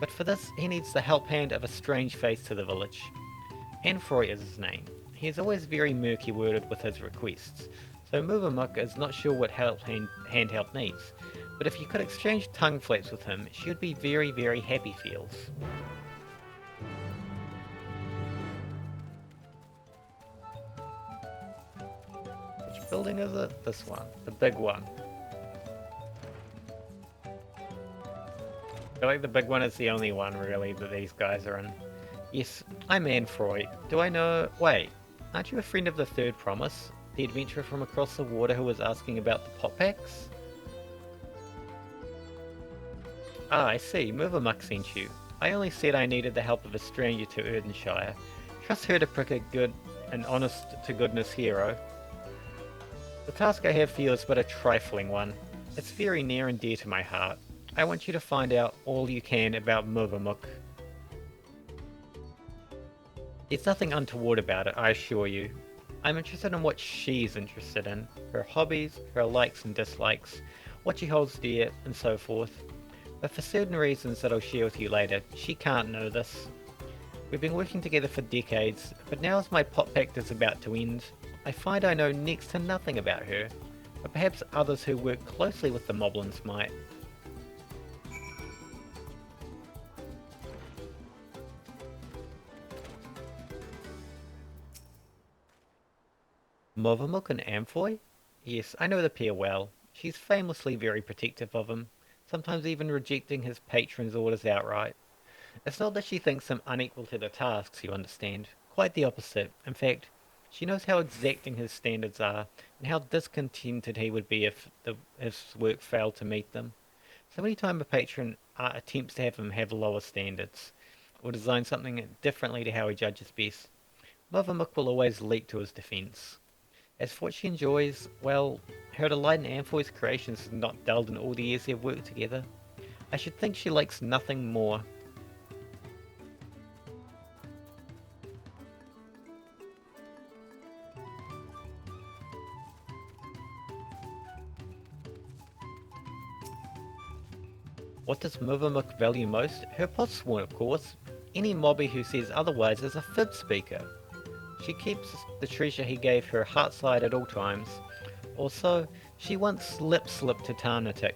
but for this he needs the help hand of a strange face to the village. Anfroy is his name. He is always very murky-worded with his requests, so Muvamuk is not sure what hand help needs. But if you could exchange tongue flaps with him, she would be very, very happy feels. Which building is it? This one. The big one. I feel like the big one is the only one, really, that these guys are in. Yes, I'm Anfroy. Do I know... Wait, aren't you a friend of the Third Promise? The adventurer from across the water who was asking about the pot packs? Ah, I see. Muvamuk sent you. I only said I needed the help of a stranger to Erdenshire. Trust her to prick a good and honest-to-goodness hero. The task I have for you is but a trifling one. It's very near and dear to my heart. I want you to find out all you can about Muvamuk. There's nothing untoward about it, I assure you. I'm interested in what she's interested in. Her hobbies, her likes and dislikes, what she holds dear, and so forth. But for certain reasons that I'll share with you later, she can't know this. We've been working together for decades, but now as my pot pact is about to end, I find I know next to nothing about her, but perhaps others who work closely with the Moblins might. Muvamuk and Amphoy? Yes, I know the pair well. She's famously very protective of him, sometimes even rejecting his patron's orders outright. It's not that she thinks him unequal to the tasks, you understand. Quite the opposite. In fact, she knows how exacting his standards are, and how discontented he would be if his work failed to meet them. So any time a patron attempts to have him have lower standards, or design something differently to how he judges best, Muvamuk will always leap to his defence. As for what she enjoys, well, her delight in Amphoy's creations has not dulled in all the years they've worked together. I should think she likes nothing more. What does Muvamuk value most? Her potsworn, of course. Any mobby who says otherwise is a fib speaker. She keeps the treasure he gave her heart-side at all times. Also, she once lip-slipped to Tarnatic.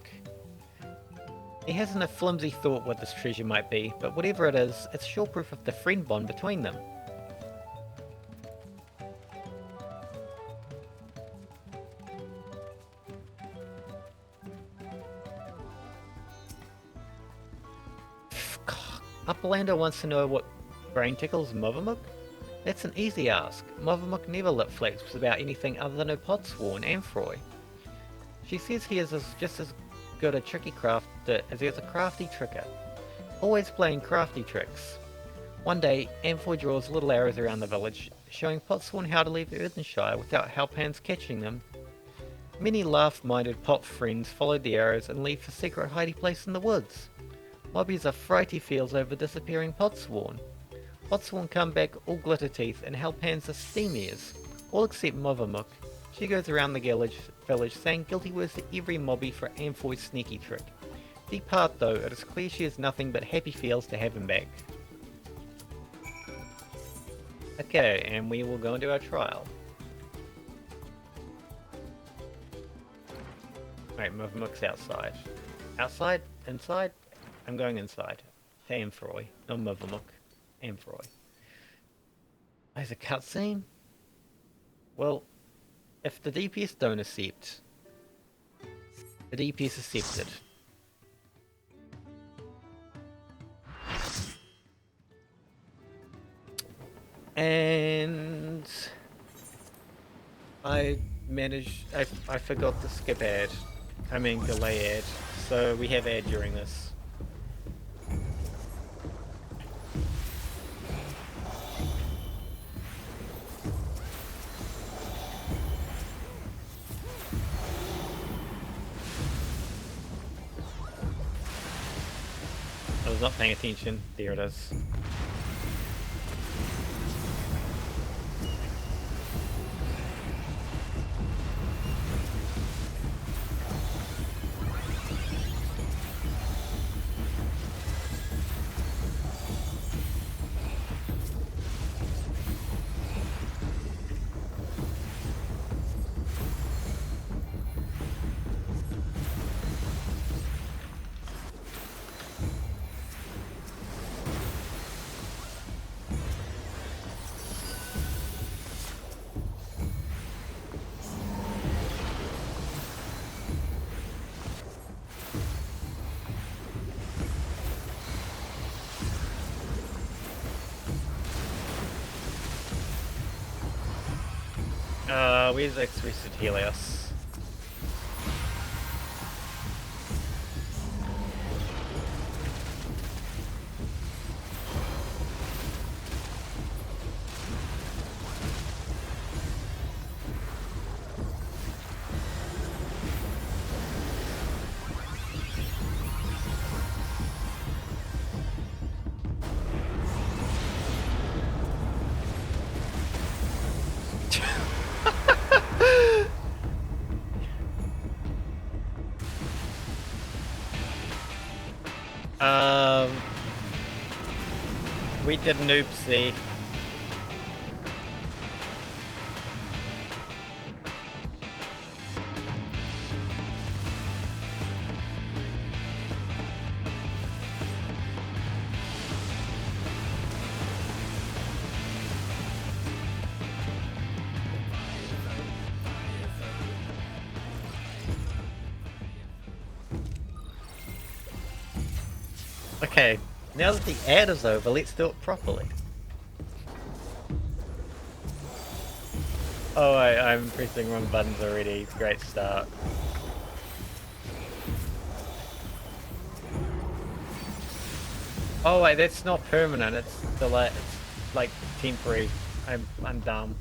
He hasn't a flimsy thought what this treasure might be, but whatever it is, it's sure proof of the friend bond between them. Uplander wants to know what brain tickles Muvamuk? That's an easy ask. Muvamuk never lip-flaps about anything other than her potsworn, Amphoy. She says he is just as got a tricky crafter as he was a crafty tricker, always playing crafty tricks. One day, Amphoy draws little arrows around the village, showing Potsworn how to leave Earthenshire without Halpan's catching them. Many laugh-minded pot friends followed the arrows and leave for secret hiding place in the woods. Mobbies are frighty feels over disappearing Potsworn. Potsworn come back all glitter teeth and Halpan's are steam ears, all except Movamuk. She goes around the village saying guilty words to every mobby for Amphoy's sneaky trick. Deep heart though, it is clear she has nothing but happy feels to have him back. Okay, and we will go into our trial. Right, Movamuk's outside. Outside? Inside? I'm going inside. To Amphoy, not Movamuk. Amphoy. There's a cutscene? Well, if the DPS don't accept, the DPS accepted. And I forgot to skip ad. I mean delay ad. So we have ad during this. I was not paying attention. There it is. Where's Exquisite Helios? We did an oopsie. Okay, now that the ad is over, let's do it properly. Oh, I'm pressing wrong buttons already. Great start. Oh wait, that's not permanent. It's delay. It's like temporary. I'm dumb.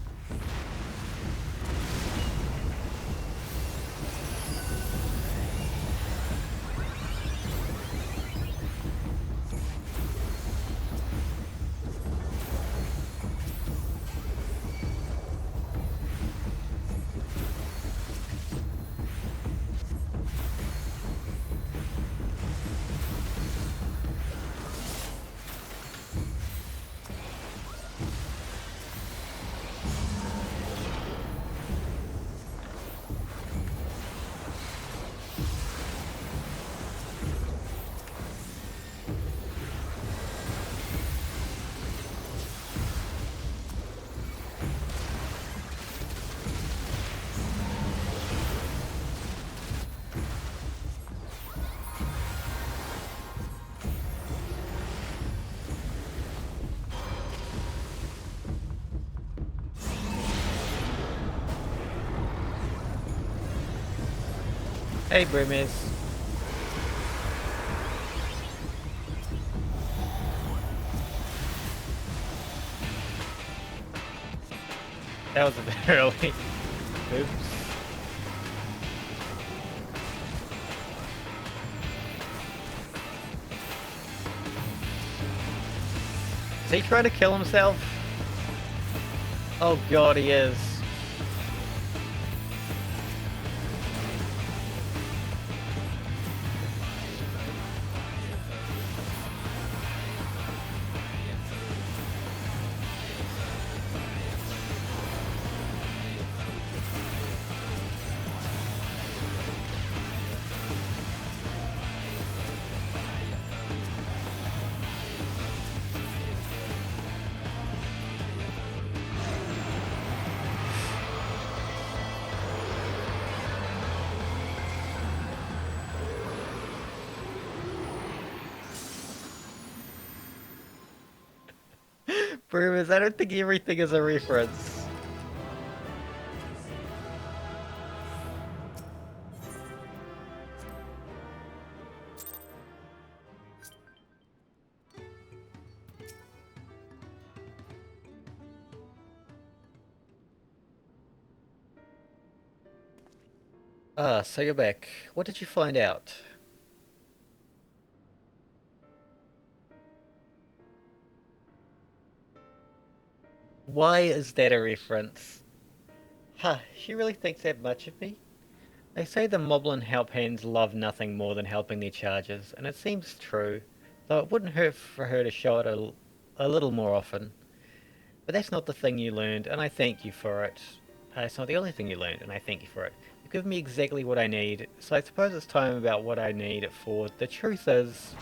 Hey, Brimis. That was a bit early. Oops. Is he trying to kill himself? Oh god, he is. Brewers, I don't think everything is a reference. Ah, so you're back. What did you find out? Why is that a reference? Huh, she really thinks that much of me? They say the Moblin help hands love nothing more than helping their charges, and it seems true, though it wouldn't hurt for her to show it a little more often. But that's not the thing you learned, and I thank you for it. It's not the only thing you learned, and I thank you for it. You've given me exactly what I need, so I suppose it's time about what I need it for. The truth is...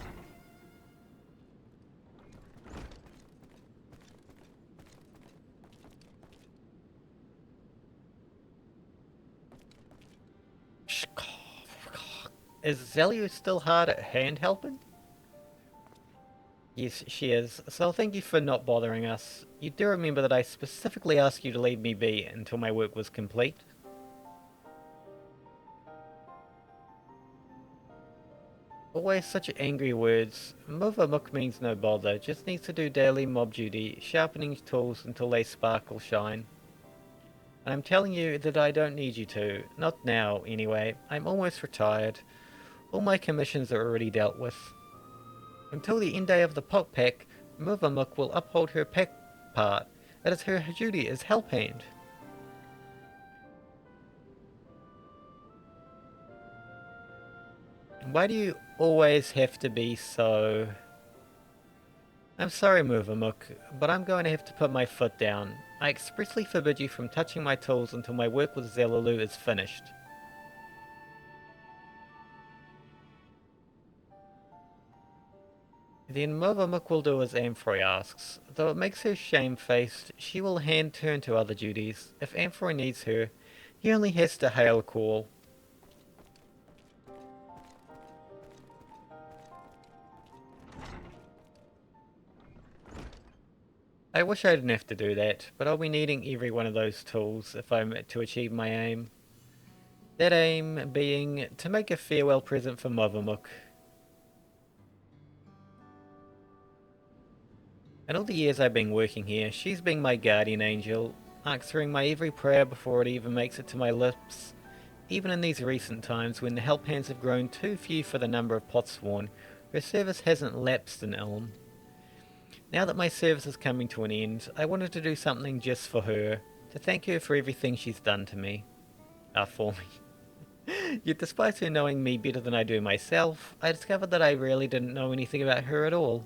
Is Zelio still hard at hand helping? Yes, she is. So thank you for not bothering us. You do remember that I specifically asked you to leave me be until my work was complete? Always such angry words. Movamuk means no bother, just needs to do daily mob duty, sharpening tools until they sparkle shine. And I'm telling you that I don't need you to. Not now, anyway. I'm almost retired. All my commissions are already dealt with. Until the end day of the pot pack, Movamuk will uphold her pack part. It is her duty as help hand. Why do you always have to be so... I'm sorry, Movamuk, but I'm going to have to put my foot down. I expressly forbid you from touching my tools until my work with Zelulu is finished. Then Movamuk will do as Amphoy asks. Though it makes her shamefaced, she will hand turn to other duties. If Amphoy needs her, he only has to hail a call. I wish I didn't have to do that, but I'll be needing every one of those tools if I'm to achieve my aim. That aim being to make a farewell present for Movamuk. In all the years I've been working here, she's been my guardian angel, answering my every prayer before it even makes it to my lips. Even in these recent times, when the help hands have grown too few for the number of pots sworn, her service hasn't lapsed in Ilm. Now that my service is coming to an end, I wanted to do something just for her, to thank her for everything she's done to me. For me. Yet despite her knowing me better than I do myself, I discovered that I really didn't know anything about her at all.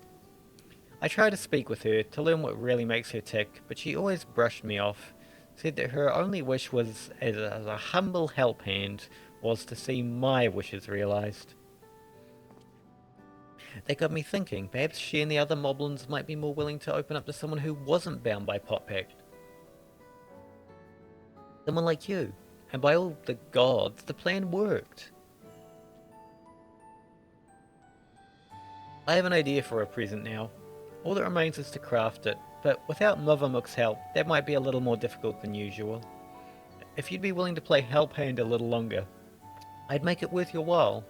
I tried to speak with her, to learn what really makes her tick, but she always brushed me off, said that her only wish was, as a humble help hand, was to see my wishes realized. That got me thinking, perhaps she and the other moblins might be more willing to open up to someone who wasn't bound by Pot Pact. Someone like you. And by all the gods, the plan worked. I have an idea for a present now. All that remains is to craft it, but without Movamuk's help, that might be a little more difficult than usual. If you'd be willing to play help hand a little longer, I'd make it worth your while.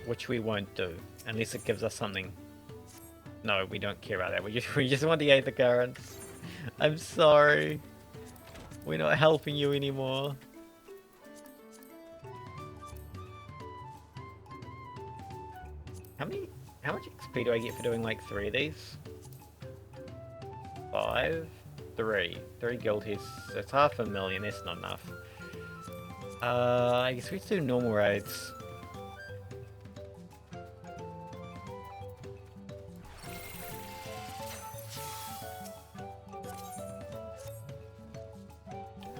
which we won't do, unless it gives us something. No, we don't care about that. We just want the Aether Currents. I'm sorry. We're not helping you anymore. How much XP do I get for doing like 3 of these? 5? 3. 3 guild hits. It's 500,000, that's not enough. I guess we just do normal raids.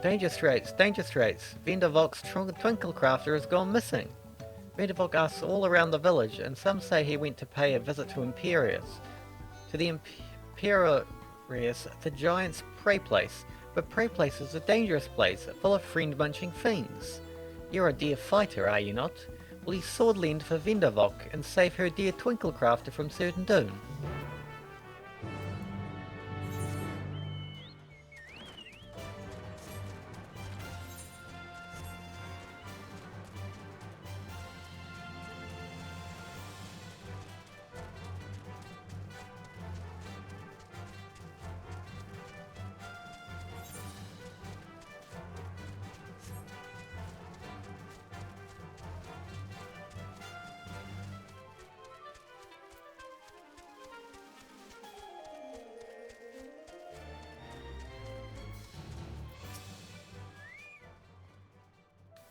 Danger Straits, Danger Straits. Vendervolk's Twinklecrafter has gone missing. Vendervolk asks all around the village, and some say he went to pay a visit to Imperius. To the Imperius, the giant's prey place. But prey place is a dangerous place, full of friend-munching fiends. You're a dear fighter, are you not? Will you sword lend for Vendervolk and save her dear Twinklecrafter from certain doom?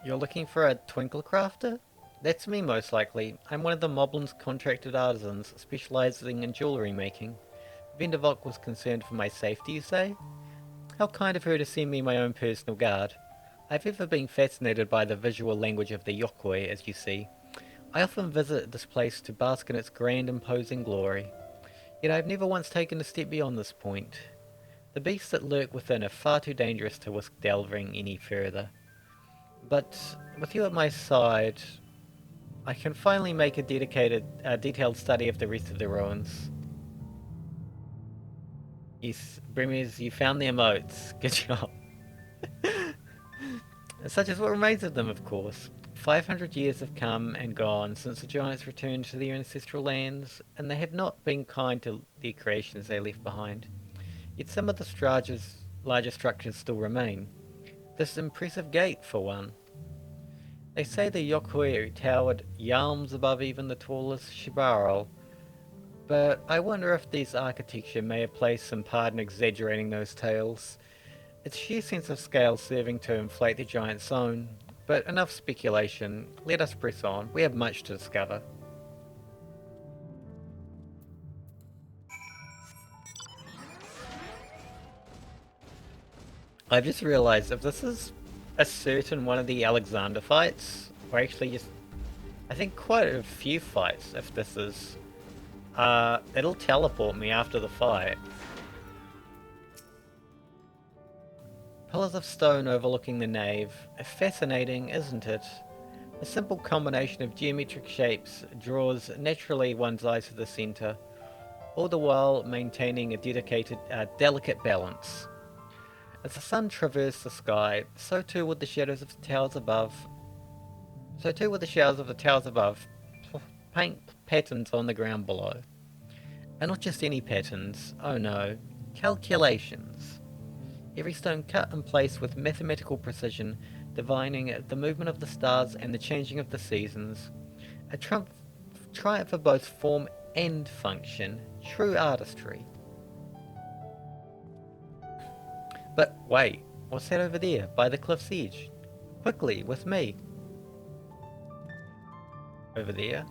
You're looking for a Twinklecrafter? That's me most likely. I'm one of the Moblin's contracted artisans, specializing in jewellery making. Vendervolk was concerned for my safety, you say? How kind of her to send me my own personal guard. I've ever been fascinated by the visual language of the Yokoi, as you see. I often visit this place to bask in its grand imposing glory. Yet I've never once taken a step beyond this point. The beasts that lurk within are far too dangerous to risk delving any further. But with you at my side, I can finally make a detailed study of the rest of the ruins. Yes, Bremiers, you found the emotes. Good job. Such is what remains of them, of course. 500 years have come and gone since the giants returned to their ancestral lands, and they have not been kind to their creations they left behind. Yet some of the larger structures still remain. This impressive gate, for one. They say the Yokoi towered yalms above even the tallest Shibarol, but I wonder if this architecture may have played some part in exaggerating those tales. Its sheer sense of scale serving to inflate the giant's own, but enough speculation. Let us press on. We have much to discover. I've just realised if this is a certain one of the Alexander fights, or actually just, I think quite a few fights if this is, it'll teleport me after the fight. Pillars of stone overlooking the nave. Fascinating, isn't it? A simple combination of geometric shapes draws naturally one's eyes to the centre, all the while maintaining a delicate balance. As the sun traversed the sky, so too would the shadows of the towers above. Paint patterns on the ground below. And not just any patterns, oh no, calculations. Every stone cut and placed with mathematical precision, divining the movement of the stars and the changing of the seasons. A triumph of both form and function, true artistry. But wait, what's that over there, by the cliff's edge? Quickly, with me. Over there.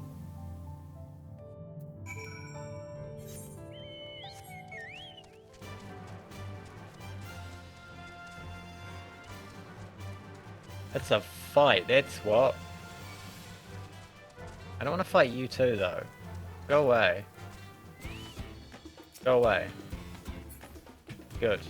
It's a fight, that's what. I don't want to fight you too, though. Go away. Go away. Good.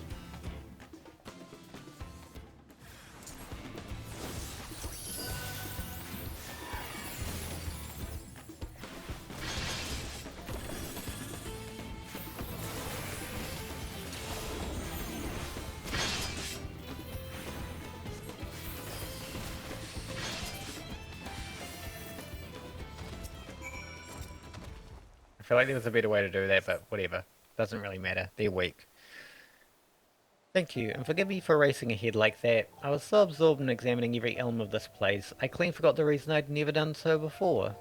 feel like there was a better way to do that, but whatever. Doesn't really matter. They're weak. Thank you, and forgive me for racing ahead like that. I was so absorbed in examining every elm of this place, I clean forgot the reason I'd never done so before.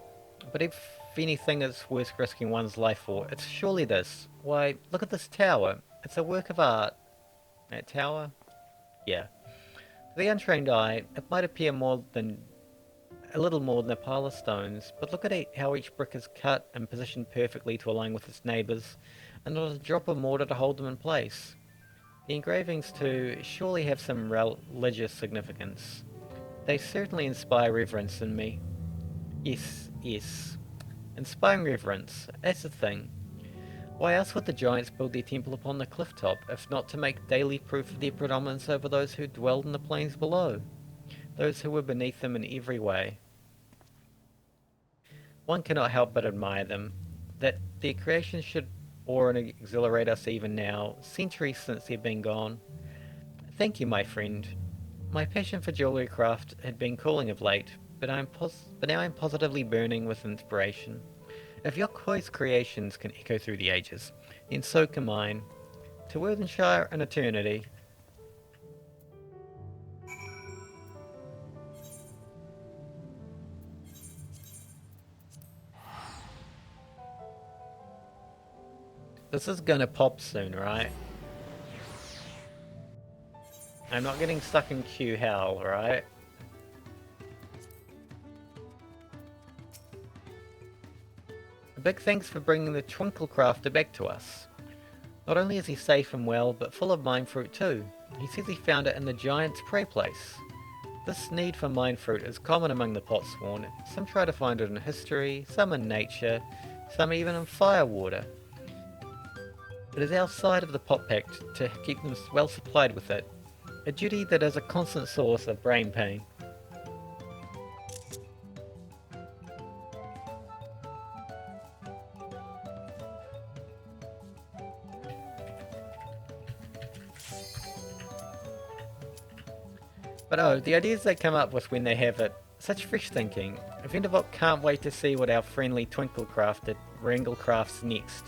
But if anything is worth risking one's life for, it's surely this. Why, look at this tower. It's a work of art. That tower? Yeah. To the untrained eye, it might appear a little more than a pile of stones, but look at how each brick is cut and positioned perfectly to align with its neighbours, and not a drop of mortar to hold them in place. The engravings, too, surely have some religious significance. They certainly inspire reverence in me. Yes, yes. Inspiring reverence, that's the thing. Why else would the giants build their temple upon the cliff top, if not to make daily proof of their predominance over those who dwelled in the plains below? Those who were beneath them in every way. One cannot help but admire them. That their creation should awe and exhilarate us even now, centuries since they've been gone. Thank you, my friend. My passion for jewellery craft had been cooling of late, but now I'm positively burning with inspiration. If Yokoi's creations can echo through the ages, then so can mine. To Worthenshire an eternity. This is gonna pop soon, right? I'm not getting stuck in Q hell, right? A big thanks for bringing the Twinkle Crafter back to us. Not only is he safe and well, but full of mine fruit too. He says he found it in the Giant's prey place. This need for mine fruit is common among the Potsworn. Some try to find it in history, some in nature, some even in firewater. It is our side of the Pot Pact to keep them well supplied with it, a duty that is a constant source of brain pain. But oh, the ideas they come up with when they have it, such fresh thinking. Vendivok can't wait to see what our friendly Twinkle Crafter Wrangle crafts next.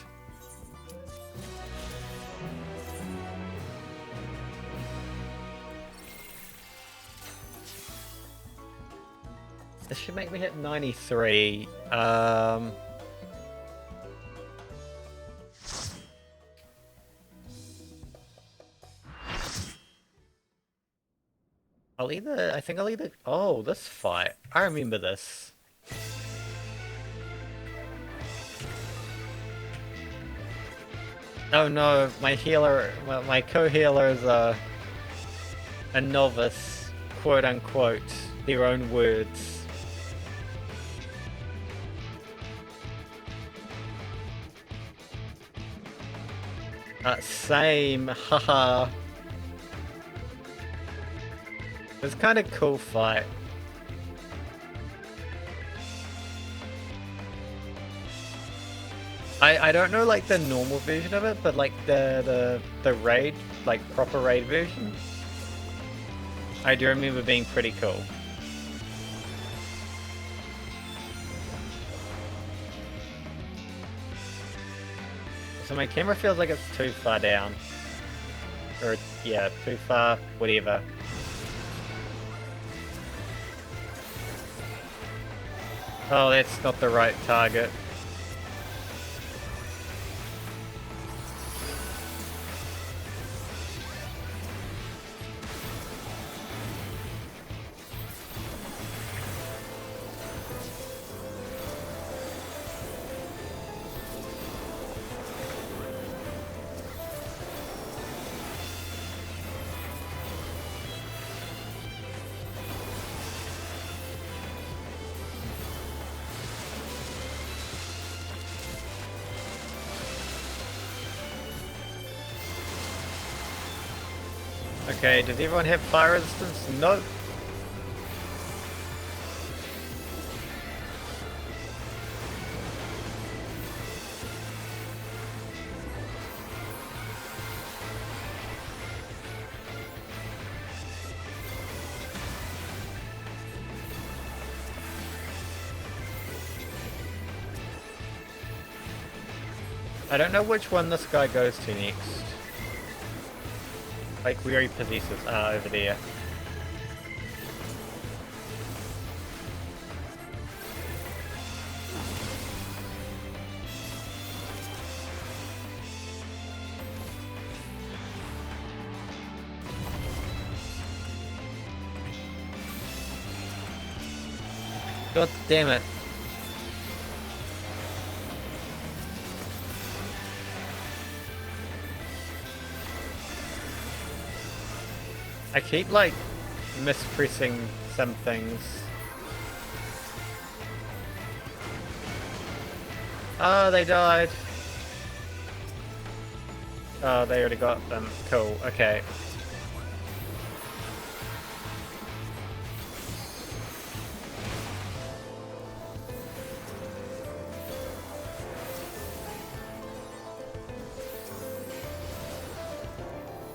This should make me hit 93. I think I'll either, oh, this fight. I remember this. Oh no, my healer, my co-healer is a novice, quote unquote, their own words. Same, haha. It's kind of cool fight. I don't know like the normal version of it, but like the raid, like proper raid version, I do remember being pretty cool. So my camera feels like it's too far down. Or yeah, too far, whatever. Oh, that's not the right target. Okay, does everyone have fire resistance? Nope. I don't know which one this guy goes to next. Like, where he possesses. Ah, over there. God damn it. I keep, like, mispressing some things. Oh, they died. Oh, they already got them. Cool, okay.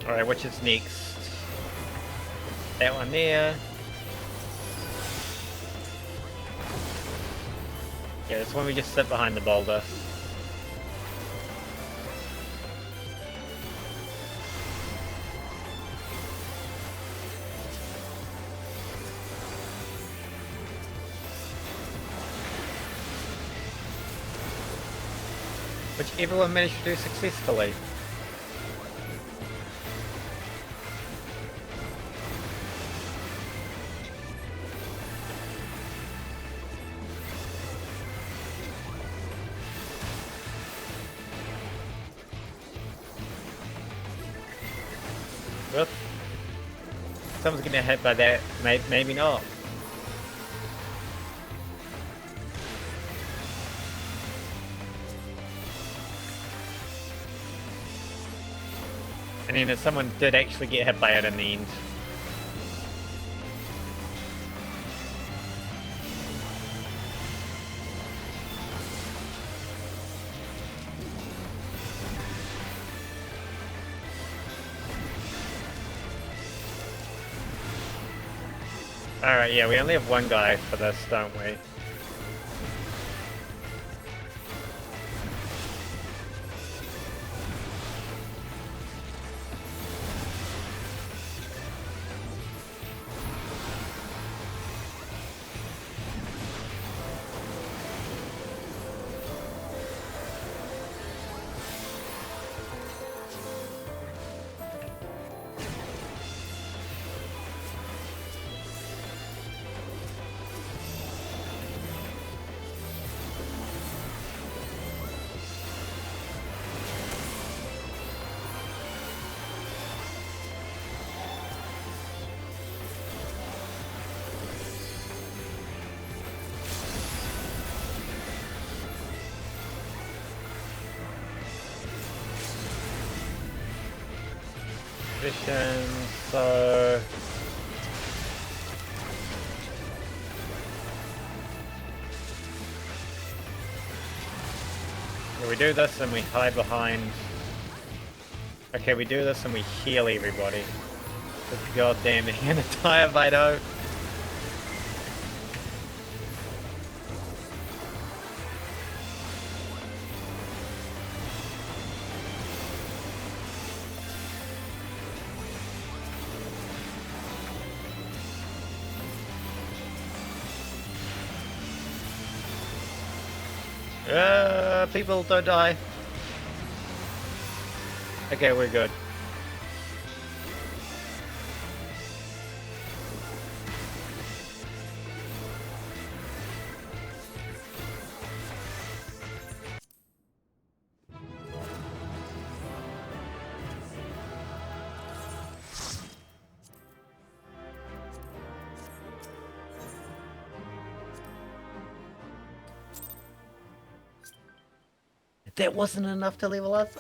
Alright, which is next? That one there. Yeah, this one we just sit behind the boulder. Which everyone managed to do successfully. Whoop. Someone's getting hit by that. Maybe not. I mean, if someone did actually get hit by it in the end. Alright, yeah, we only have one guy for this, don't we? So yeah, we do this and we hide behind. Okay, we do this and we heal everybody. God damn, they're gonna die of Vito. People don't die. Okay, we're good. That wasn't enough to level us.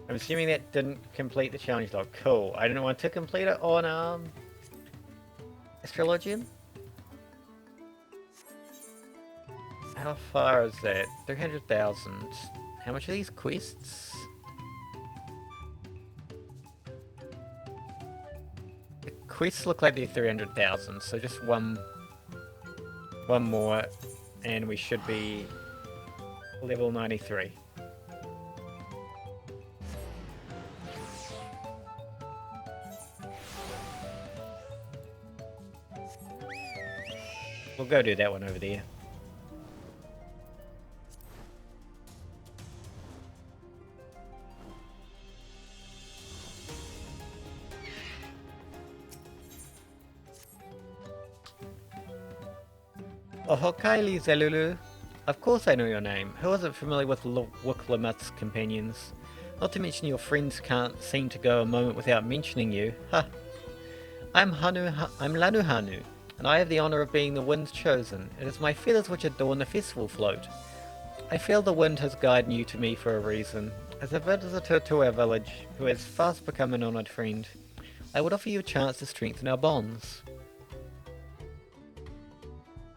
I'm assuming that didn't complete the challenge log. Cool. I didn't want to complete it on Astrologian. How far is that? 300,000. How much are these quests? The quests look like they're 300,000, so just one more, and we should be Level 93. We'll go do that one over there. Oh, Kylie Zelulu. Of course I know your name. Who isn't familiar with Wuklamut's companions? Not to mention your friends can't seem to go a moment without mentioning you. Ha! I'm Lanu Hanu, and I have the honor of being the Wind's Chosen. It is my feathers which adorn the festival float. I feel the wind has guided you to me for a reason. As a visitor to our village, who has fast become an honored friend, I would offer you a chance to strengthen our bonds.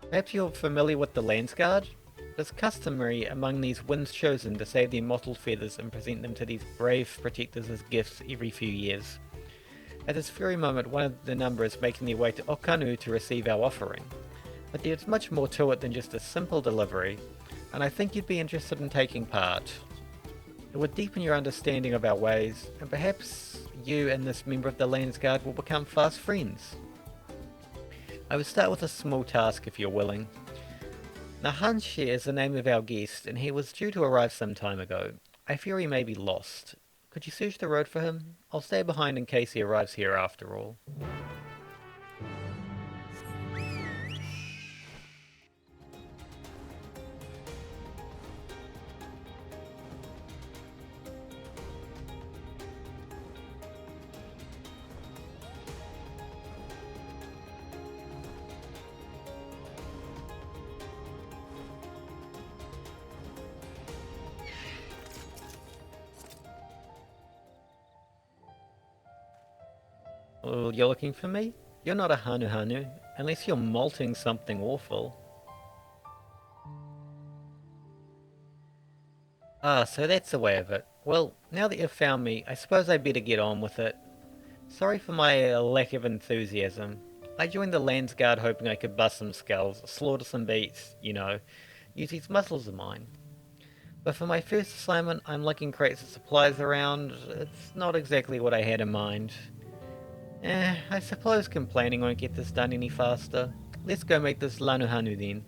Perhaps you're familiar with the Landsguard? It is customary among these Wind's Chosen to save their mottled feathers and present them to these brave protectors as gifts every few years. At this very moment, one of the number is making their way to Okanu to receive our offering. But there's much more to it than just a simple delivery, and I think you'd be interested in taking part. It would deepen your understanding of our ways, and perhaps you and this member of the Landsguard will become fast friends. I would start with a small task if you're willing. Nahanshi is the name of our guest, and he was due to arrive some time ago. I fear he may be lost. Could you search the road for him? I'll stay behind in case he arrives here after all. Oh, you're looking for me? You're not a Hanu, unless you're malting something awful. Ah, so that's the way of it. Well, now that you've found me, I suppose I'd better get on with it. Sorry for my lack of enthusiasm. I joined the Landsguard hoping I could bust some skulls, slaughter some beasts, you know, use these muscles of mine. But for my first assignment, I'm looking crates of supplies around. It's not exactly what I had in mind. I suppose complaining won't get this done any faster. Let's go make this Lanuhanu then.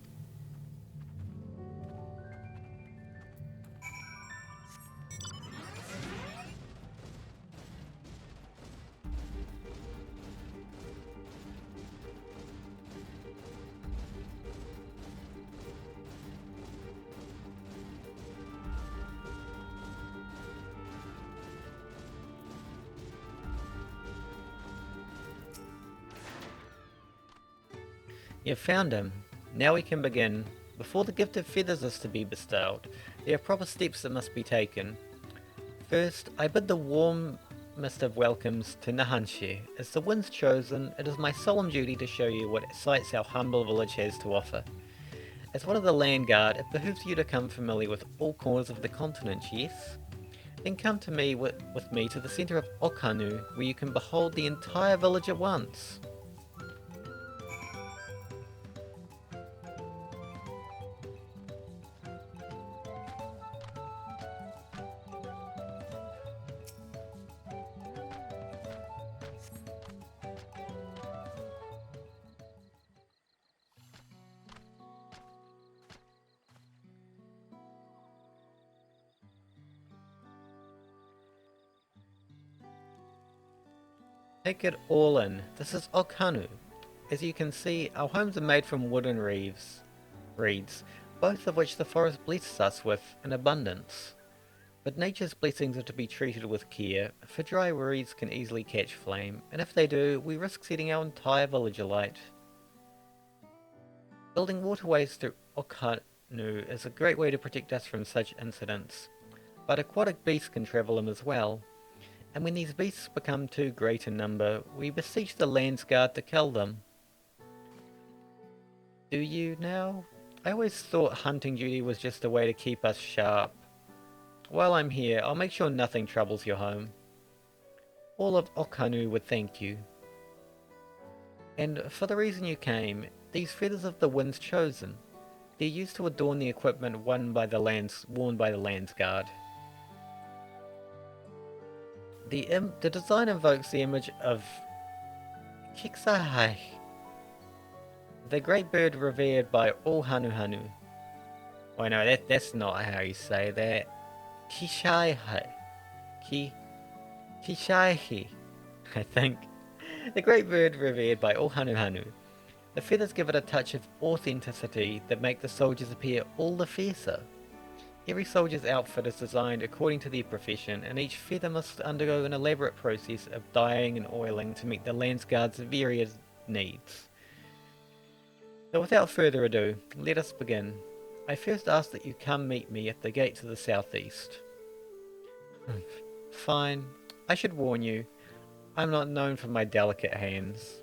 You've found him. Now we can begin. Before the gift of feathers is to be bestowed, there are proper steps that must be taken. First, I bid the warmest of welcomes to Nahanshi. As the Wind's Chosen, it is my solemn duty to show you what sights our humble village has to offer. As one of the Landguard, it behooves you to come familiar with all corners of the continent, yes? Then come to me with me to the centre of Okanu, where you can behold the entire village at once. Take it all in. This is Okanu. As you can see, our homes are made from wooden reeds, both of which the forest blesses us with in abundance. But nature's blessings are to be treated with care, for dry reeds can easily catch flame, and if they do, we risk setting our entire village alight. Building waterways through Okanu is a great way to protect us from such incidents, but aquatic beasts can travel them as well. And when these beasts become too great in number, we beseech the Landsguard to kill them. Do you now? I always thought hunting duty was just a way to keep us sharp. While I'm here, I'll make sure nothing troubles your home. All of Okanu would thank you. And for the reason you came, these feathers of the Wind's Chosen. They're used to adorn the equipment worn by the Lands Guard. The design invokes the image of Kiksahai, the great bird revered by all Hanuhanu. Oh no, that's not how you say that. Kishaihi. Kishaihi, I think. The great bird revered by all Hanuhanu. The feathers give it a touch of authenticity that make the soldiers appear all the fiercer. Every soldier's outfit is designed according to their profession, and each feather must undergo an elaborate process of dyeing and oiling to meet the Landsguard's various needs. So without further ado, let us begin. I first ask that you come meet me at the gate to the southeast. Fine. I should warn you, I'm not known for my delicate hands.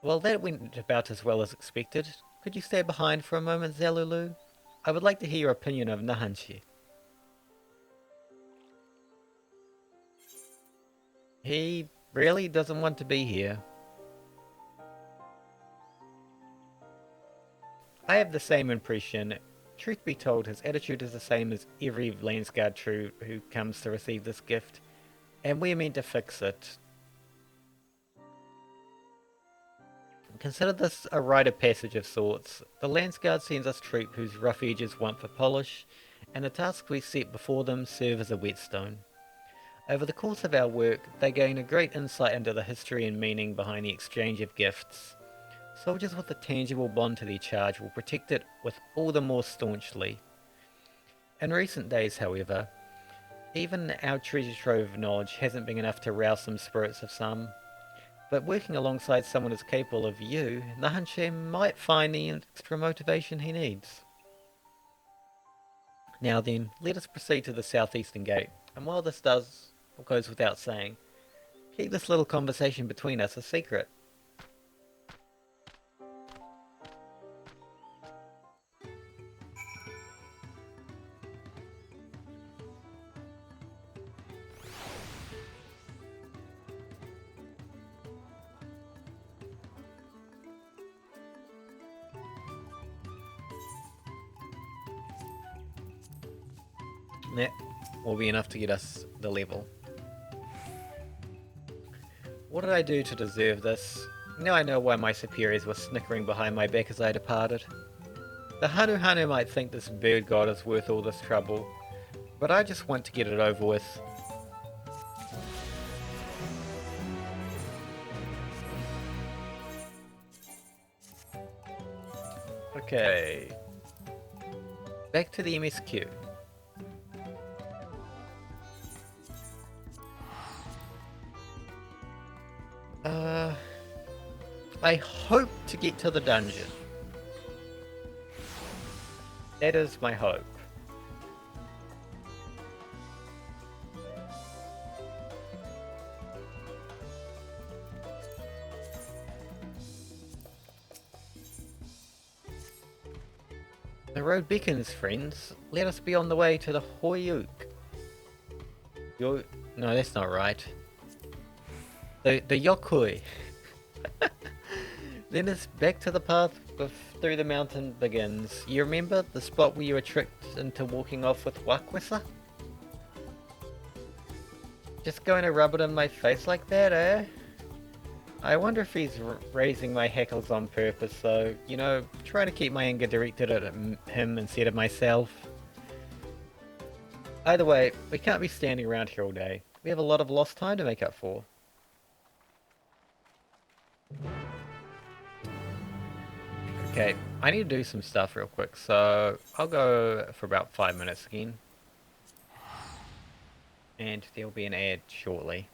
Well, that went about as well as expected. Could you stay behind for a moment, Zalulu? I would like to hear your opinion of Nahanshi. He really doesn't want to be here. I have the same impression. Truth be told, his attitude is the same as every Landsguard true who comes to receive this gift, and we're meant to fix it. Consider this a rite of passage of sorts. The Landsguard sends us troop whose rough edges want for polish, and the tasks we set before them serve as a whetstone. Over the course of our work, they gain a great insight into the history and meaning behind the exchange of gifts. Soldiers with a tangible bond to their charge will protect it with all the more staunchly. In recent days, however, even our treasure trove of knowledge hasn't been enough to rouse some spirits of some. But working alongside someone as capable of you, Nahanshi might find the extra motivation he needs. Now then, let us proceed to the southeastern gate, and while this goes without saying, keep this little conversation between us a secret. That will be enough to get us the level. What did I do to deserve this? Now I know why my superiors were snickering behind my back as I departed. The Hanuhanu might think this bird god is worth all this trouble, but I just want to get it over with. Okay. Back to the MSQ. I hope to get to the dungeon. That is my hope. The road beckons, friends. Let us be on the way to the Hoyuk. No, that's not right. The Yokui. Then it's back to the path through the mountain begins. You remember the spot where you were tricked into walking off with Wakwisa? Just going to rub it in my face like that, eh? I wonder if he's raising my hackles on purpose, so, you know, trying to keep my anger directed at him instead of myself. Either way, we can't be standing around here all day. We have a lot of lost time to make up for. Okay, I need to do some stuff real quick, so I'll go for about 5 minutes again. And there'll be an ad shortly.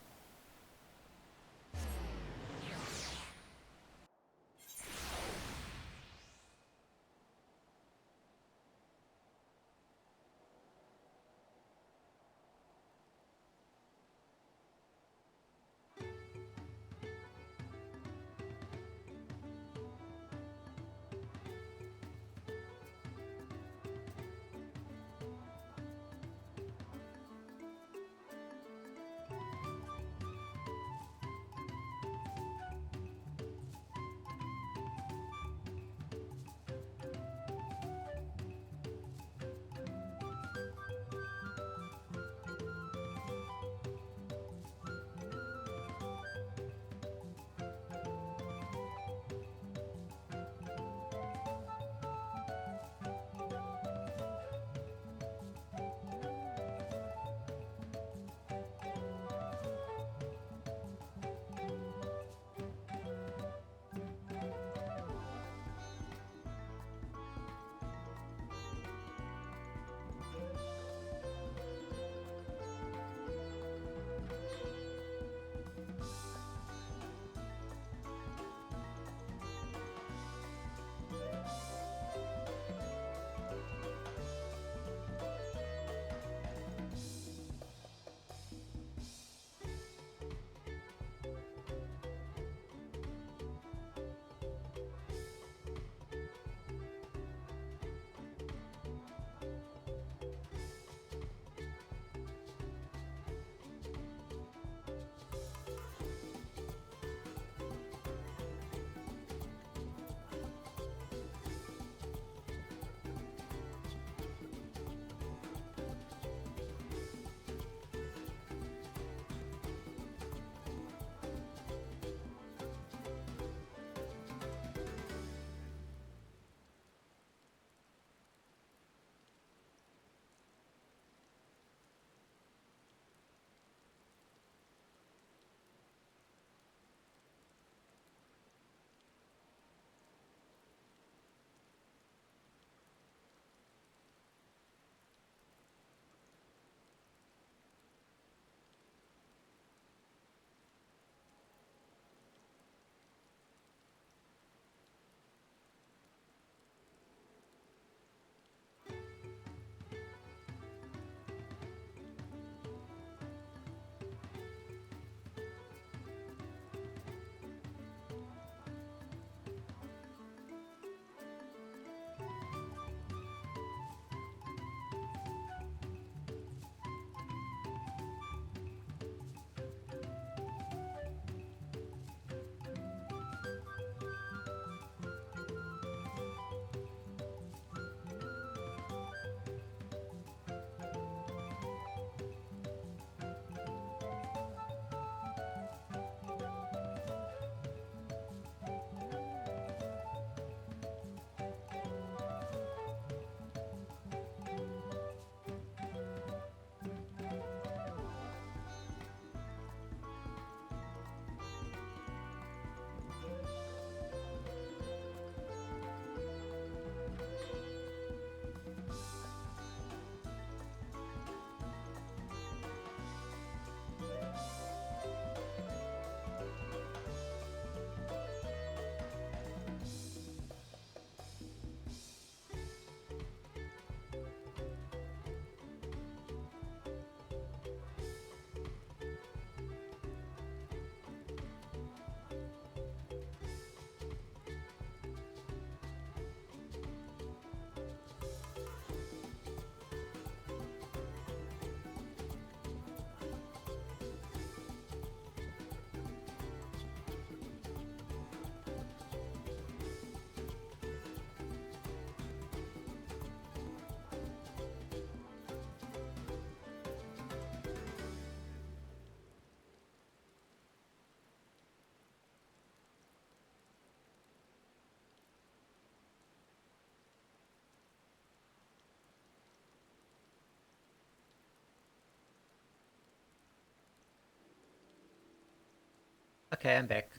Okay, I'm back.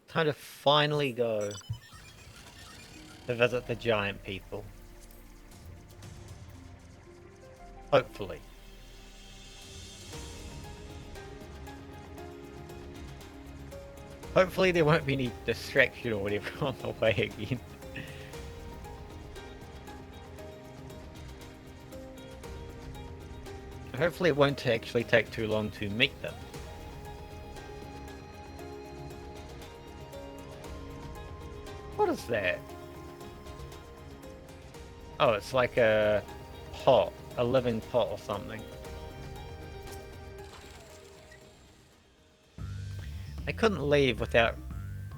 Time to finally go to visit the giant people. Hopefully. Hopefully there won't be any distraction or whatever on the way again. Hopefully it won't actually take too long to meet them. What is that? Oh, it's like a pot, a living pot or something. I couldn't leave without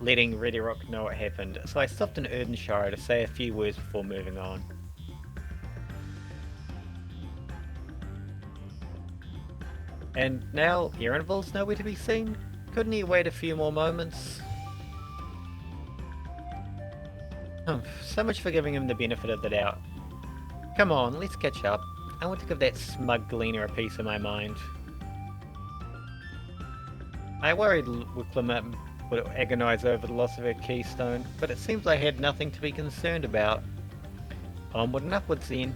letting Ready Rock know what happened, so I stopped in Erdenshire to say a few words before moving on. And now, Erenvil's nowhere to be seen? Couldn't he wait a few more moments? Oh, so much for giving him the benefit of the doubt. Come on, let's catch up. I want to give that smug gleaner a piece of my mind. I worried Wicklum would agonize over the loss of her keystone, but it seems I had nothing to be concerned about. Onward and upwards then.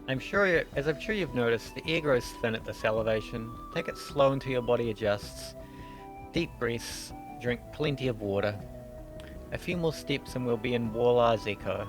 I'm sure you've noticed, the air grows thin at this elevation. Take it slow until your body adjusts. Deep breaths, drink plenty of water. A few more steps and we'll be in Warlar's Echo.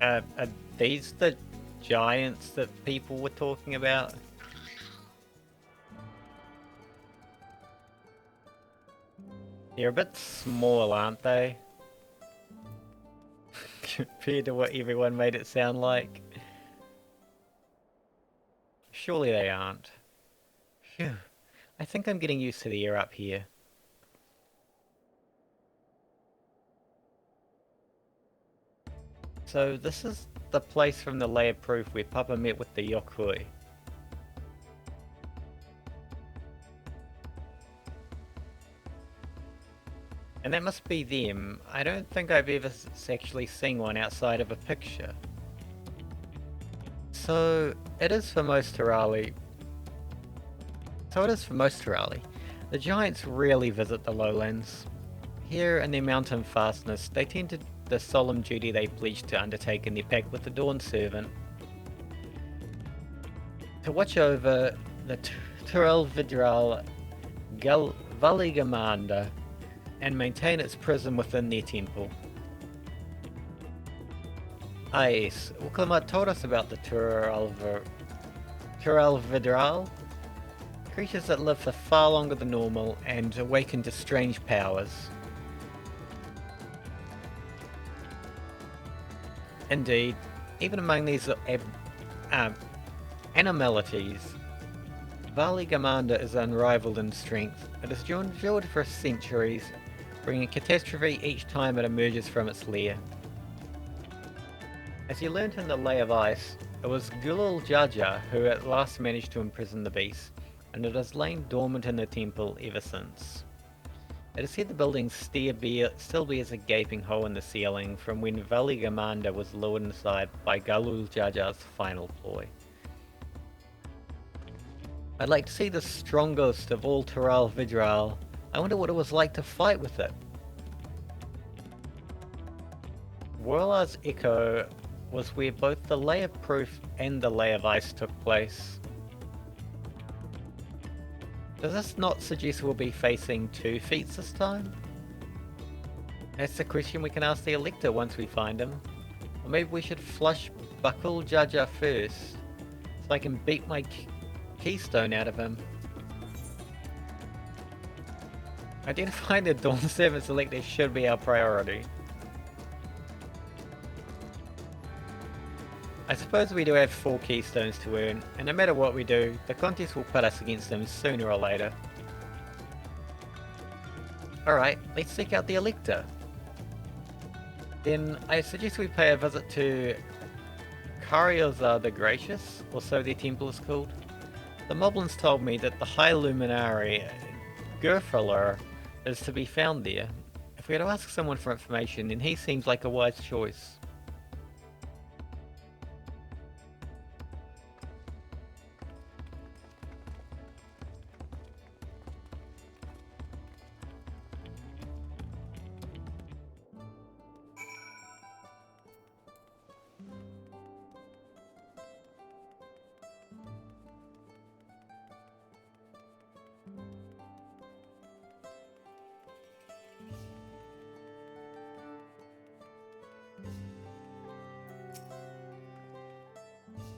Are these the giants that people were talking about? They're a bit small, aren't they? Compared to what everyone made it sound like. Surely they aren't. Phew. I think I'm getting used to the air up here. So this is the place from the Layer Proof where Papa met with the Yokoi. And that must be them. I don't think I've ever actually seen one outside of a picture. So it is for most Terali. The giants rarely visit the lowlands. Here in their mountain fastness, they tend to the solemn duty they pledged to undertake in their pact with the Dawn Servant. To watch over the Turel Vidral Valigamanda and maintain its prison within their temple. Ah yes, Uklamat told us about the Turel Vidral, creatures that live for far longer than normal and awaken to strange powers. Indeed, even among these animalities, Valigamanda is unrivaled in strength. It has endured for centuries, bringing catastrophe each time it emerges from its lair. As you learnt in the Lay of Ice, it was Gulul Jaja who at last managed to imprison the beast, and it has lain dormant in the temple ever since. It is said the building still bears a gaping hole in the ceiling from when Valigamanda was lured inside by Gulul Jaja's final ploy. I'd like to see the strongest of all Turel Vidral. I wonder what it was like to fight with it. Warlar's Echo was where both the Lay of Proof and the Lay of Ice took place. Does this not suggest we'll be facing 2 feats this time? That's the question we can ask the Elector once we find him. Or maybe we should flush Buckle Jaja first, so I can beat my keystone out of him. Identifying the Dawn Servant Elector should be our priority. I suppose we do have 4 keystones to earn, and no matter what we do, the contest will put us against them sooner or later. Alright, let's seek out the Elector. Then I suggest we pay a visit to Karioza the Gracious, or so their temple is called. The Moblins told me that the High Luminary Gerfaler is to be found there. If we had to ask someone for information, then he seems like a wise choice.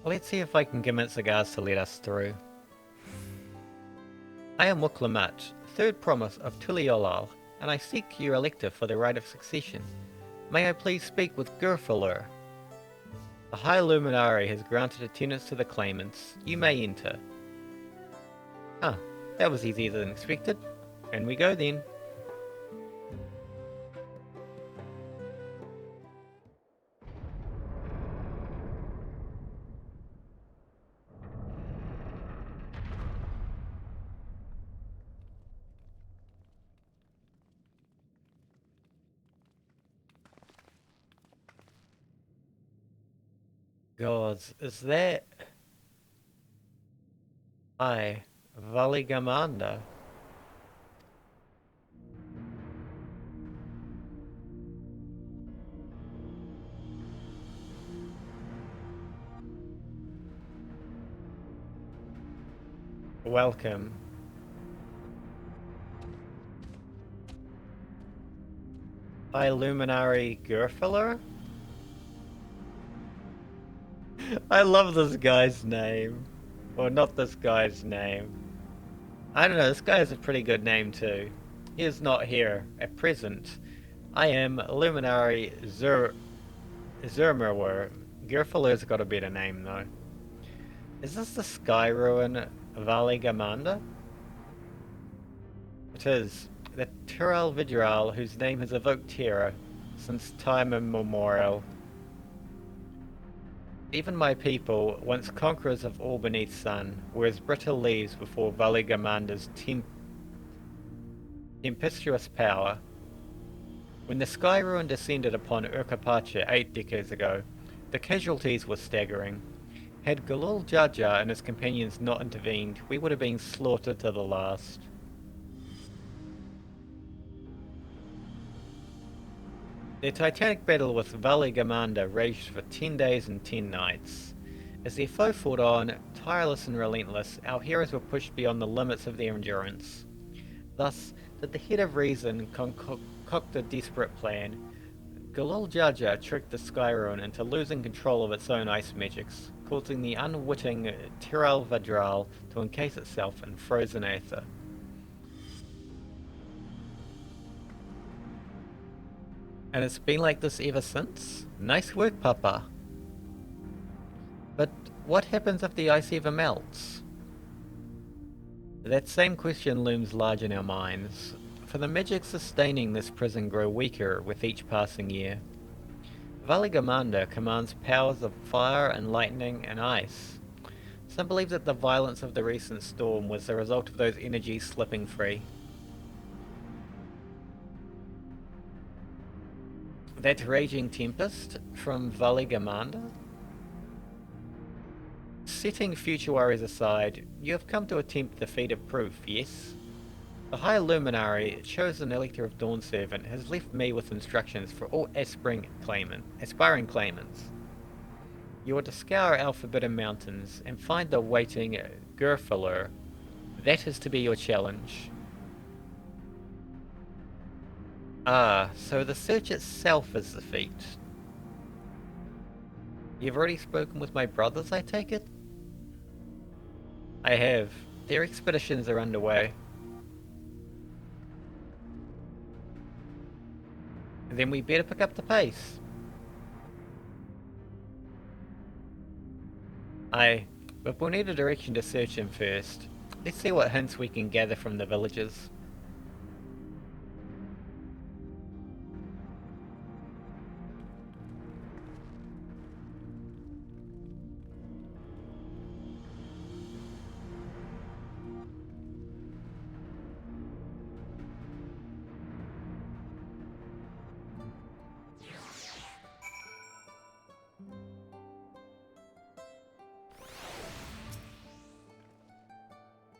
Let's see if I can convince the guards to let us through. I am Wuklamat, third promise of Tuliolal, and I seek your Elector for the right of succession. May I please speak with Gerfaler? The High Luminary has granted attendance to the claimants. You may enter. Huh, that was easier than expected. And we go then. Gods, is that... Hi, Valigamanda. Welcome. Hi, Luminary Gerfaler? I love this guy's name. Or not this guy's name. I don't know, this guy has a pretty good name too. He is not here at present. I am Luminary Zermerwer. Gerfaler's got a better name though. Is this the Sky Ruin Valigamanda? It is. The Tural Vidral, whose name has evoked terror since time immemorial. Even my people, once conquerors of all beneath sun, were as brittle leaves before Valigamanda's tempestuous power. When the Sky Ruin descended upon Urkapacha 8 decades ago, the casualties were staggering. Had Galul Jaja and his companions not intervened, we would have been slaughtered to the last. The titanic battle with Valigamanda raged for 10 days and 10 nights. As their foe fought on, tireless and relentless, our heroes were pushed beyond the limits of their endurance. Thus, did the head of reason concoct a desperate plan. Galul Jaja tricked the Sky Ruin into losing control of its own ice magics, causing the unwitting Tiral Vidral to encase itself in frozen aether. And it's been like this ever since? Nice work, Papa. But what happens if the ice ever melts? That same question looms large in our minds, for the magic sustaining this prison grow weaker with each passing year. Valigamanda commands powers of fire and lightning and ice. Some believe that the violence of the recent storm was the result of those energies slipping free. That raging tempest from Valigamanda? Setting future worries aside, you have come to attempt the feat of proof, yes? The High Luminary, chosen Elector of Dawn Servant, has left me with instructions for all aspiring claimants. You are to scour our Forbidden Mountains and find the waiting Gerfaler. That is to be your challenge. Ah, so the search itself is the feat. You've already spoken with my brothers, I take it? I have. Their expeditions are underway. Then we better pick up the pace. Aye, but we'll need a direction to search in first. Let's see what hints we can gather from the villagers.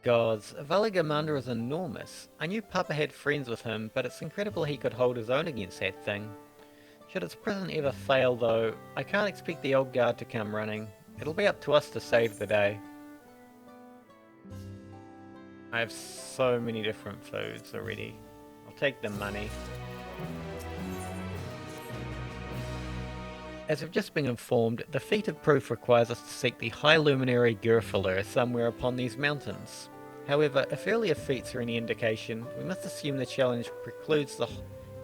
Gods, Valagamandur is enormous. I knew Papa had friends with him, but it's incredible he could hold his own against that thing. Should its prison ever fail though, I can't expect the old guard to come running. It'll be up to us to save the day. I have so many different foods already. I'll take the money. As we've just been informed, the feat of proof requires us to seek the High Luminary Gurfalur somewhere upon these mountains. However, if earlier feats are any indication, we must assume the challenge precludes the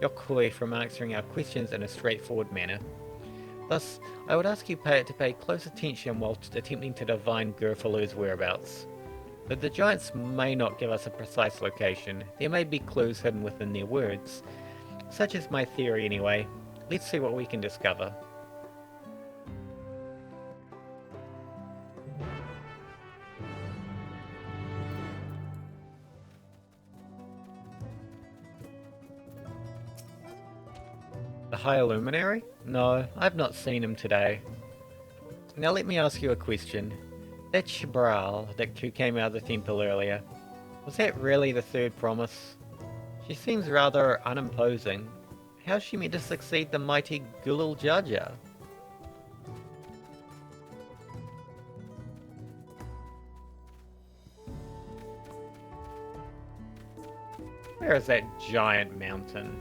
Yokoi from answering our questions in a straightforward manner. Thus, I would ask you to pay close attention whilst attempting to divine Gurfalur's whereabouts. Though the giants may not give us a precise location, there may be clues hidden within their words. Such is my theory anyway. Let's see what we can discover. The High Luminary? No, I've not seen him today. Now let me ask you a question. That Shibral who came out of the temple earlier, was that really the third promise? She seems rather unimposing. How's she meant to succeed the mighty Gulul Jaja? Where is that giant mountain?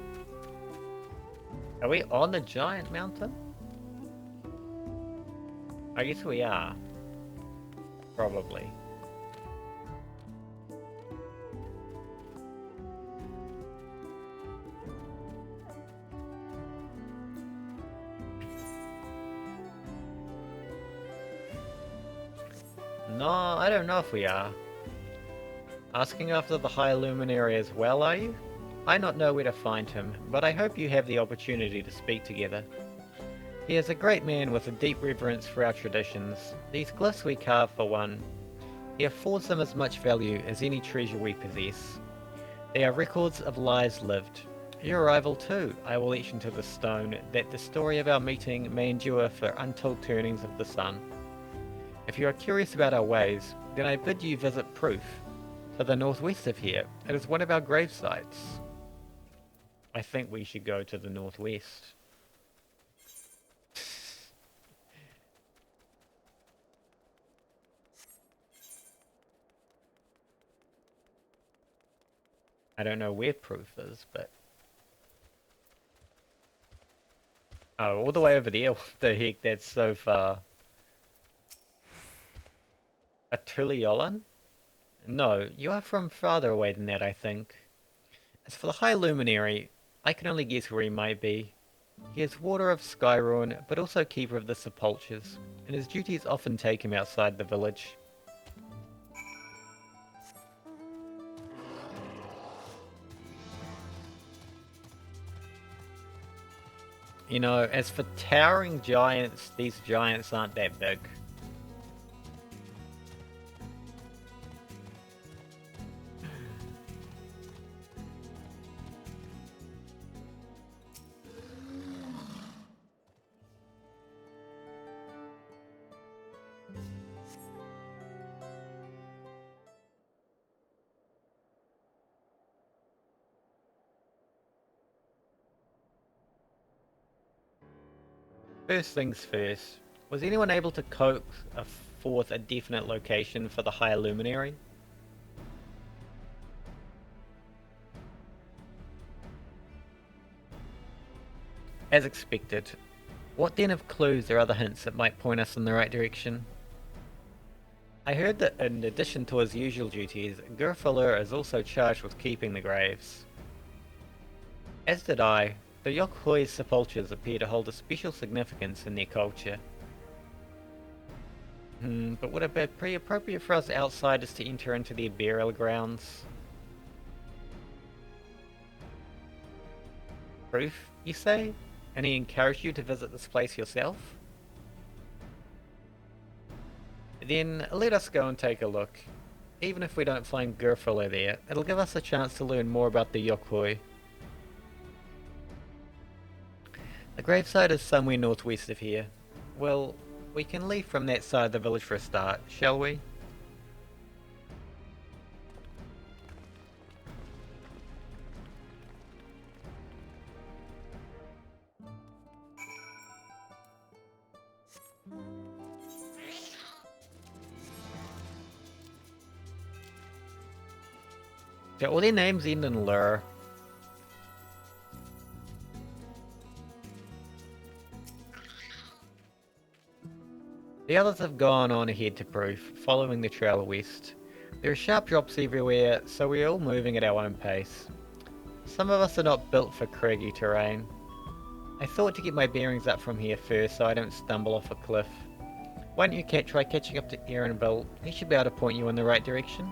Are we on the giant mountain? I guess we are. Probably. No, I don't know if we are. Asking after the High Luminary as well, are you? I not know where to find him, but I hope you have the opportunity to speak together. He is a great man with a deep reverence for our traditions. These glyphs we carve for one. He affords them as much value as any treasure we possess. They are records of lives lived. Your arrival too, I will etch into the stone, that the story of our meeting may endure for untold turnings of the sun. If you are curious about our ways, then I bid you visit Proof. To the northwest of here, it is one of our grave sites. I think we should go to the northwest. I don't know where Proof is, but... Oh, all the way over there? What the heck, that's so far. A Tuliolan? No, you are from farther away than that, I think. As for the High Luminary, I can only guess where he might be. He is warder of Skyruin, but also keeper of the sepulchres, and his duties often take him outside the village. You know, as for towering giants, these giants aren't that big. First things first, was anyone able to coax forth a definite location for the High Luminary? As expected. What then of clues or other hints that might point us in the right direction? I heard that in addition to his usual duties, Gurfalur is also charged with keeping the graves. As did I. The Yokhoi's sepulchres appear to hold a special significance in their culture. But would it be pretty appropriate for us outsiders to enter into their burial grounds? Proof, you say? And he encouraged you to visit this place yourself? Then let us go and take a look. Even if we don't find Gurfalur there, it'll give us a chance to learn more about the Yokhoi. The gravesite is somewhere northwest of here. Well, we can leave from that side of the village for a start, shall we? So all their names end in lur. The others have gone on ahead to Proof, following the trail west. There are sharp drops everywhere, so we're all moving at our own pace. Some of us are not built for craggy terrain. I thought to get my bearings up from here first so I don't stumble off a cliff. Why don't you try catching up to Aaronville? He should be able to point you in the right direction.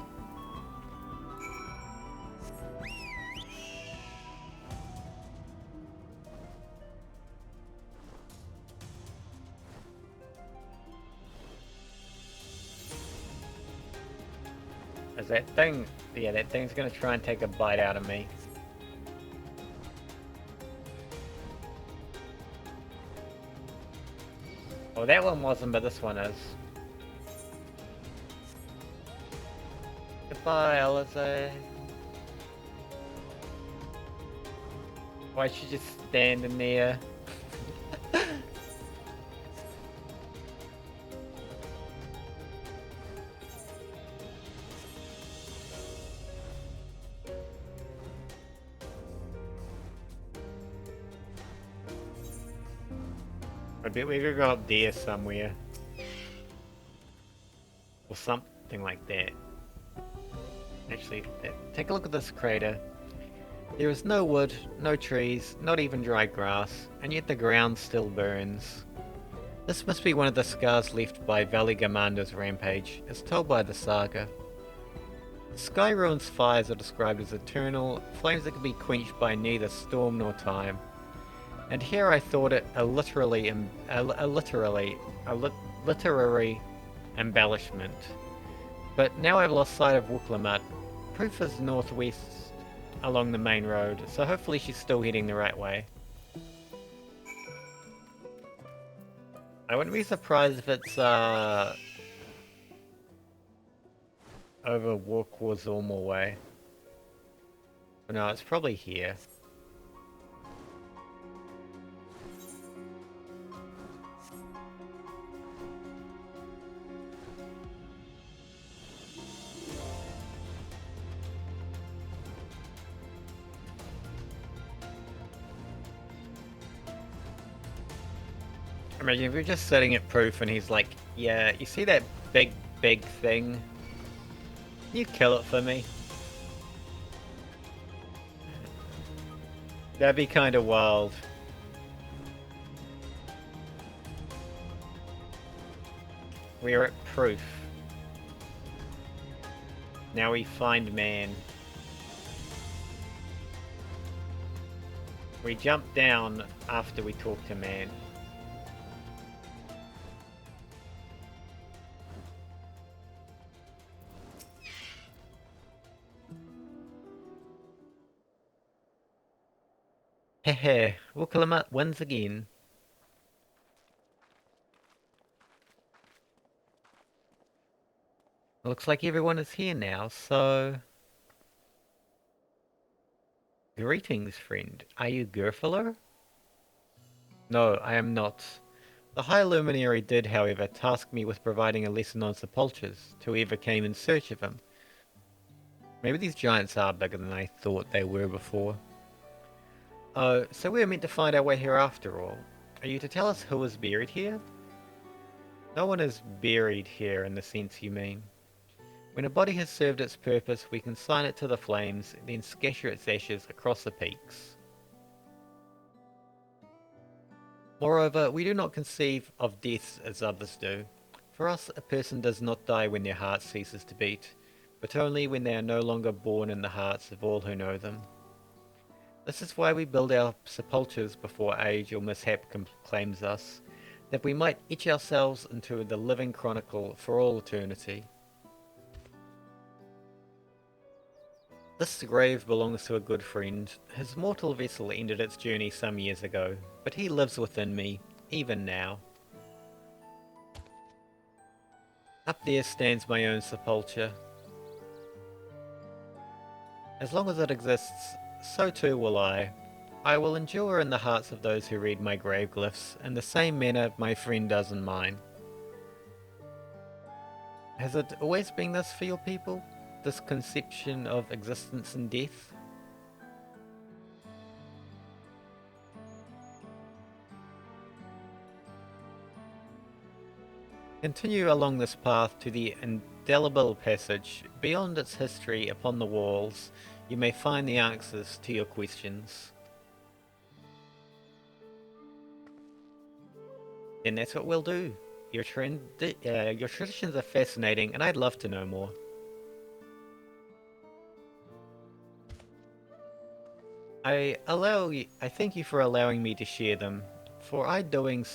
Is that thing... yeah, that thing's gonna try and take a bite out of me. Well, that one wasn't, but this one is. Goodbye, Alize. Why is she just standing there? I bet we could go up there somewhere. Or something like that. Actually, take a look at this crater. There is no wood, no trees, not even dry grass, and yet the ground still burns. This must be one of the scars left by Valley Gamanda's rampage, as told by the saga. Sky Ruin's fires are described as eternal, flames that can be quenched by neither storm nor time. And here I thought it a literary embellishment. But now I've lost sight of Wuklamat. Proof is northwest along the main road, so hopefully she's still heading the right way. I wouldn't be surprised if it's over Warkwazormal way. But no, it's probably here. Imagine if we're just sitting at Proof and he's like, yeah, you see that big thing? Can you kill it for me? That'd be kind of wild. We're at Proof. Now we find man. We jump down after we talk to man. Hehe, Wuklamat wins again. Looks like everyone is here now, so... Greetings, friend. Are you Gurfalur? No, I am not. The High Luminary did, however, task me with providing a lesson on sepulchres to whoever came in search of him. Maybe these giants are bigger than I thought they were before. Oh, so we were meant to find our way here after all. Are you to tell us who is buried here? No one is buried here in the sense you mean. When a body has served its purpose, we consign it to the flames, then scatter its ashes across the peaks. Moreover, we do not conceive of death as others do. For us, a person does not die when their heart ceases to beat, but only when they are no longer born in the hearts of all who know them. This is why we build our sepulchres before age or mishap claims us, that we might etch ourselves into the living chronicle for all eternity. This grave belongs to a good friend. His mortal vessel ended its journey some years ago, but he lives within me, even now. Up there stands my own sepulchre. As long as it exists, so too will I. I will endure in the hearts of those who read my grave glyphs in the same manner my friend does in mine. Has it always been this for your people? This conception of existence and death? Continue along this path to the indelible passage. Beyond its history upon the walls, you may find the answers to your questions. Then that's what we'll do. Your traditions are fascinating, and I'd love to know more. I thank you for allowing me to share them. For in doing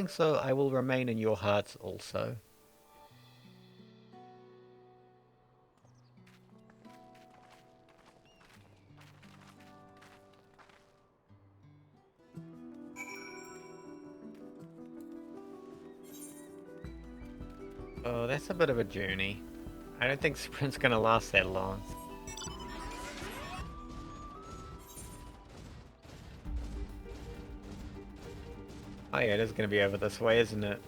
so, I will remain in your hearts also. Oh, that's a bit of a journey. I don't think Sprint's gonna last that long. Oh yeah, it is gonna be over this way, isn't it?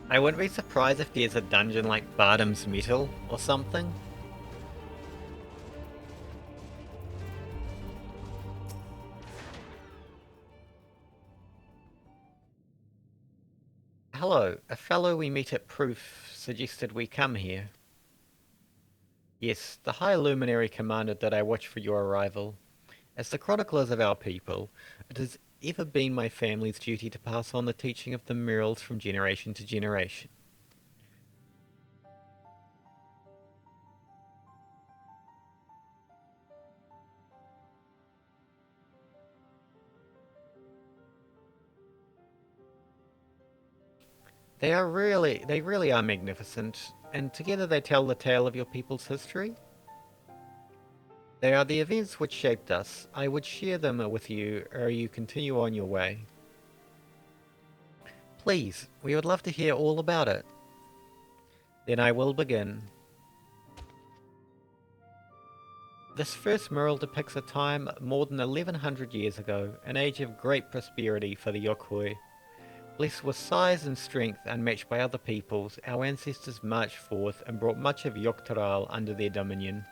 I wouldn't be surprised if there's a dungeon like Bardam's Metal or something. Hello, a fellow we met at Proof suggested we come here. Yes, the High Luminary commanded that I watch for your arrival. As the chroniclers of our people, it has ever been my family's duty to pass on the teaching of the murals from generation to generation. They really are magnificent, and together they tell the tale of your people's history. They are the events which shaped us. I would share them with you, ere you continue on your way. Please, we would love to hear all about it. Then I will begin. This first mural depicts a time more than 1100 years ago, an age of great prosperity for the Yokoi. Blessed with size and strength unmatched by other peoples, our ancestors marched forth and brought much of Yoktaral under their dominion.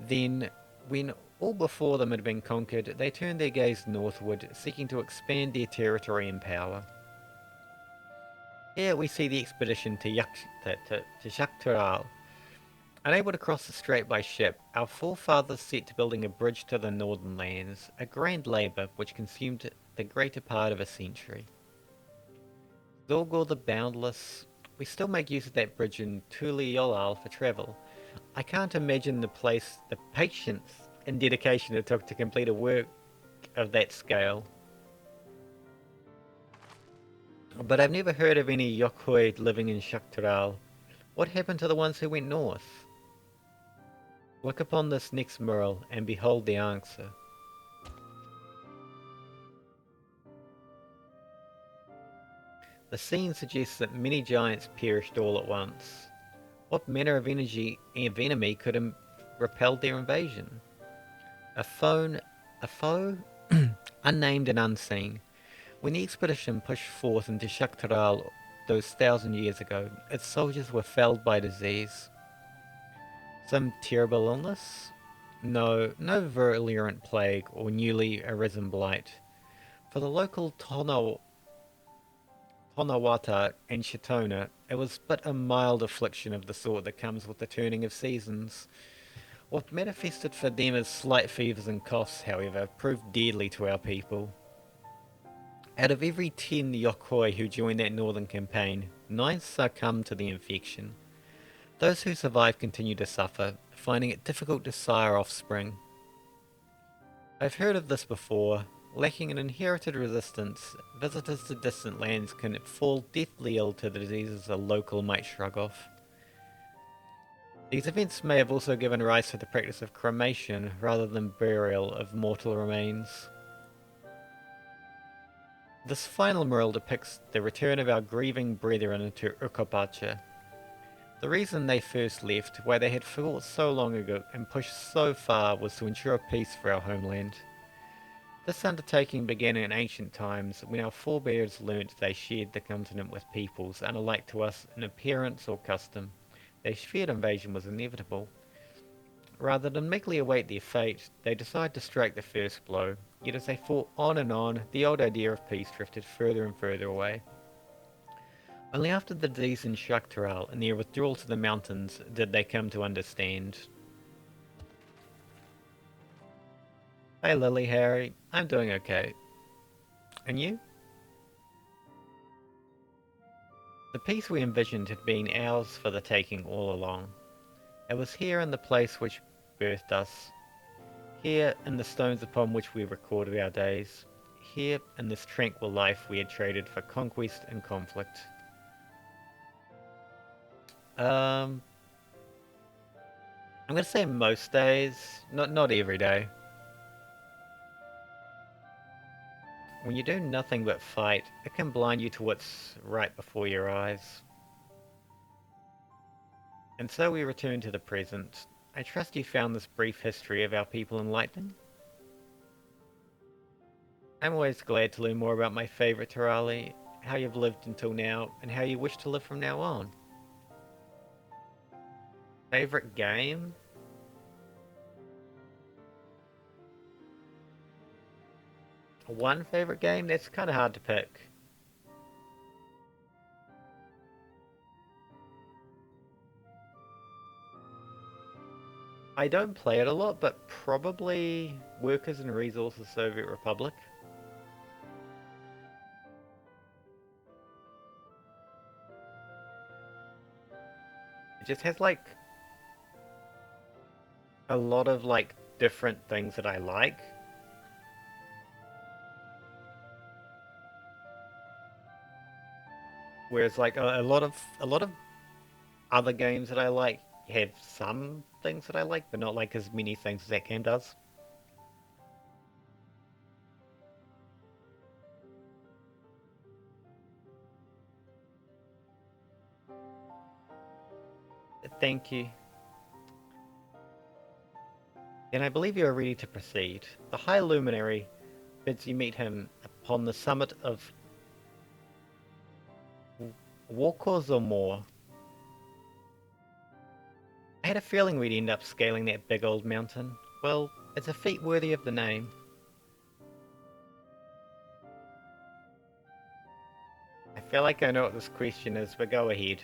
Then, when all before them had been conquered, they turned their gaze northward, seeking to expand their territory and power. Here we see the expedition to Shaktaral. Unable to cross the strait by ship, our forefathers set to building a bridge to the northern lands, a grand labour which consumed the greater part of a century. Zorgor the Boundless, we still make use of that bridge in Tuliolal for travel. I can't imagine the patience and dedication it took to complete a work of that scale. But I've never heard of any Yokoi living in Shaktaral. What happened to the ones who went north? Look upon this next mural and behold the answer. The scene suggests that many giants perished all at once. What manner of enemy could have repelled their invasion? A foe unnamed and unseen. When the expedition pushed forth into Shaktaral those 1,000 years ago, its soldiers were felled by disease. Some terrible illness? No, no virulent plague or newly arisen blight. For the local Tonawata and Shitona, it was but a mild affliction of the sort that comes with the turning of seasons. What manifested for them as slight fevers and coughs, however, proved deadly to our people. Out of every 10 Yokoi who joined that northern campaign, 9 succumbed to the infection. Those who survived continue to suffer, finding it difficult to sire offspring. I've heard of this before. Lacking an inherited resistance, visitors to distant lands can fall deathly ill to the diseases a local might shrug off. These events may have also given rise to the practice of cremation rather than burial of mortal remains. This final mural depicts the return of our grieving brethren to Ukopacha. The reason they first left, why they had fought so long ago and pushed so far, was to ensure peace for our homeland. This undertaking began in ancient times when our forebears learnt they shared the continent with peoples unlike to us in appearance or custom. They feared invasion was inevitable. Rather than meekly await their fate, they decided to strike the first blow. Yet as they fought on, the old idea of peace drifted further and further away. Only after the disease in Shaktaral and their withdrawal to the mountains did they come to understand. Hey Lily, Harry, I'm doing okay. And you? The peace we envisioned had been ours for the taking all along. It was here in the place which birthed us. Here in the stones upon which we recorded our days. Here in this tranquil life we had traded for conquest and conflict. I'm gonna say most days, not every day. When you do nothing but fight, it can blind you to what's right before your eyes. And so we return to the present. I trust you found this brief history of our people enlightening? I'm always glad to learn more about my favourite Terali, how you've lived until now, and how you wish to live from now on. Favourite game? One favourite game? That's kind of hard to pick. I don't play it a lot, but probably Workers and Resources Soviet Republic. It just has like a lot of like different things that I like. Whereas like a lot of other games that I like have some things that I like, but not like as many things as that game does. Thank you. And I believe you are ready to proceed. The High Luminary bids you meet him upon the summit of Walkozomor. I had a feeling we'd end up scaling that big old mountain. Well, it's a feat worthy of the name. I feel like I know what this question is, but go ahead.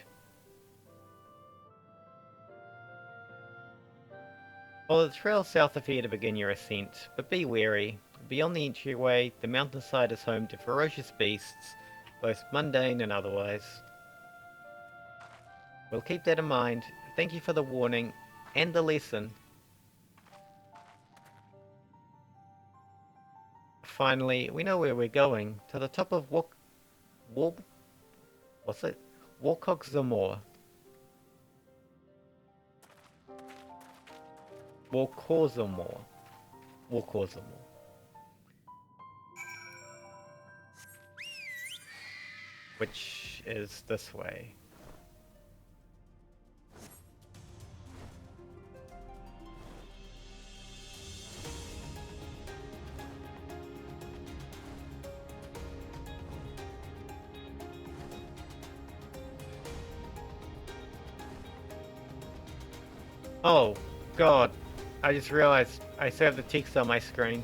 Follow the trail south of here to begin your ascent, but be wary. Beyond the entryway, the mountainside is home to ferocious beasts, both mundane and otherwise. We'll keep that in mind. Thank you for the warning and the lesson. Finally, we know where we're going. To the top of Walkozomor. Walkozomor. Which is this way. Oh, God. I just realized I still have the text on my screen.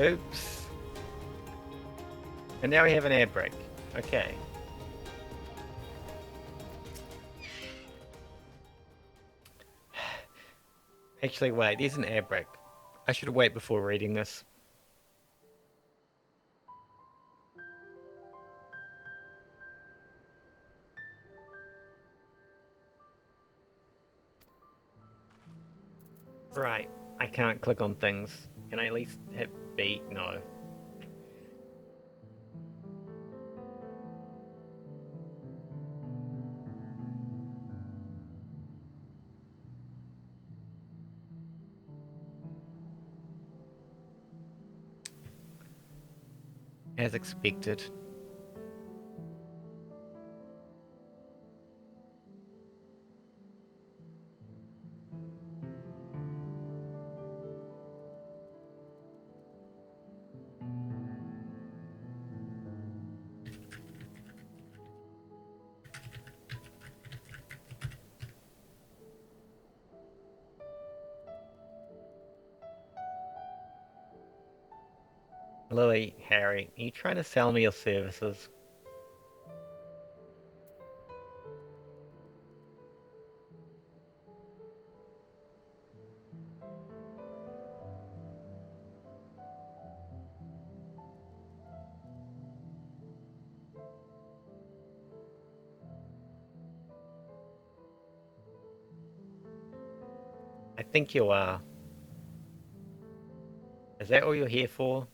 Oops. And now we have an air brake. Okay. Actually, wait, there's an air brake. I should wait before reading this. Right, I can't click on things. Can I at least hit B? No. As expected. Lily, Harry, are you trying to sell me your services? I think you are. Is that all you're here for?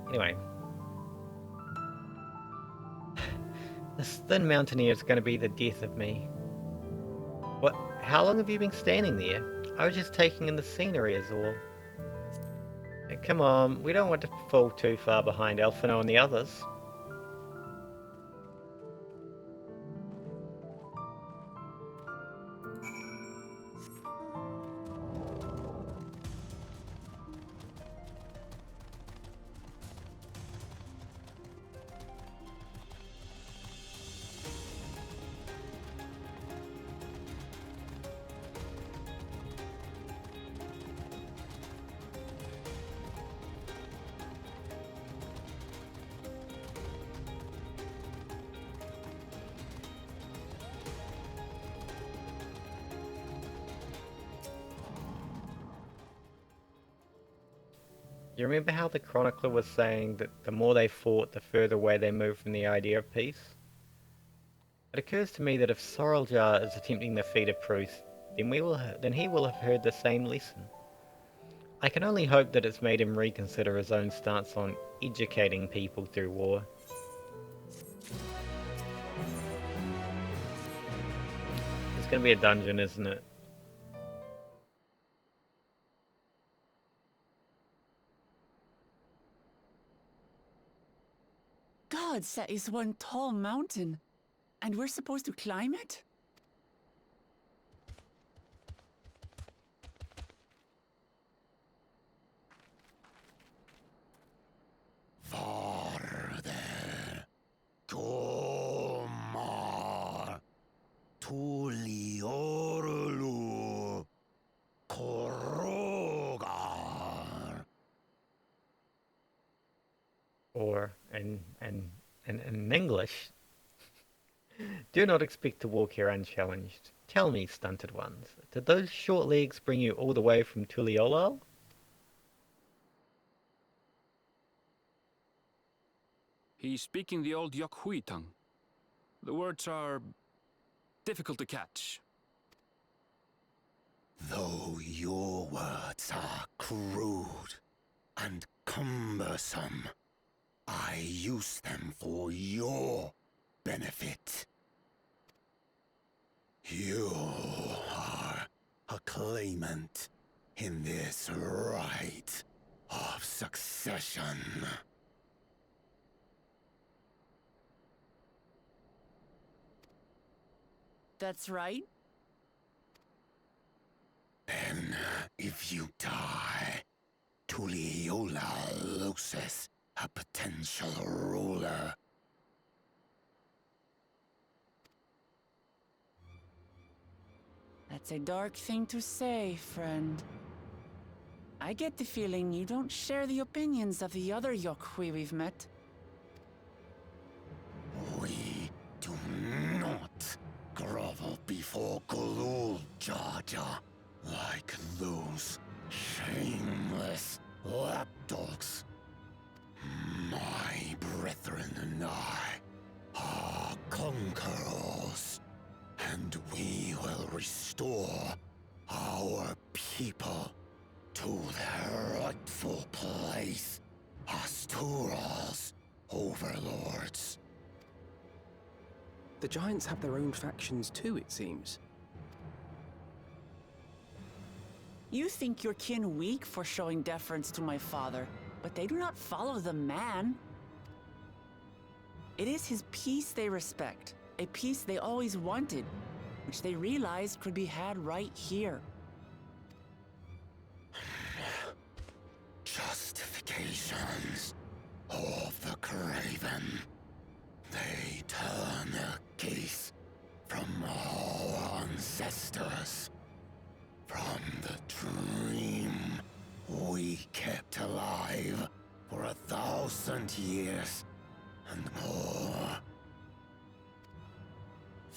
Anyway. This thin mountaineer is going to be the death of me. What? How long have you been standing there? I was just taking in the scenery is all. Hey, come on, we don't want to fall too far behind Elfino and the others. You remember how the chronicler was saying that the more they fought, the further away they moved from the idea of peace? It occurs to me that if Sorreljar is attempting the feat of truth, then he will have heard the same lesson. I can only hope that it's made him reconsider his own stance on educating people through war. It's gonna be a dungeon, isn't it? Gods, that is one tall mountain. And we're supposed to climb it? Farther. Tomar. Tuliorlu. Korogar. Or, in English, do not expect to walk here unchallenged. Tell me, stunted ones, did those short legs bring you all the way from Tuliolal? He's speaking the old Yokhui tongue. The words are difficult to catch. Though your words are crude and cumbersome, I use them for your benefit. You are a claimant in this right of succession. That's right. Then, if you die, Tuliyola loses a potential ruler. That's a dark thing to say, friend. I get the feeling you don't share the opinions of the other Yokhui we've met. We do not grovel before Gulul, Jar Jar, like those shameless lapdogs. My brethren and I are conquerors, and we will restore our people to their rightful place as Tural's overlords. The Giants have their own factions too, it seems. You think your kin weak for showing deference to my father, but they do not follow the man. It is his peace they respect, a peace they always wanted, which they realized could be had right here. Justifications of the craven. They turn their gaze from our ancestors, from the dream we kept alive for 1,000 years and more.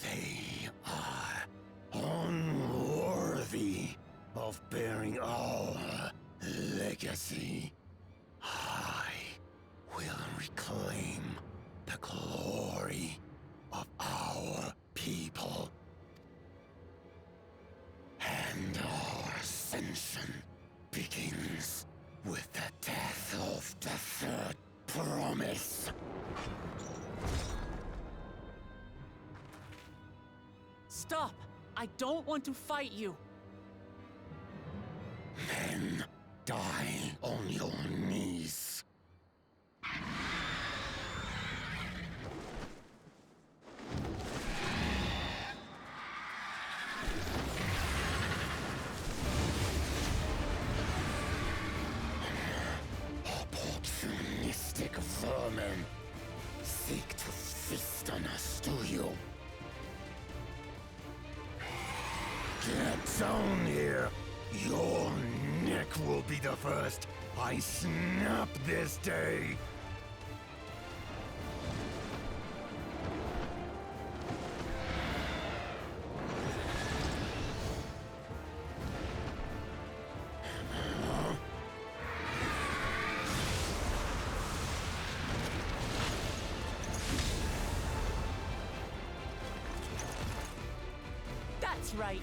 They are unworthy of bearing our legacy. I will reclaim the glory of our people. And our ascension begins with the death of the third promise. Stop! I don't want to fight you! Then die on your knees. Opportunistic vermin seek to feast on us, do you? Get down here! Your neck will be the first I snap this day! That's right!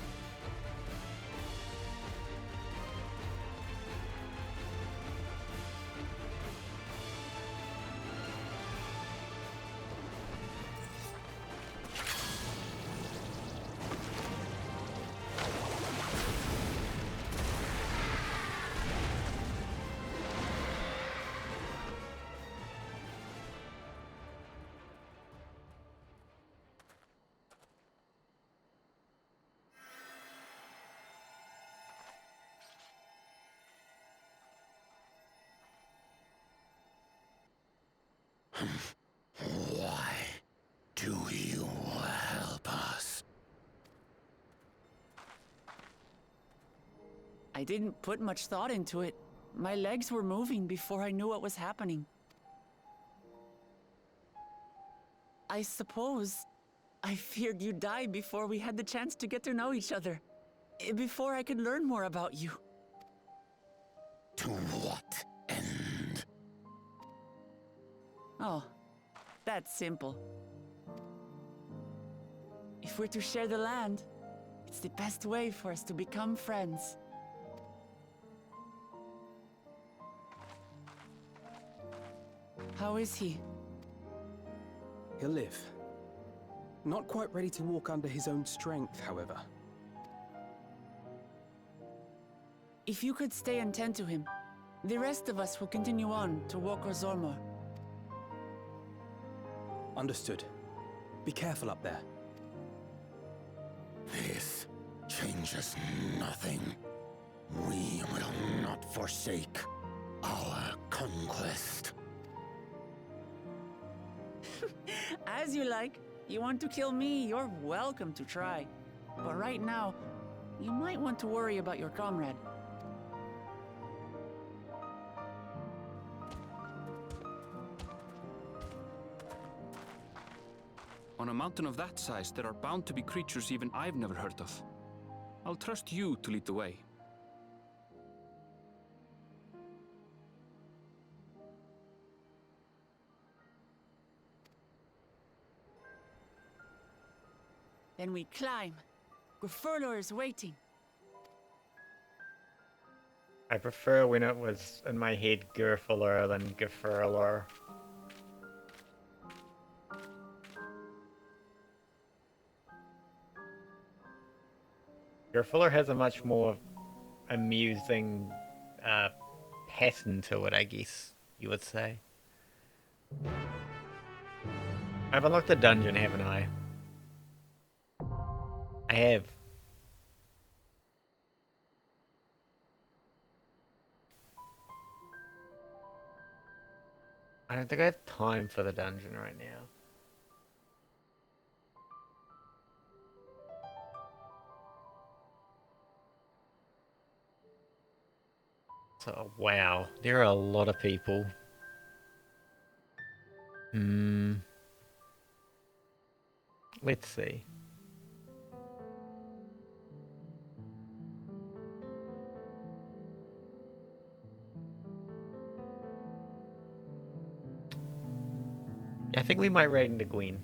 Why do you help us? I didn't put much thought into it. My legs were moving before I knew what was happening. I suppose I feared you'd die before we had the chance to get to know each other. Before I could learn more about you. To what end? Oh, that's simple. If we're to share the land, it's the best way for us to become friends. How is he? He'll live. Not quite ready to walk under his own strength, however. If you could stay and tend to him, the rest of us will continue on to Woko Zormor. Understood. Be careful up there. This changes nothing. We will not forsake our conquest. As you like. You want to kill me, you're welcome to try. But right now, you might want to worry about your comrade. On a mountain of that size, there are bound to be creatures even I've never heard of. I'll trust you to lead the way. Then we climb. Gefurler is waiting. I prefer when it was in my head Gerfuller than Gefurler. Gerfuller has a much more amusing pattern to it, I guess you would say. I've unlocked the dungeon, haven't I? I have. I don't think I have time for the dungeon right now. So, wow, there are a lot of people. Let's see. I think we might raid into Gwen.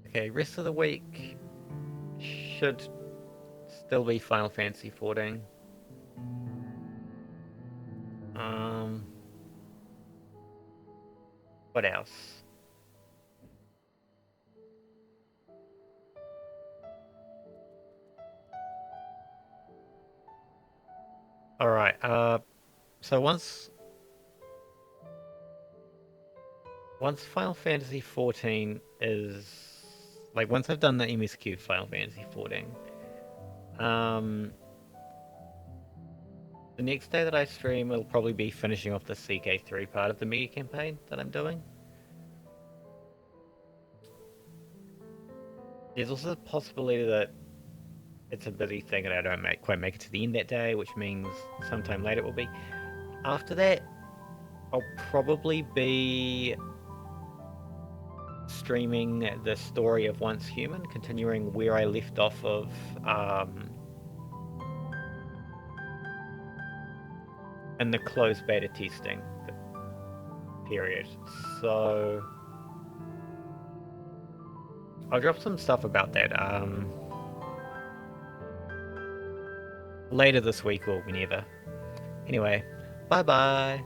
Okay, rest of the week should still be Final Fantasy XIV. What else? Alright, so once Final Fantasy XIV is... like, once I've done the MSQ Final Fantasy XIV, the next day that I stream will probably be finishing off the CK3 part of the mega campaign that I'm doing. There's also the possibility that it's a busy thing and I don't quite make it to the end that day, which means sometime later it will be. After that, I'll probably be streaming the story of Once Human, continuing where I left off of in the closed beta testing period. So I'll drop some stuff about that later this week or whenever. Anyway, bye bye.